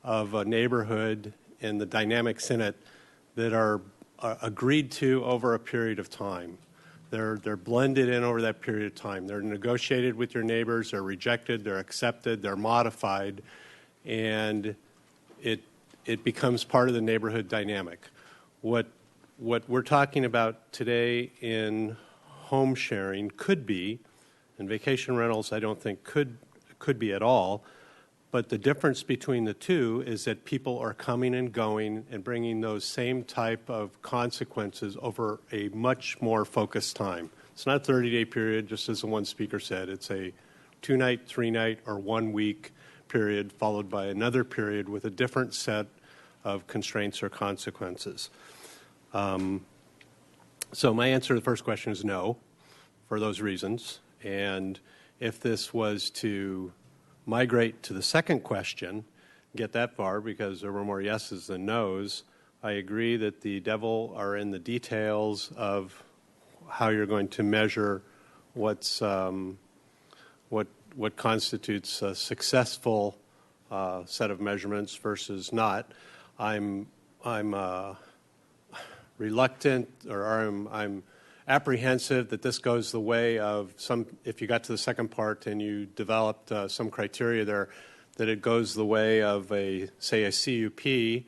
of a neighborhood and the dynamics in it that are agreed to over a period of time. They're blended in over that period of time. They're negotiated with your neighbors, they're rejected, they're accepted, they're modified, and it becomes part of the neighborhood dynamic. What we're talking about today in home sharing could be, and vacation rentals I don't think could be at all, but the difference between the two is that people are coming and going and bringing those same type of consequences over a much more focused time. It's not a 30-day period, just as the one speaker said. It's a 2-night, 3-night, or 1-week period followed by another period with a different set of constraints or consequences. So my answer to the first question is no, for those reasons. And if this was to migrate to the second question, get that far, because there were more yeses than nos, I agree that the devil are in the details of how you're going to measure what's what constitutes a successful set of measurements versus not. I'm reluctant, or I'm apprehensive that this goes the way of some, if you got to the second part and you developed some criteria there, that it goes the way of say a CUP,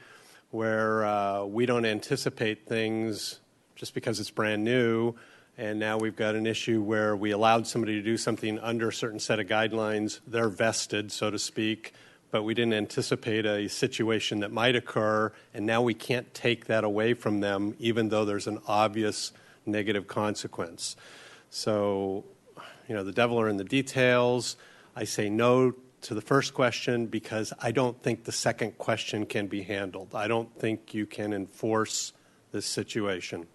where we don't anticipate things just because it's brand new and now we've got an issue where we allowed somebody to do something under a certain set of guidelines. They're vested, so to speak, but we didn't anticipate a situation that might occur, and now we can't take that away from them, even though there's an obvious negative consequence. So, the devil are in the details. I say no to the first question because I don't think the second question can be handled. I don't think you can enforce this situation.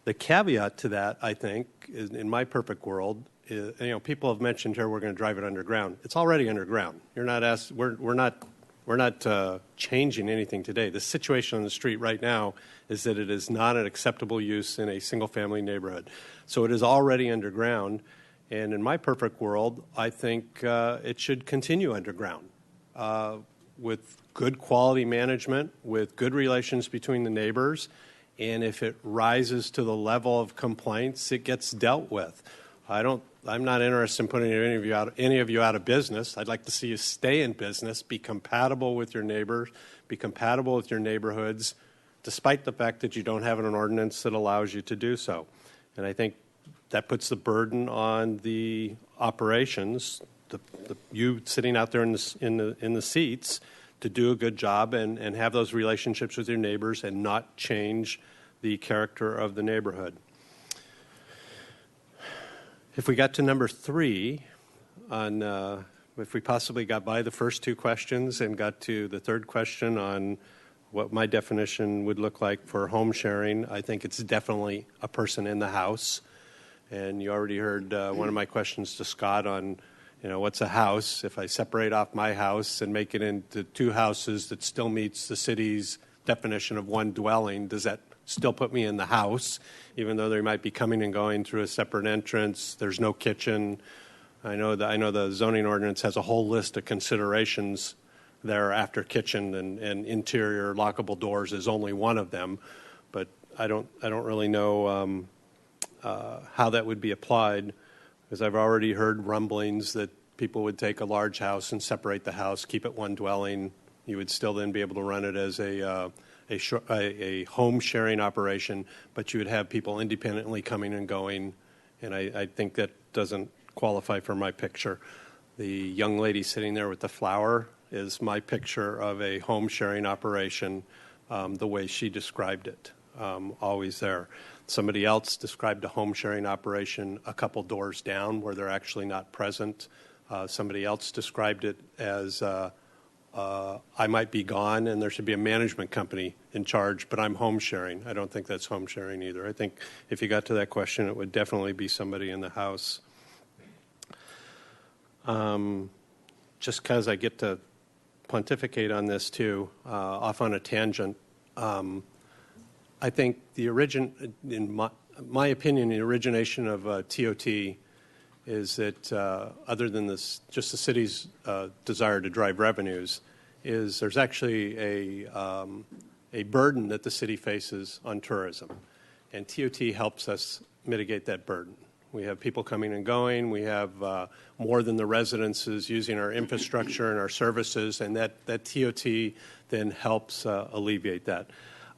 The caveat to that, I think, is in my perfect world, is, people have mentioned here we're going to drive it underground. It's already underground. You're not asked. We're not changing anything today. The situation on the street right now is that it is not an acceptable use in a single-family neighborhood. So it is already underground, and in my perfect world, I think it should continue underground with good quality management, with good relations between the neighbors. And if it rises to the level of complaints, it gets dealt with. I'm not interested in putting any of you out of business. I'd like to see you stay in business, be compatible with your neighbors, be compatible with your neighborhoods, despite the fact that you don't have an ordinance that allows you to do so. And I think that puts the burden on the operations, you sitting out there in the seats, to do a good job and have those relationships with your neighbors and not change the character of the neighborhood. If we got to number 3, if we possibly got by the first 2 questions and got to the third question on what my definition would look like for home sharing, I think it's definitely a person in the house. And you already heard one of my questions to Scott on what's a house? If I separate off my house and make it into 2 houses that still meets the city's definition of one dwelling, does that still put me in the house, even though they might be coming and going through a separate entrance? There's no kitchen. I know the zoning ordinance has a whole list of considerations there after kitchen, and interior lockable doors is only one of them. But I don't really know how that would be applied. Because I've already heard rumblings that people would take a large house and separate the house, keep it one dwelling. You would still then be able to run it as a home sharing operation, but you would have people independently coming and going, and I think that doesn't qualify for my picture. The young lady sitting there with the flower is my picture of a home sharing operation, the way she described it, always there. Somebody else described a home sharing operation a couple doors down where they're actually not present. Somebody else described it as I might be gone and there should be a management company in charge, but I'm home sharing. I don't think that's home sharing either. I think if you got to that question, it would definitely be somebody in the house. Just because I get to pontificate on this too, off on a tangent, I think in my opinion, the origination of TOT is that other than just the city's desire to drive revenues, is there's actually a burden that the city faces on tourism, and TOT helps us mitigate that burden. We have people coming and going. We have more than the residences using our infrastructure and our services, and that TOT then helps alleviate that.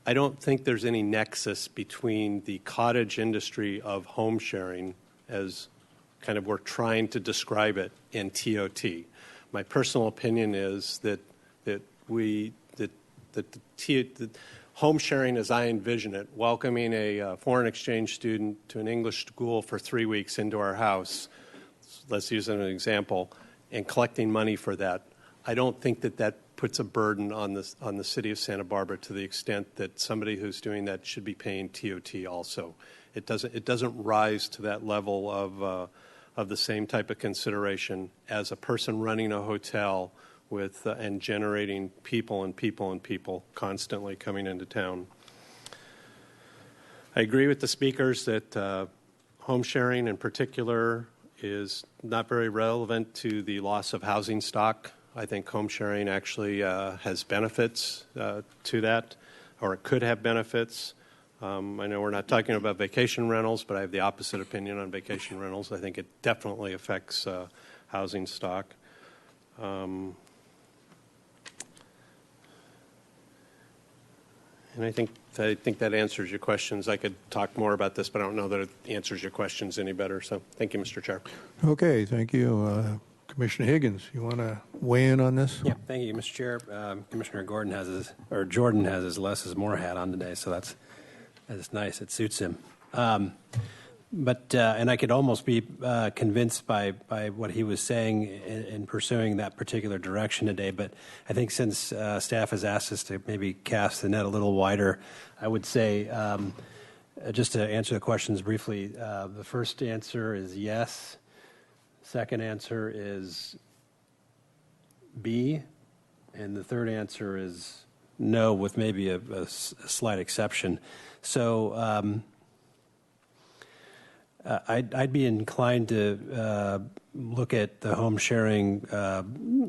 I don't think there's any nexus between the cottage industry of home sharing, as kind of we're trying to describe it, and TOT. My personal opinion is that home sharing, as I envision it, welcoming a foreign exchange student to an English school for 3 weeks into our house, let's use an example, and collecting money for that, I don't think that puts a burden on the city of Santa Barbara to the extent that somebody who's doing that should be paying TOT also. It doesn't rise to that level of the same type of consideration as a person running a hotel with and generating people and people and people constantly coming into town. I agree with the speakers that home sharing in particular is not very relevant to the loss of housing stock. I think home sharing actually has benefits to that, or it could have benefits. I know we're not talking about vacation rentals, but I have the opposite opinion on vacation rentals. I think it definitely affects housing stock. And I think that answers your questions. I could talk more about this, but I don't know that it answers your questions any better. So thank you, Mr. Chair. Okay, thank you. Commissioner Higgins, you want to weigh in on this? Yeah, thank you, Mr. Chair. Commissioner Jordan has his less is more hat on today, so that's nice. It suits him. But I could almost be convinced by what he was saying in pursuing that particular direction today. But I think since staff has asked us to maybe cast the net a little wider, I would say, just to answer the questions briefly, the first answer is yes. Second answer is B. And the third answer is no, with maybe a slight exception. So I'd be inclined to look at the home sharing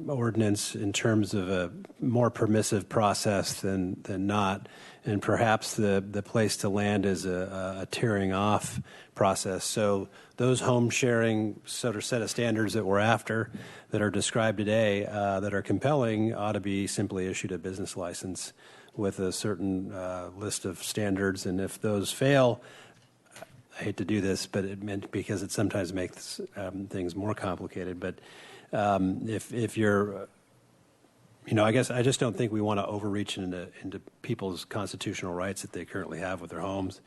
ordinance in terms of a more permissive process than not, and perhaps the place to land is a tearing off process. So those home sharing sort of set of standards that we're after, that are described today, that are compelling, ought to be simply issued a business license with a certain list of standards, and if those fail, I hate to do this, but it meant because it sometimes makes things more complicated. But if you're, I guess I just don't think we want to overreach into people's constitutional rights that they currently have with their homes.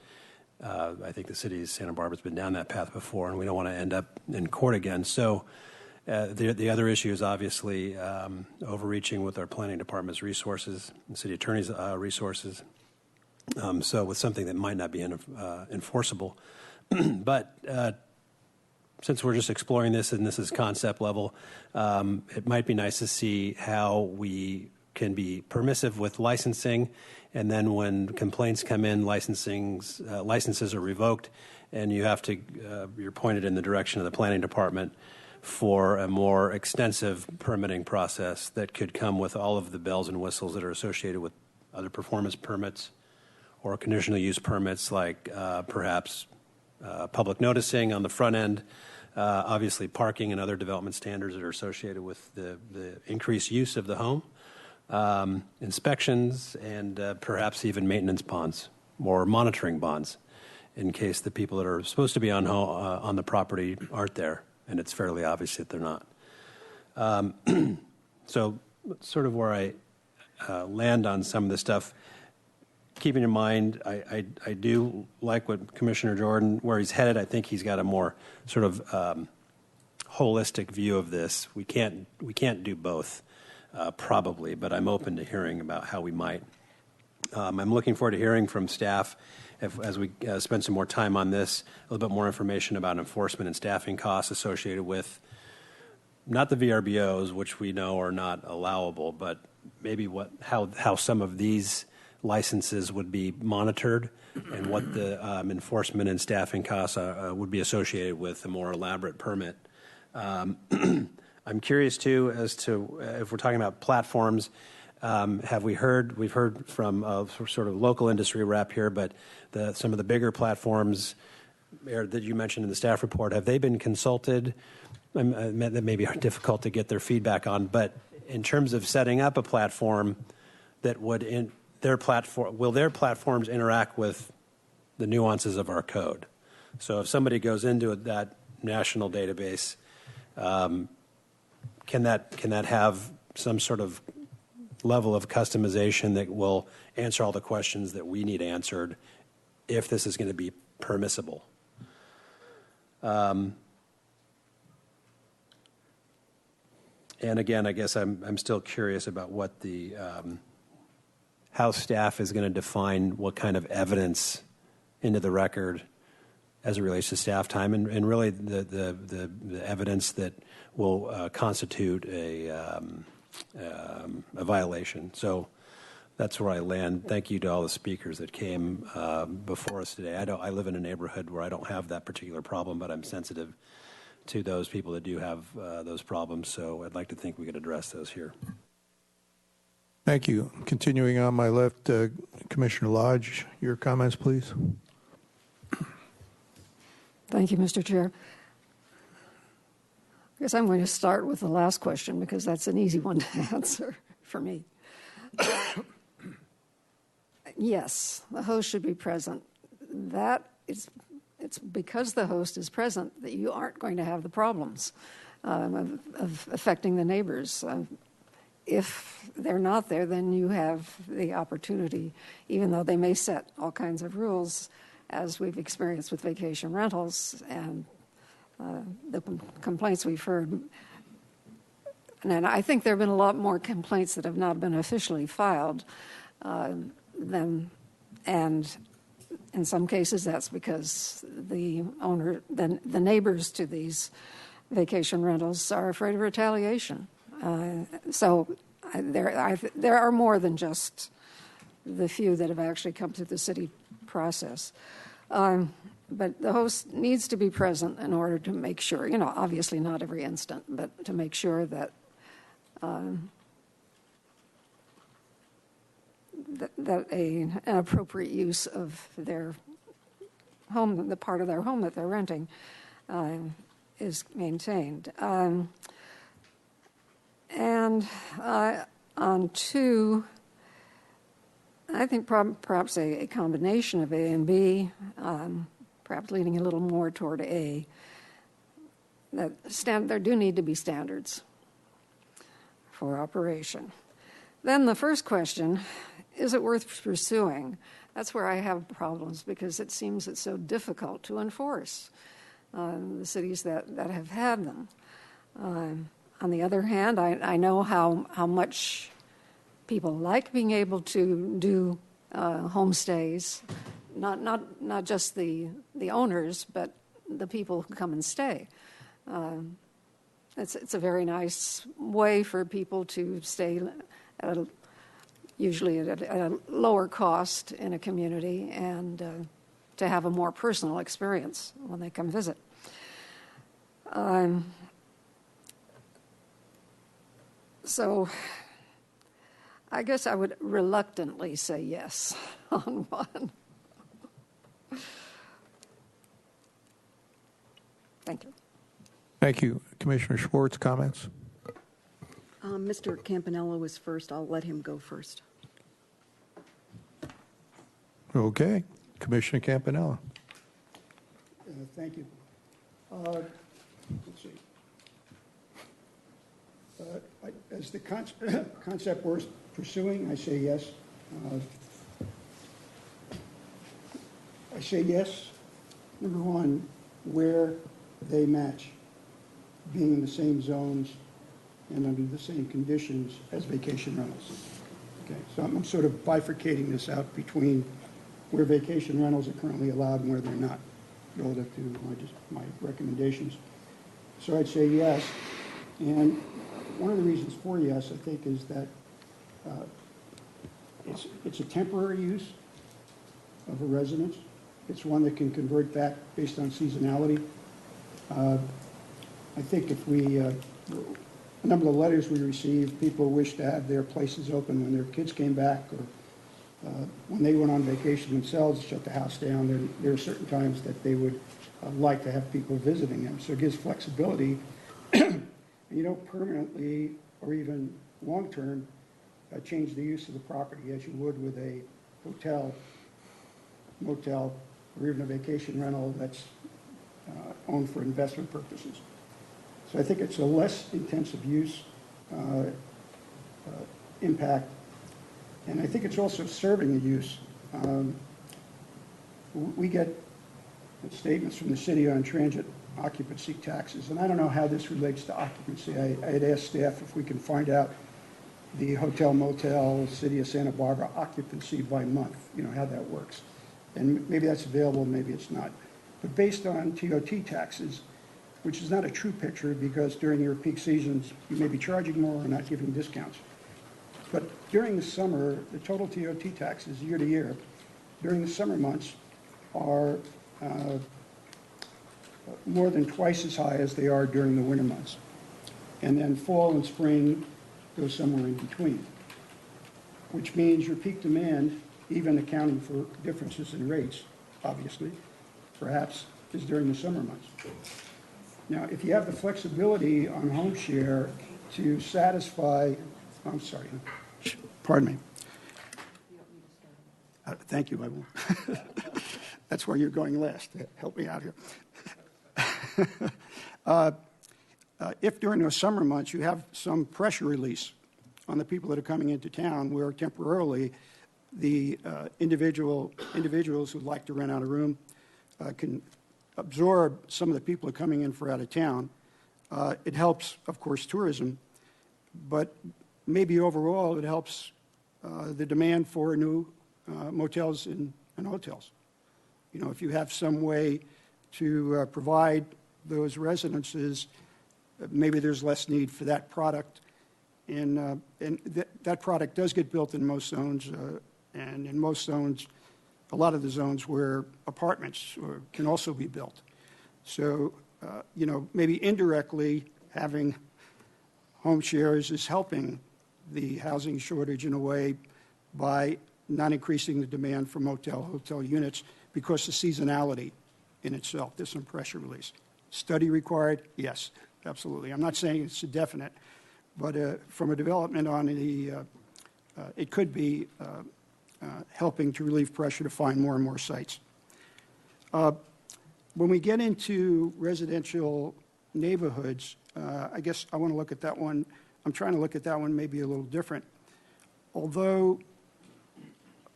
I think the city of Santa Barbara's been down that path before, and we don't want to end up in court again. So the other issue is obviously overreaching with our planning department's resources, the city attorney's resources. So with something that might not be enforceable. But since we're just exploring this and this is concept level, it might be nice to see how we can be permissive with licensing, and then when complaints come in, licenses are revoked, and you're pointed in the direction of the planning department for a more extensive permitting process that could come with all of the bells and whistles that are associated with other performance permits or conditional use permits, like perhaps public noticing on the front end, obviously parking and other development standards that are associated with the increased use of the home, inspections, and perhaps even maintenance bonds or monitoring bonds in case the people that are supposed to be on the property aren't there, and it's fairly obvious that they're not. So sort of where I land on some of this stuff. Keeping in mind, I do like what Commissioner Jordan, where he's headed. I think he's got a more sort of holistic view of this. We can't do both, probably, but I'm open to hearing about how we might. I'm looking forward to hearing from staff as we spend some more time on this, a little bit more information about enforcement and staffing costs associated with not the VRBOs, which we know are not allowable, but maybe how some of these licenses would be monitored and what the enforcement and staffing costs would be associated with a more elaborate permit. I'm curious too as to if we're talking about platforms, we've heard from sort of local industry rep here, but some of the bigger platforms that you mentioned in the staff report, have they been consulted? That maybe are difficult to get their feedback on, but in terms of setting up a platform that would will their platforms interact with the nuances of our code? So if somebody goes into that national database, can that have some sort of level of customization that will answer all the questions that we need answered if this is going to be permissible? And again, I guess I'm still curious about what how staff is going to define what kind of evidence into the record as it relates to staff time, and really the evidence that will constitute a violation. So that's where I land. Thank you to all the speakers that came before us today. I live in a neighborhood where I don't have that particular problem, but I'm sensitive to those people that do have those problems. So I'd like to think we could address those here. Thank you. Continuing on my left, Commissioner Lodge, your comments, please. Thank you, Mr. Chair. I guess I'm going to start with the last question because that's an easy one to answer for me. yes, the host should be present. It's because the host is present that you aren't going to have the problems of affecting the neighbors. If they're not there, then you have the opportunity, even though they may set all kinds of rules, as we've experienced with vacation rentals and the complaints we've heard. And I think there have been a lot more complaints that have not been officially filed and in some cases that's because the neighbors to these vacation rentals are afraid of retaliation. So there are more than just the few that have actually come through the city process. But the host needs to be present in order to make sure, obviously not every instant, but to make sure that an appropriate use of their home, the part of their home that they're renting, is maintained. And on two, I think perhaps a combination of A and B, perhaps leaning a little more toward A, that there do need to be standards for operation. Then the first question, is it worth pursuing? That's where I have problems because it seems it's so difficult to enforce the cities that have had them. On the other hand, I know how much people like being able to do homestays, not just the owners, but the people who come and stay. It's a very nice way for people to stay usually at a lower cost in a community and to have a more personal experience when they come visit. So I guess I would reluctantly say yes on one. Thank you. Thank you. Commissioner Schwartz, comments? Mr. Campanella was first. I'll let him go first. Okay. Commissioner Campanella. Thank you. Let's see. As the concept we're pursuing, I say yes. I say yes, number one, where they match, being in the same zones and under the same conditions as vacation rentals. Okay, so I'm sort of bifurcating this out between where vacation rentals are currently allowed and where they're not, relative to my recommendations. So I'd say yes, and one of the reasons for yes, I think, is that it's a temporary use of a residence. It's one that can convert back based on seasonality. I think if a number of the letters we received, people wish to have their places open when their kids came back or when they went on vacation themselves, shut the house down. There are certain times that they would like to have people visiting them. So it gives flexibility. You don't permanently or even long-term change the use of the property as you would with a hotel, motel, or even a vacation rental that's owned for investment purposes. So I think it's a less intensive use impact, and I think it's also serving a use. We get statements from the city on transit occupancy taxes, and I don't know how this relates to occupancy. I had asked staff if we can find out the hotel, motel, city of Santa Barbara occupancy by month, how that works. And maybe that's available, maybe it's not. But based on TOT taxes, which is not a true picture because during your peak seasons, you may be charging more or not giving discounts. But during the summer, the total TOT taxes year to year, during the summer months are more than twice as high as they are during the winter months. And then fall and spring go somewhere in between, which means your peak demand, even accounting for differences in rates, obviously, perhaps, is during the summer months. Now, if you have the flexibility on home share to satisfy, pardon me. Thank you, I will. That's why you're going last. Help me out here. If during the summer months you have some pressure release on the people that are coming into town, where temporarily the individuals who'd like to rent out a room can absorb some of the people who are coming in for out of town, it helps, of course, tourism, but maybe overall it helps the demand for new motels and hotels. You know, if you have some way to provide those residences, maybe there's less need for that product. And that product does get built in most zones, and in most zones, a lot of the zones where apartments can also be built. So, you know, maybe indirectly having home shares is helping the housing shortage in a way by not increasing the demand for hotel units because the seasonality in itself, there's some pressure release. Study required? Yes, absolutely. I'm not saying it's a definite, but from a development on the, it could be helping to relieve pressure to find more and more sites. When we get into residential neighborhoods, I guess I want to look at that one. I'm trying to look at that one maybe a little different. Although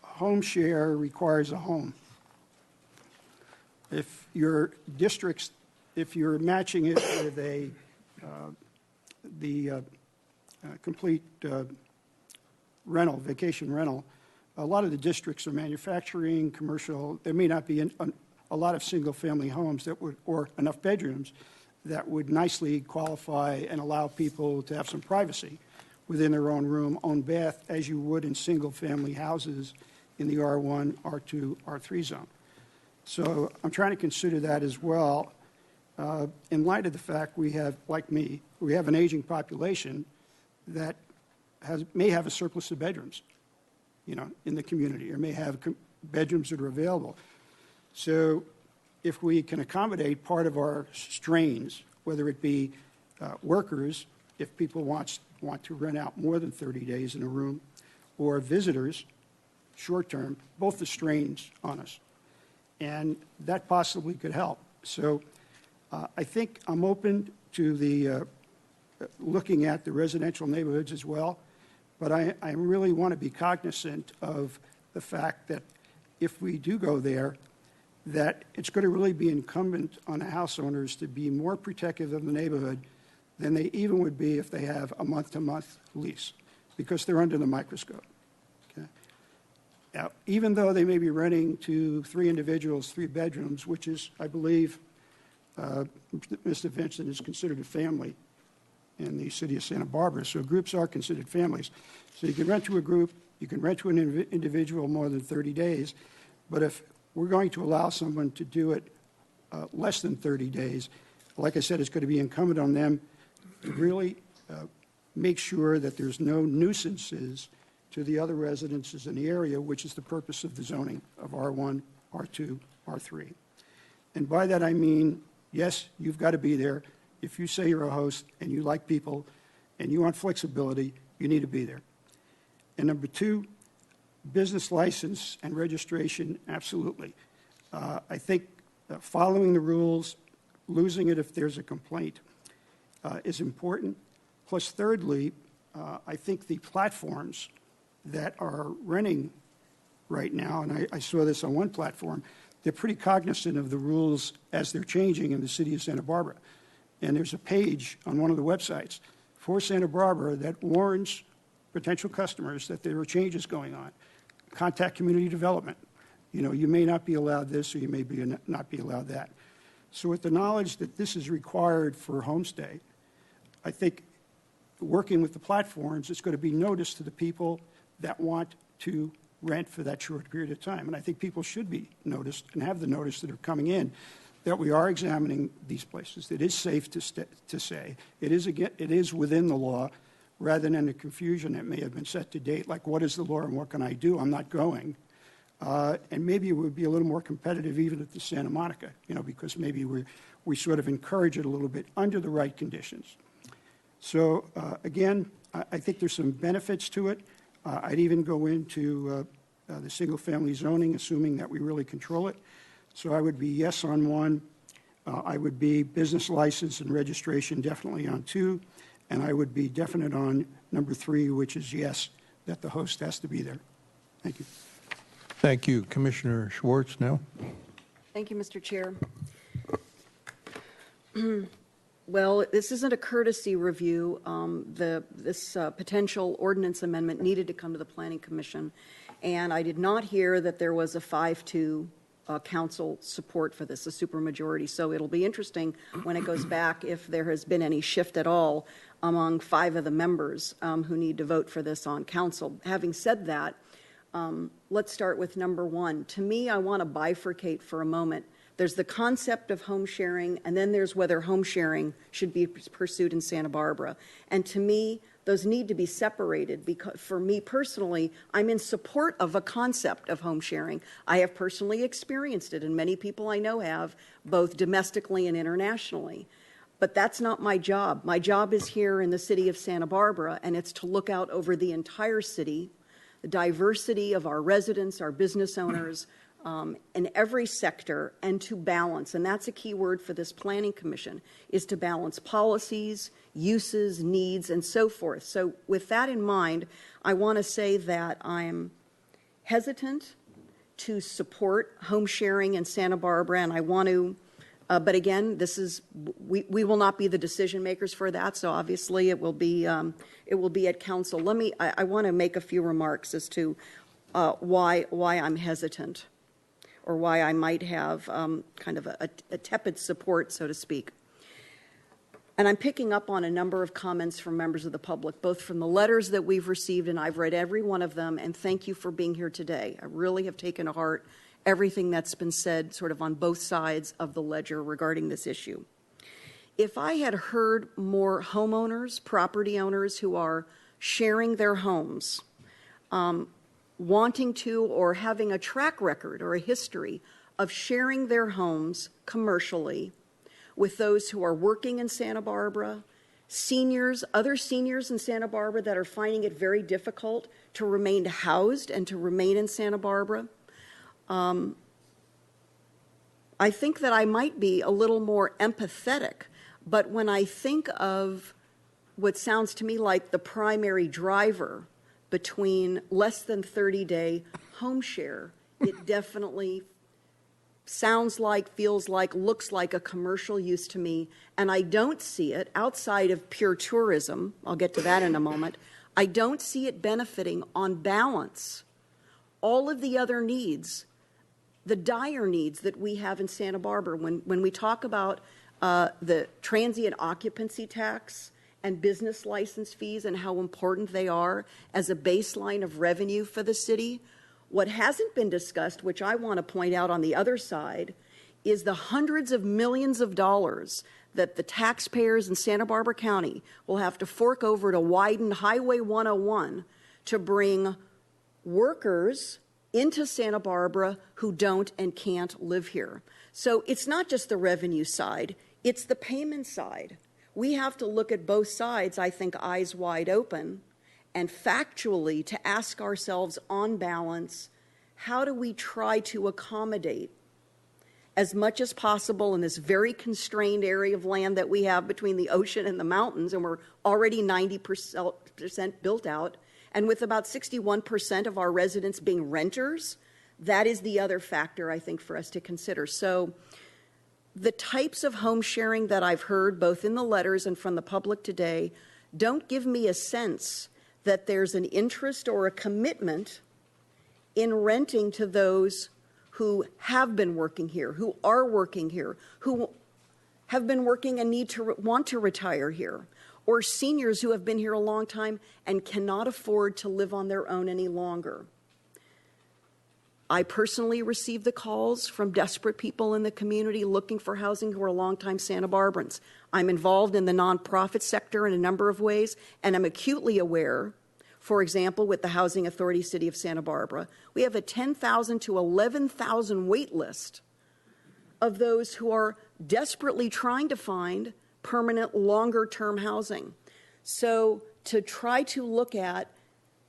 home share requires a home, if your districts, if you're matching it with the complete rental, vacation rental, a lot of the districts are manufacturing, commercial. There may not be a lot of single-family homes that would, or enough bedrooms that would nicely qualify and allow people to have some privacy within their own room, own bath, as you would in single-family houses in the R1, R2, R3 zone. So I'm trying to consider that as well. In light of the fact we have, like me, we have an aging population that may have a surplus of bedrooms, you know, in the community, or may have bedrooms that are available. So if we can accommodate part of our strains, whether it be workers, if people want to rent out more than 30 days in a room, or visitors, short-term, both the strains on us. And that possibly could help. So I think I'm open to the looking at the residential neighborhoods as well, but I really want to be cognizant of the fact that if we do go there, that it's going to really be incumbent on the house owners to be more protective of the neighborhood than they even would be if they have a month-to-month lease, because they're under the microscope. Okay? Now, even though they may be renting to 3 individuals, 3 bedrooms, which is, I believe, Mr. Vincent is considered a family in the city of Santa Barbara, so groups are considered families. So you can rent to a group, you can rent to an individual more than 30 days, but if we're going to allow someone to do it less than 30 days, like I said, it's going to be incumbent on them to really make sure that there's no nuisances to the other residences in the area, which is the purpose of the zoning of R1, R2, R3. And by that I mean, yes, you've got to be there. If you say you're a host and you like people and you want flexibility, you need to be there. And number 2, business license and registration, absolutely. I think following the rules, losing it if there's a complaint is important. Plus, thirdly, I think the platforms that are renting right now, and I saw this on one platform, they're pretty cognizant of the rules as they're changing in the city of Santa Barbara. And there's a page on one of the websites for Santa Barbara that warns potential customers that there are changes going on. Contact community development. You know, you may not be allowed this or you may not be allowed that. So with the knowledge that this is required for homestay, I think working with the platforms, it's going to be noticed to the people that want to rent for that short period of time. And I think people should be noticed and have the notice that are coming in that we are examining these places. It is safe to say. It is within the law, rather than the confusion that may have been set to date, like what is the law and what can I do? I'm not going. And maybe it would be a little more competitive even at the Santa Monica, you know, because maybe we sort of encourage it a little bit under the right conditions. So again, I think there's some benefits to it. I'd even go into the single-family zoning, assuming that we really control it. So I would be yes on 1. I would be business license and registration definitely on 2. And I would be definite on number 3, which is yes, that the host has to be there. Thank you. Thank you. Commissioner Schwartz now. Thank you, Mr. Chair. Well, this isn't a courtesy review. This potential ordinance amendment needed to come to the Planning Commission, and I did not hear that there was a 5-2 council support for this, a supermajority. So it'll be interesting when it goes back if there has been any shift at all among 5 of the members who need to vote for this on council. Having said that, let's start with number 1. To me, I want to bifurcate for a moment. There's the concept of home sharing, and then there's whether home sharing should be pursued in Santa Barbara. And to me, those need to be separated because for me personally, I'm in support of a concept of home sharing. I have personally experienced it, and many people I know have, both domestically and internationally. But that's not my job. My job is here in the city of Santa Barbara, and it's to look out over the entire city, the diversity of our residents, our business owners, in every sector, and to balance, and that's a key word for this Planning Commission, is to balance policies, uses, needs, and so forth. So with that in mind, I want to say that I'm hesitant to support home sharing in Santa Barbara, and I want to, but again, this is, we will not be the decision makers for that, so obviously it will be at council. I want to make a few remarks as to why I'm hesitant, or why I might have kind of a tepid support, so to speak. And I'm picking up on a number of comments from members of the public, both from the letters that we've received, and I've read every one of them, and thank you for being here today. I really have taken to heart everything that's been said sort of on both sides of the ledger regarding this issue. If I had heard more homeowners, property owners who are sharing their homes, wanting to or having a track record or a history of sharing their homes commercially with those who are working in Santa Barbara, seniors, other seniors in Santa Barbara that are finding it very difficult to remain housed and to remain in Santa Barbara, I think that I might be a little more empathetic. But when I think of what sounds to me like the primary driver between less than 30-day home share, it definitely sounds like, feels like, looks like a commercial use to me. And I don't see it outside of pure tourism. I'll get to that in a moment. I don't see it benefiting on balance all of the other needs, the dire needs that we have in Santa Barbara. When we talk about the transient occupancy tax and business license fees and how important they are as a baseline of revenue for the city, what hasn't been discussed, which I want to point out on the other side, is the hundreds of millions of dollars that the taxpayers in Santa Barbara County will have to fork over to widen Highway 101 to bring workers into Santa Barbara who don't and can't live here. So it's not just the revenue side, it's the payment side. We have to look at both sides, I think, eyes wide open, and factually to ask ourselves on balance, how do we try to accommodate as much as possible in this very constrained area of land that we have between the ocean and the mountains, and we're already 90% built out, and with about 61% of our residents being renters, that is the other factor, I think, for us to consider. So the types of home sharing that I've heard, both in the letters and from the public today, don't give me a sense that there's an interest or a commitment in renting to those who have been working here, who are working here, who have been working and want to retire here, or seniors who have been here a long time and cannot afford to live on their own any longer. I personally receive the calls from desperate people in the community looking for housing who are longtime Santa Barbarans. I'm involved in the nonprofit sector in a number of ways, and I'm acutely aware, for example, with the Housing Authority City of Santa Barbara, we have a 10,000 to 11,000 wait list of those who are desperately trying to find permanent, longer-term housing. So to try to look at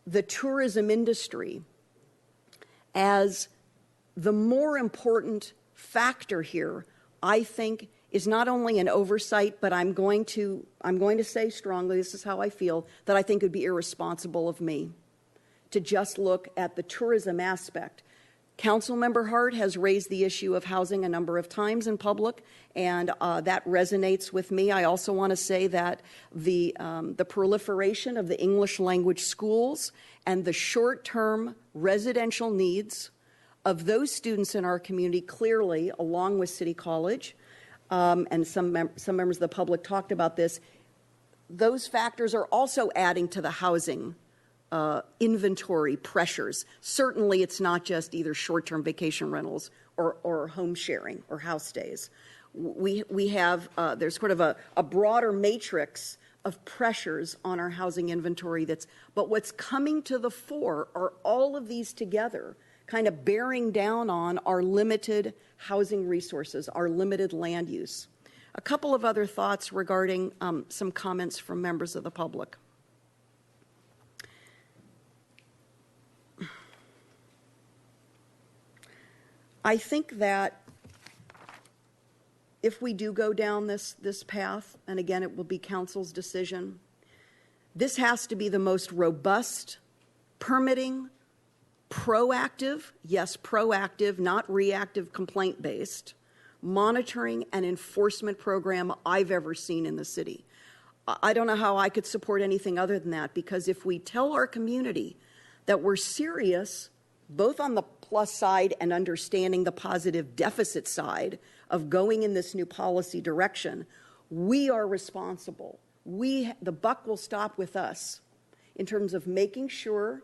the tourism industry as the more important factor here, I think, is not only an oversight, but I'm going to say strongly, this is how I feel, that I think it would be irresponsible of me to just look at the tourism aspect. Councilmember Hart has raised the issue of housing a number of times in public, and that resonates with me. I also want to say that the proliferation of the English language schools and the short-term residential needs of those students in our community, clearly, along with City College, and some members of the public talked about this, those factors are also adding to the housing inventory pressures. Certainly, it's not just either short-term vacation rentals or home sharing or house stays. We have, there's sort of a broader matrix of pressures on our housing inventory but what's coming to the fore are all of these together, kind of bearing down on our limited housing resources, our limited land use. A couple of other thoughts regarding some comments from members of the public. I think that if we do go down this path, and again, it will be council's decision, this has to be the most robust, permitting, proactive, yes, proactive, not reactive, complaint-based, monitoring and enforcement program I've ever seen in the city. I don't know how I could support anything other than that, because if we tell our community that we're serious, both on the plus side and understanding the positive deficit side of going in this new policy direction, we are responsible. The buck will stop with us in terms of making sure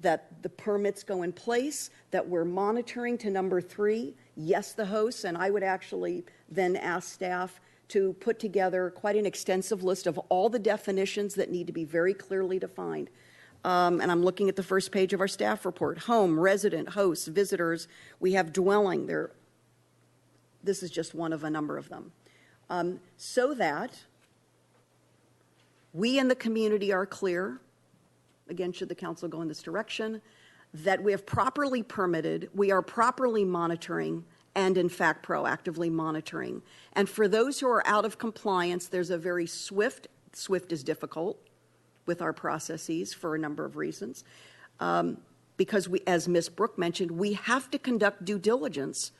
that the permits go in place, that we're monitoring to number 3, yes, the hosts, and I would actually then ask staff to put together quite an extensive list of all the definitions that need to be very clearly defined. And I'm looking at the first page of our staff report. Home, resident, hosts, visitors. We have dwelling there. This is just one of a number of them. So that we in the community are clear, again, should the council go in this direction, that we have properly permitted, we are properly monitoring, and in fact proactively monitoring. And for those who are out of compliance, there's a very swift is difficult with our processes for a number of reasons. Because we, as Ms. Brooke mentioned, we have to conduct due diligence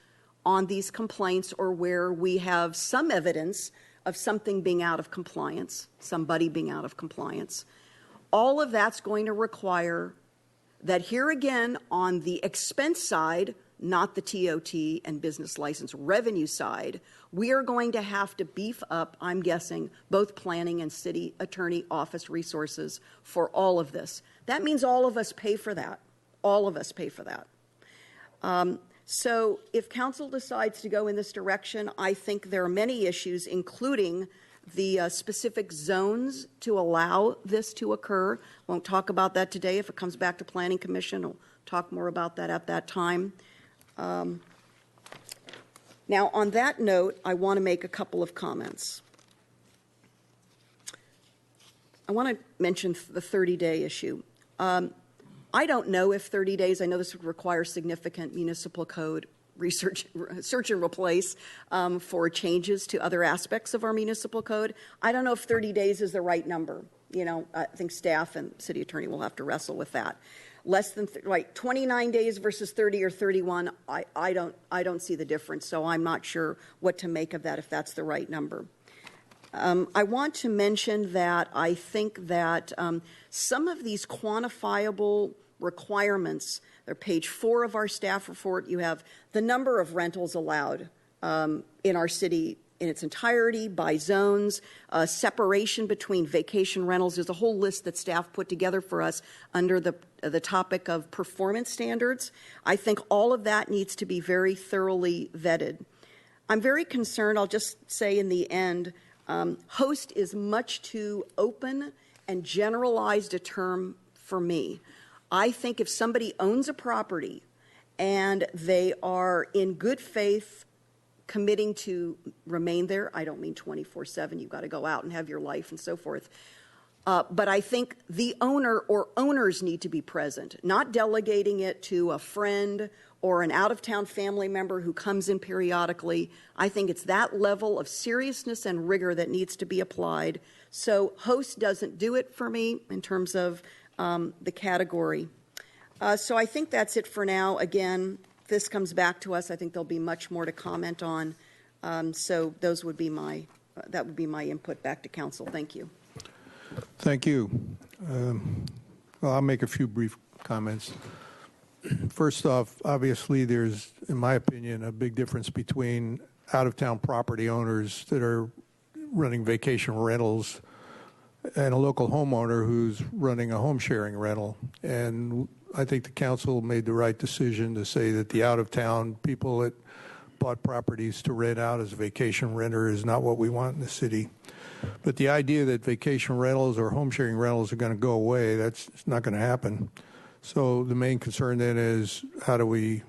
on these complaints or where we have some evidence of something being out of compliance, somebody being out of compliance. All of that's going to require that here again on the expense side, not the TOT and business license revenue side, we are going to have to beef up, I'm guessing, both planning and city attorney office resources for all of this. That means all of us pay for that. All of us pay for that. So if council decides to go in this direction, I think there are many issues, including the specific zones to allow this to occur. Won't talk about that today. If it comes back to Planning Commission, we'll talk more about that at that time. Now, on that note, I want to make a couple of comments. I want to mention the 30-day issue. I don't know if 30 days, I know this would require significant municipal code research, search and replace for changes to other aspects of our municipal code. I don't know if 30 days is the right number. You know, I think staff and city attorney will have to wrestle with that. Less than 29 days versus 30 or 31, I don't see the difference, so I'm not sure what to make of that, if that's the right number. I want to mention that I think that some of these quantifiable requirements, they're page 4 of our staff report. You have the number of rentals allowed in our city in its entirety, by zones, separation between vacation rentals. There's a whole list that staff put together for us under the topic of performance standards. I think all of that needs to be very thoroughly vetted. I'm very concerned, I'll just say in the end, host is much too open and generalized a term for me. I think if somebody owns a property and they are in good faith committing to remain there, I don't mean 24/7, you've got to go out and have your life and so forth. But I think the owner or owners need to be present, not delegating it to a friend or an out-of-town family member who comes in periodically. I think it's that level of seriousness and rigor that needs to be applied. So host doesn't do it for me in terms of the category. So I think that's it for now. Again, if this comes back to us, I think there'll be much more to comment on. So those would be that would be my input back to council. Thank you. Thank you. Well, I'll make a few brief comments. First off, obviously there's, in my opinion, a big difference between out-of-town property owners that are running vacation rentals and a local homeowner who's running a home sharing rental. And I think the council made the right decision to say that the out-of-town people that bought properties to rent out as a vacation renter is not what we want in the city. But the idea that vacation rentals or home sharing rentals are going to go away, that's not going to happen. So the main concern then is how do we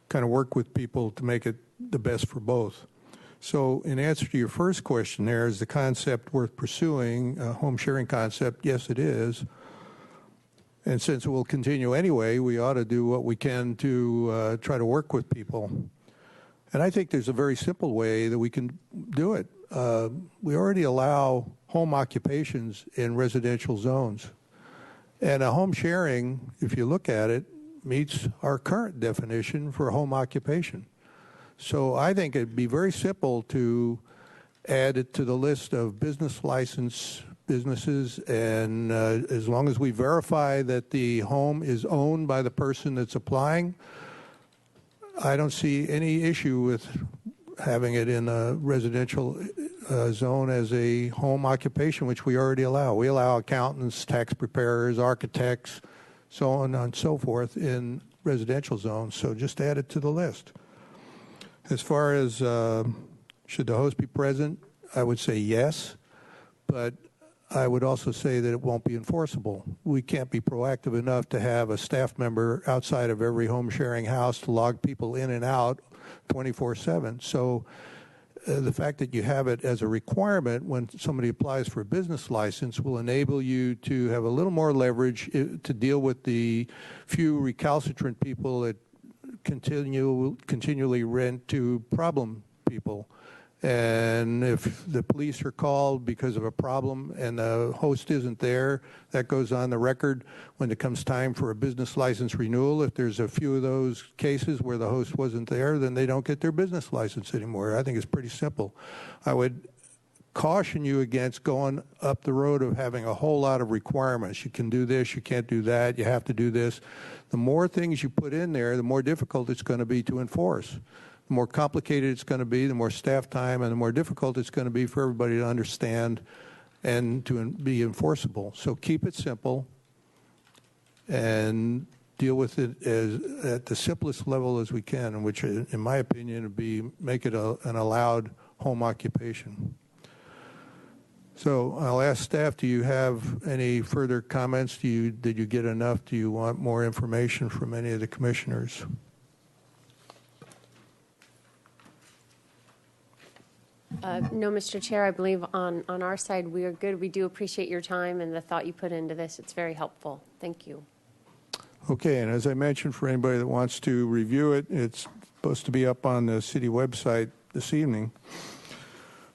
kind of work with people to make it the best for both? So in answer to your first question there, is the concept worth pursuing, a home sharing concept? Yes, it is. And since it will continue anyway, we ought to do what we can to try to work with people. And I think there's a very simple way that we can do it. We already allow home occupations in residential zones. And a home sharing, if you look at it, meets our current definition for home occupation. So I think it'd be very simple to add it to the list of business license businesses, and as long as we verify that the home is owned by the person that's applying, I don't see any issue with having it in a residential zone as a home occupation, which we already allow. We allow accountants, tax preparers, architects, so on and so forth in residential zones. So just add it to the list. As far as should the host be present, I would say yes, but I would also say that it won't be enforceable. We can't be proactive enough to have a staff member outside of every home sharing house to log people in and out 24/7. So the fact that you have it as a requirement when somebody applies for a business license will enable you to have a little more leverage to deal with the few recalcitrant people that continually rent to problem people. And if the police are called because of a problem and the host isn't there, that goes on the record when it comes time for a business license renewal. If there's a few of those cases where the host wasn't there, then they don't get their business license anymore. I think it's pretty simple. I would caution you against going up the road of having a whole lot of requirements. You can do this, you can't do that, you have to do this. The more things you put in there, the more difficult it's going to be to enforce. The more complicated it's going to be, the more staff time, and the more difficult it's going to be for everybody to understand and to be enforceable. So keep it simple and deal with it at the simplest level as we can, which, in my opinion, would be make it an allowed home occupation. So I'll ask staff, do you have any further comments? Did you get enough? Do you want more information from any of the commissioners? No, Mr. Chair, I believe on our side we are good. We do appreciate your time and the thought you put into this. It's very helpful. Thank you. Okay, and as I mentioned, for anybody that wants to review it, it's supposed to be up on the city website this evening.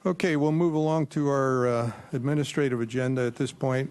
Okay, we'll move along to our administrative agenda at this point.